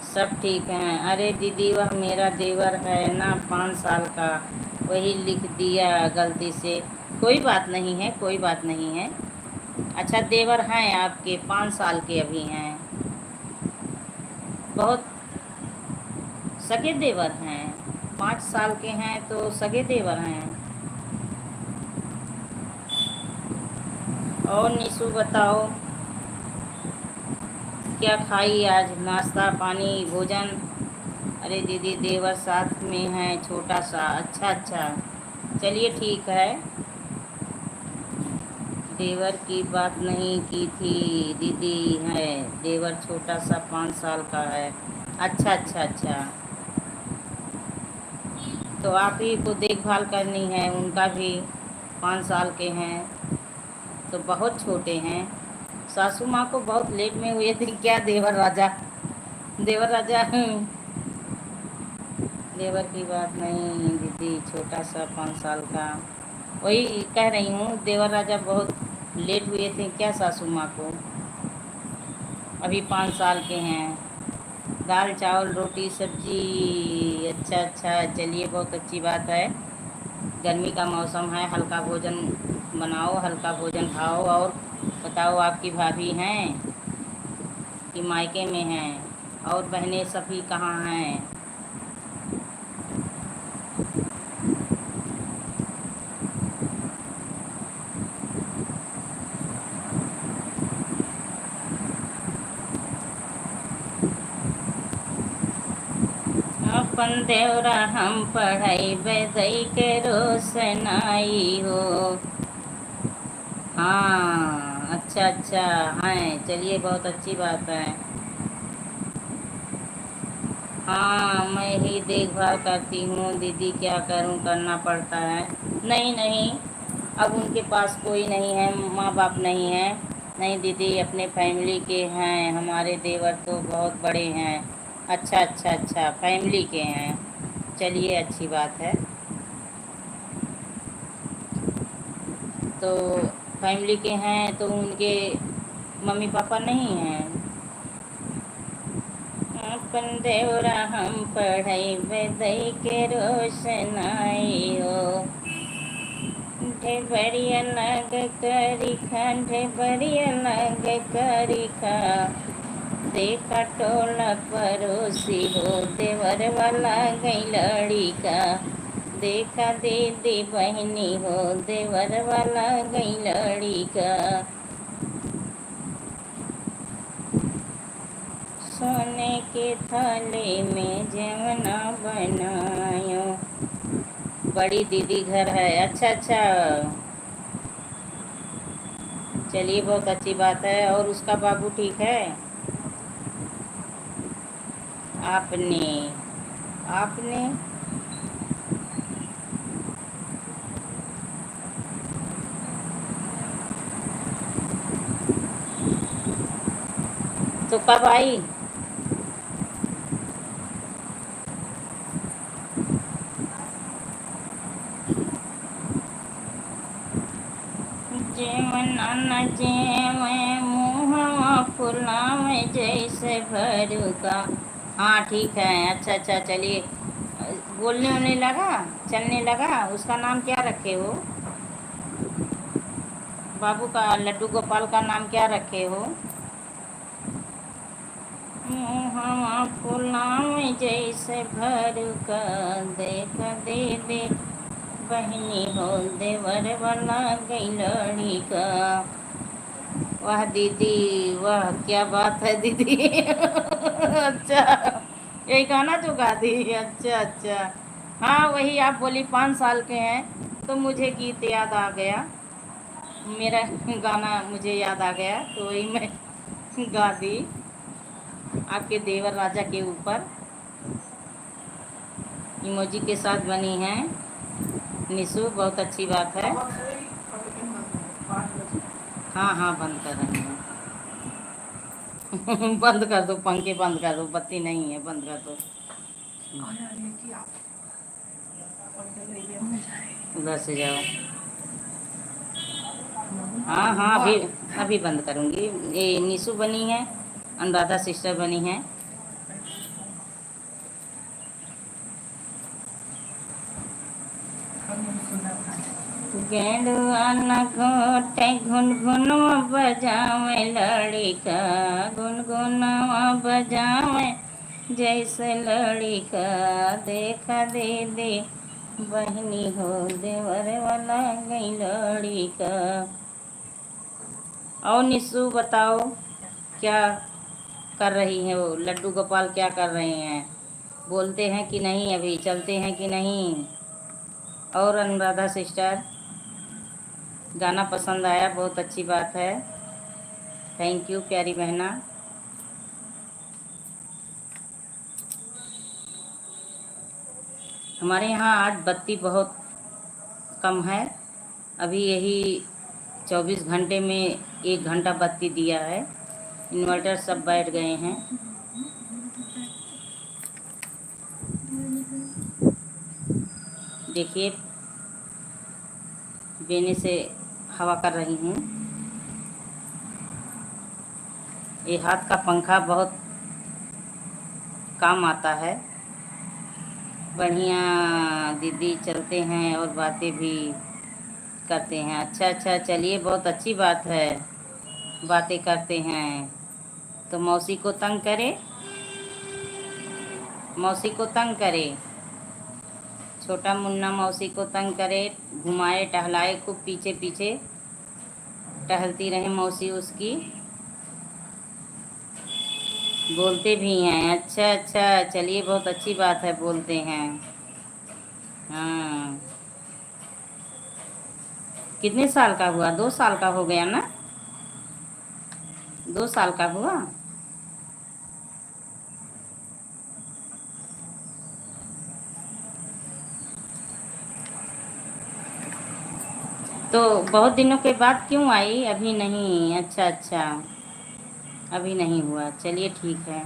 [SPEAKER 1] सब ठीक हैं। अरे दीदी, वह मेरा देवर है ना, 5 साल का, वही लिख दिया गलती से। कोई बात नहीं है, कोई बात नहीं है। अच्छा, देवर हैं आपके, 5 साल के अभी हैं? बहुत सगे देवर हैं? 5 साल के हैं तो सगे देवर हैं। और निशु बताओ, क्या खाई आज, नाश्ता पानी भोजन? अरे दीदी, देवर साथ में है, छोटा सा। अच्छा अच्छा, चलिए ठीक है। देवर की बात नहीं की थी दीदी, है देवर छोटा सा, 5 साल का है। अच्छा अच्छा अच्छा, तो आप ही को देखभाल करनी है, उनका भी 5 साल के हैं तो बहुत छोटे हैं। सासू माँ को बहुत लेट में हुए थे क्या देवर राजा? देवर राजा, देवर की बात नहीं दीदी, छोटा सा 5 साल का। वही कह रही हूँ, देवर राजा बहुत लेट हुए थे क्या सासू माँ को? अभी 5 साल के हैं। दाल चावल रोटी सब्जी। अच्छा अच्छा, चलिए बहुत अच्छी बात है। गर्मी का मौसम है, हल्का भोजन बनाओ, हल्का भोजन खाओ। और बताओ, आपकी भाभी हैं कि मायके में हैं? और बहनें सभी कहाँ हैं? अपन देवरा हम पढ़ाई बेदई के रोशनाई हो। हाँ, अच्छा अच्छा हैं, चलिए बहुत अच्छी बात है। हाँ, मैं ही देखभाल करती हूँ दीदी, क्या करूँ, करना पड़ता है। नहीं नहीं, अब उनके पास कोई नहीं है, माँ बाप नहीं है। नहीं दीदी, अपने फैमिली के हैं, हमारे देवर तो बहुत बड़े हैं। अच्छा अच्छा अच्छा, फैमिली के हैं, चलिए अच्छी बात है। तो फैमिली के हैं तो उनके मम्मी पापा नहीं हैं? अपन देवरा हम पढ़ाई बदई के रोशनाई हो। ढेबरिया लग करी खा, ढेबरिया लग करी खा, देखा टोला पड़ोसी हो, देवर वाला गई लड़ी का। देखा दीदी बहनी हो, देवर वाला गई लड़ी का। सोने के थाली में जमना बनायो। बड़ी दीदी घर है, अच्छा अच्छा, चलिए बहुत अच्छी बात है। और उसका बाबू ठीक है? आपने आपने तो कब आई? जेवन न जेवे मुँहवा फुलावे जैसे भरू का। हाँ ठीक है, अच्छा अच्छा, चलिए। बोलने होने लगा, चलने लगा। उसका नाम क्या रखे हो? बाबू का, लड्डू गोपाल का नाम क्या रखे हो? मुँहवा फुलावे जैसे भरू का, देख दीदी बहनी हो, देवर वाला गई लड़ी का। वाह दीदी वाह, क्या बात है दीदी। अच्छा, यही गाना जो गा दी, अच्छा अच्छा। हाँ वही आप बोली 5 साल के हैं तो मुझे गीत याद आ गया, मेरा गाना मुझे याद आ गया तो वही मैं गा दी आपके देवर राजा के ऊपर। इमोजी के साथ बनी है निशु, बहुत अच्छी बात है। हाँ हाँ बंद कर रही हूँ। बंद कर दो, पंखे बंद कर दो, बत्ती नहीं है, बंद कर दो। उधर से जाओ। हाँ हाँ अभी अभी बंद करूँगी। ये निशु बनी है, अनुराधा सिस्टर बनी है। गेंडुआ न घोटे घुनघुनवा बजावे लड़िका, गुनगुनवा बजावे जैसे लड़िका। देखा दीदी बहनी हो, देवर वाला गई लड़िका। और निशु बताओ क्या कर रही है वो? लड्डू गोपाल क्या कर रहे हैं? बोलते हैं कि नहीं? अभी चलते हैं कि नहीं? और अनुराधा सिस्टर, गाना पसंद आया, बहुत अच्छी बात है, थैंक यू प्यारी बहना। हमारे यहाँ आज बत्ती बहुत कम है, अभी यही 24 घंटे में 1 घंटा बत्ती दिया है। इन्वर्टर सब बैठ गए हैं। देखिए बेने से हवा कर रही हूँ। ये हाथ का पंखा बहुत काम आता है। बढ़िया दीदी चलते हैं और बातें भी करते हैं। अच्छा अच्छा, चलिए बहुत अच्छी बात है, बातें करते हैं तो मौसी को तंग करे, मौसी को तंग करे, छोटा मुन्ना मौसी को तंग करे, घुमाए टहलाए खूब, पीछे पीछे टहलती रहे मौसी उसकी। बोलते भी हैं, अच्छा अच्छा, चलिए बहुत अच्छी बात है, बोलते हैं। हाँ कितने साल का हुआ? 2 साल का हो गया ना? 2 साल का हुआ। तो बहुत दिनों के बाद क्यों आई? अभी नहीं, अच्छा अच्छा, अभी नहीं हुआ, चलिए ठीक है।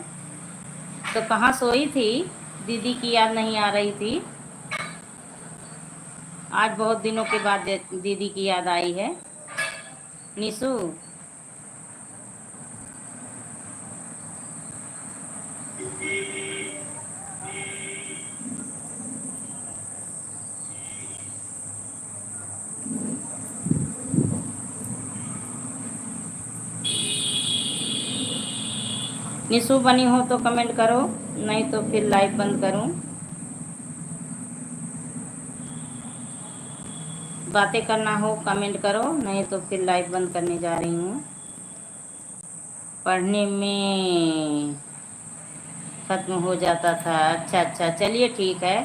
[SPEAKER 1] तो कहाँ सोई थी? दीदी की याद नहीं आ रही थी? आज बहुत दिनों के बाद दीदी की याद आई है निशु। निशु बनी हो तो कमेंट करो, नहीं तो फिर लाइव बंद करूं। बातें करना हो कमेंट करो, नहीं तो फिर लाइव बंद करने जा रही हूँ। पढ़ने में ख़त्म हो जाता था। अच्छा अच्छा, चलिए ठीक है।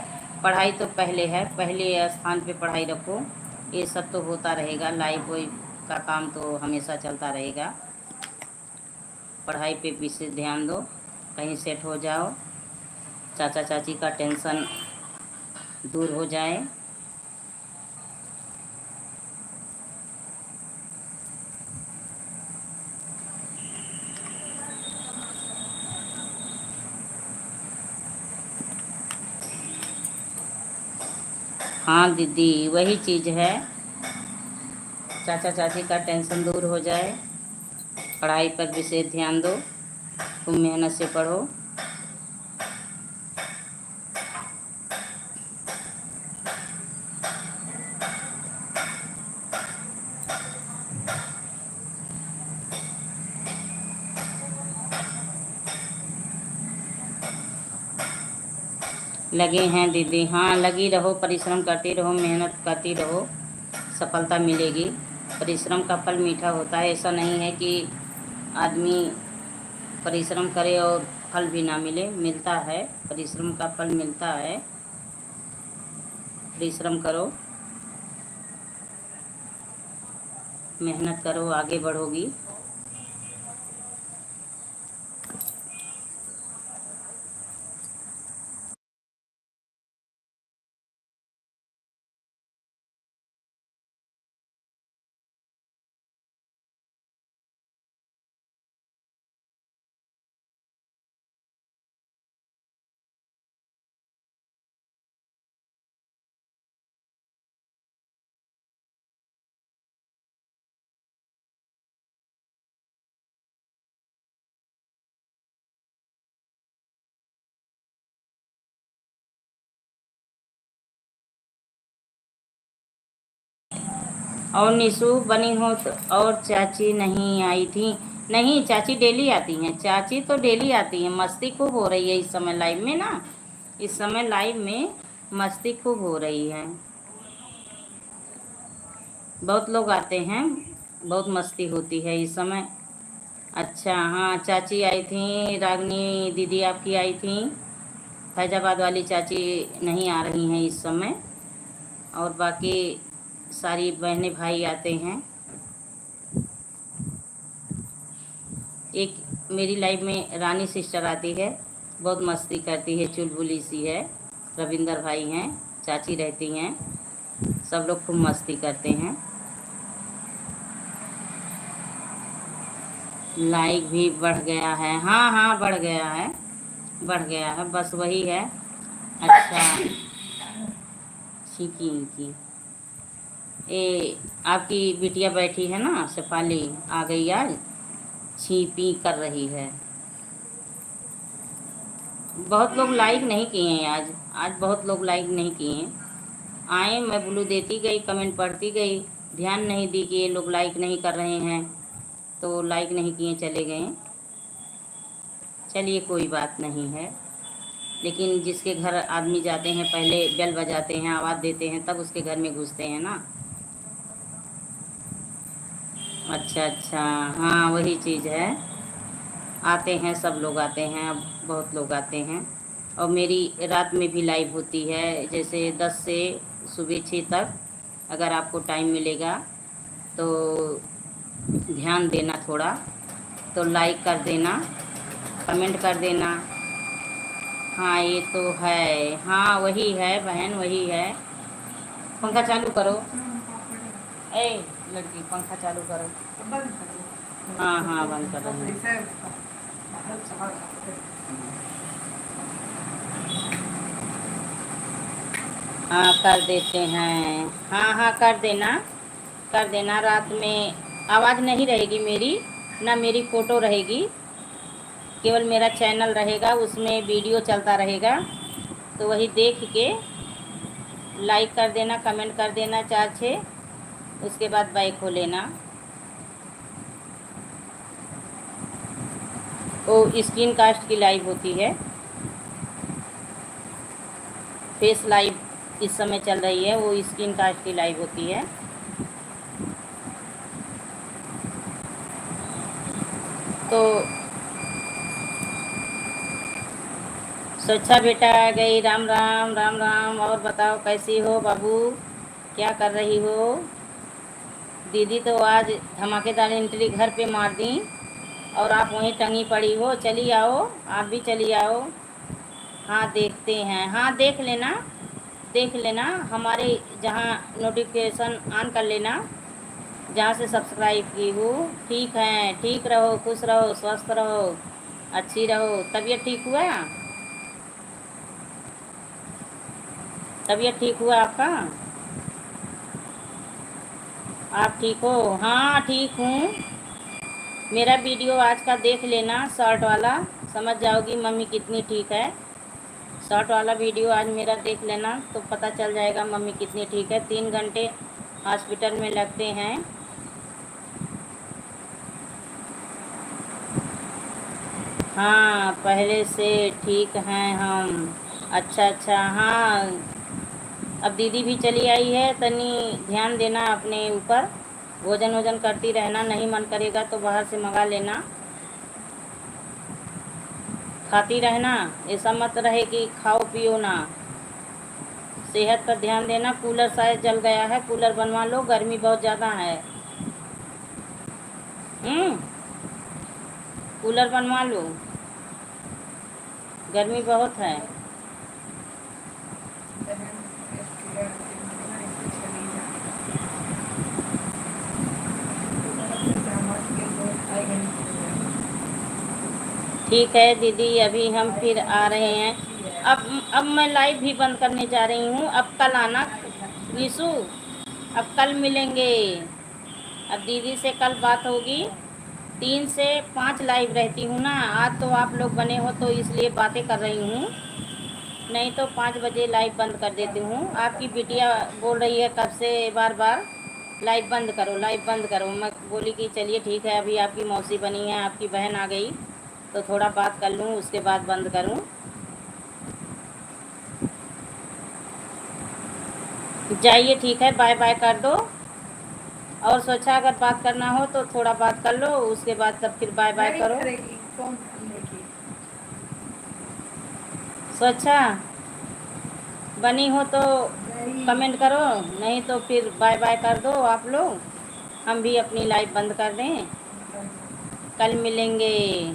[SPEAKER 1] पढ़ाई तो पहले है, पहले स्थान पे पढ़ाई रखो। ये सब तो होता रहेगा, लाइफ वाइफ का काम तो हमेशा चलता रहेगा। पढ़ाई पे विशेष ध्यान दो, कहीं सेट हो जाओ, चाचा चाची का टेंशन दूर हो जाए। हाँ दीदी, वही चीज़ है, चाचा चाची का टेंशन दूर हो जाए। पढ़ाई पर विशेष ध्यान दो, तुम मेहनत से पढ़ो। लगे हैं दीदी, हाँ लगी रहो, परिश्रम करती रहो, मेहनत करती रहो, सफलता मिलेगी। परिश्रम का फल मीठा होता है। ऐसा नहीं है कि आदमी परिश्रम करे और फल भी ना मिले, मिलता है, परिश्रम का फल मिलता है। परिश्रम करो, मेहनत करो, आगे बढ़ोगी। और निशु बनी हो तो, और चाची नहीं आई थी? नहीं, चाची डेली आती हैं, चाची तो डेली आती हैं। मस्ती खूब हो रही है इस समय लाइव में ना, इस समय लाइव में मस्ती खूब हो रही है, बहुत लोग आते हैं, बहुत मस्ती होती है इस समय। अच्छा हाँ, चाची आई थी, रागनी दीदी आपकी आई थी, फैजाबाद वाली चाची नहीं आ रही हैं इस समय, और बाकी सारी बहनें भाई आते हैं। एक मेरी लाइफ में रानी सिस्टर आती है, बहुत मस्ती करती है, चुलबुली सी है। रविंदर भाई हैं, चाची रहती हैं, सब लोग खूब मस्ती करते हैं। लाइक भी बढ़ गया है, हाँ हाँ बढ़ गया है, बढ़ गया है, बस वही है। अच्छा सीखी इनकी, ये आपकी बिटिया बैठी है ना, शेफाली आ गई आज, छिपी कर रही है। बहुत लोग लाइक नहीं किए हैं आज, आज बहुत लोग लाइक नहीं किए हैं। आए, मैं ब्लू देती गई, कमेंट पढ़ती गई, ध्यान नहीं दी कि ये लोग लाइक नहीं कर रहे हैं, तो लाइक नहीं किए, चले गए। चलिए कोई बात नहीं है, लेकिन जिसके घर आदमी जाते हैं पहले बेल बजाते हैं, आवाज़ देते हैं, तब उसके घर में घुसते हैं ना। अच्छा अच्छा, हाँ वही चीज़ है, आते हैं, सब लोग आते हैं, अब बहुत लोग आते हैं। और मेरी रात में भी लाइव होती है, जैसे 10 से सुबह 6 तक। अगर आपको टाइम मिलेगा तो ध्यान देना थोड़ा, तो लाइक कर देना, कमेंट कर देना। हाँ ये तो है, हाँ वही है बहन, वही है। पंखा चालू करो, ए लड़की पंखा चालू करो। हाँ हाँ बंद कर रही हूँ। हाँ कर देते हैं, हाँ हाँ कर देना, कर देना। रात में आवाज़ नहीं रहेगी मेरी, ना मेरी फ़ोटो रहेगी, केवल मेरा चैनल रहेगा, उसमें वीडियो चलता रहेगा, तो वही देख के लाइक कर देना, कमेंट कर देना 4-6, उसके बाद बैक हो लेना। वो स्क्रीन कास्ट की लाइव होती है, फेस लाइव इस समय चल रही है, वो स्क्रीन कास्ट की लाइव होती है। तो स्वच्छा बेटा आ गई, राम राम राम राम। और बताओ कैसी हो बाबू, क्या कर रही हो? दीदी तो आज धमाकेदार एंट्री घर पे मार दी और आप वहीं टंगी पड़ी हो। चली आओ, आप भी चली आओ। हाँ देखते हैं, हाँ देख लेना, देख लेना हमारे जहाँ नोटिफिकेशन ऑन कर लेना, जहाँ से सब्सक्राइब की हूँ। ठीक है, ठीक रहो, खुश रहो, स्वस्थ रहो, अच्छी रहो। तबीयत ठीक हुआ? तबीयत ठीक हुआ आपका? आप ठीक हो? हाँ ठीक हूँ। मेरा वीडियो आज का देख लेना, शॉर्ट वाला, समझ जाओगी मम्मी कितनी ठीक है। शॉर्ट वाला वीडियो आज मेरा देख लेना तो पता चल जाएगा मम्मी कितनी ठीक है। 3 घंटे हॉस्पिटल में लगते हैं। हाँ पहले से ठीक हैं हम। अच्छा अच्छा, हाँ अब दीदी भी चली आई है, तनी ध्यान देना अपने ऊपर, भोजन वोजन करती रहना, नहीं मन करेगा तो बाहर से मंगा लेना, खाती रहना। ऐसा मत रहे कि खाओ पियो ना, सेहत पर ध्यान देना। कूलर शायद जल गया है, कूलर बनवा लो, गर्मी बहुत ज़्यादा है। कूलर बनवा लो, गर्मी बहुत है। ठीक है दीदी, अभी हम फिर आ रहे हैं। अब मैं लाइव भी बंद करने जा रही हूँ। अब कल आना विशु, अब कल मिलेंगे। अब दीदी से कल बात होगी। 3 से 5 लाइव रहती हूँ ना, आज तो आप लोग बने हो तो इसलिए बातें कर रही हूँ, नहीं तो 5 बजे लाइव बंद कर देती हूँ। आपकी बिटिया बोल रही है कब से बार बार लाइव बंद करो, लाइव बंद करो। मैं बोली कि चलिए ठीक है, अभी आपकी मौसी बनी है, आपकी बहन आ गई तो थोड़ा बात कर लूँ, उसके बाद बंद करूँ। जाइए ठीक है, बाय बाय कर दो। और सोचा अगर बात करना हो तो थोड़ा बात कर लो, उसके बाद तब फिर बाय बाय करो। सोचा बनी हो तो कमेंट करो, नहीं तो फिर बाय बाय कर दो आप लोग, हम भी अपनी लाइफ बंद कर दें। कल मिलेंगे।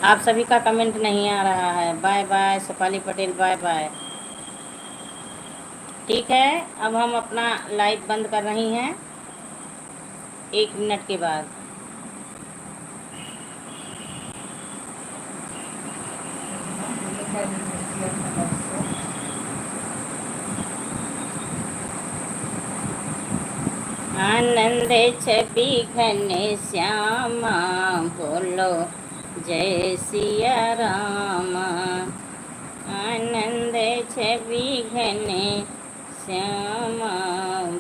[SPEAKER 1] आप सभी का कमेंट नहीं आ रहा है। Bye bye Safali Patel, bye bye. ठीक है, अब हम अपना लाइव बंद कर रही हैं 1 मिनट के बाद। आनंद छवि घन श्यामा, बोलो जय सिया राम। आनंद छवि घन श्यामा,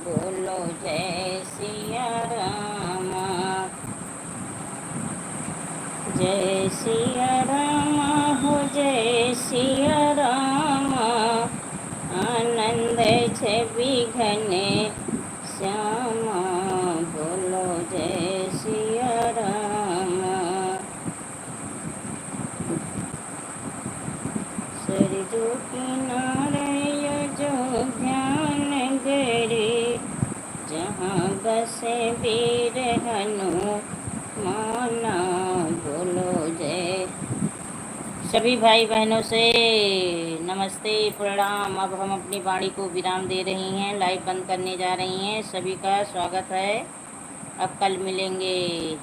[SPEAKER 1] बोलो जय सिया राम। जय सिया राम हो, जय सिया राम। आनंद छवि घन श्यामा, बोलो जय सिया राम। सरजू किनारे जो ध्यान गरे, जहाँ बसे वीर हनुमाना, बोलो जय। सभी भाई बहनों से नमस्ते प्रणाम। अब हम अपनी वाणी को विराम दे रही हैं, लाइव बंद करने जा रही हैं। सभी का स्वागत है, अब कल मिलेंगे।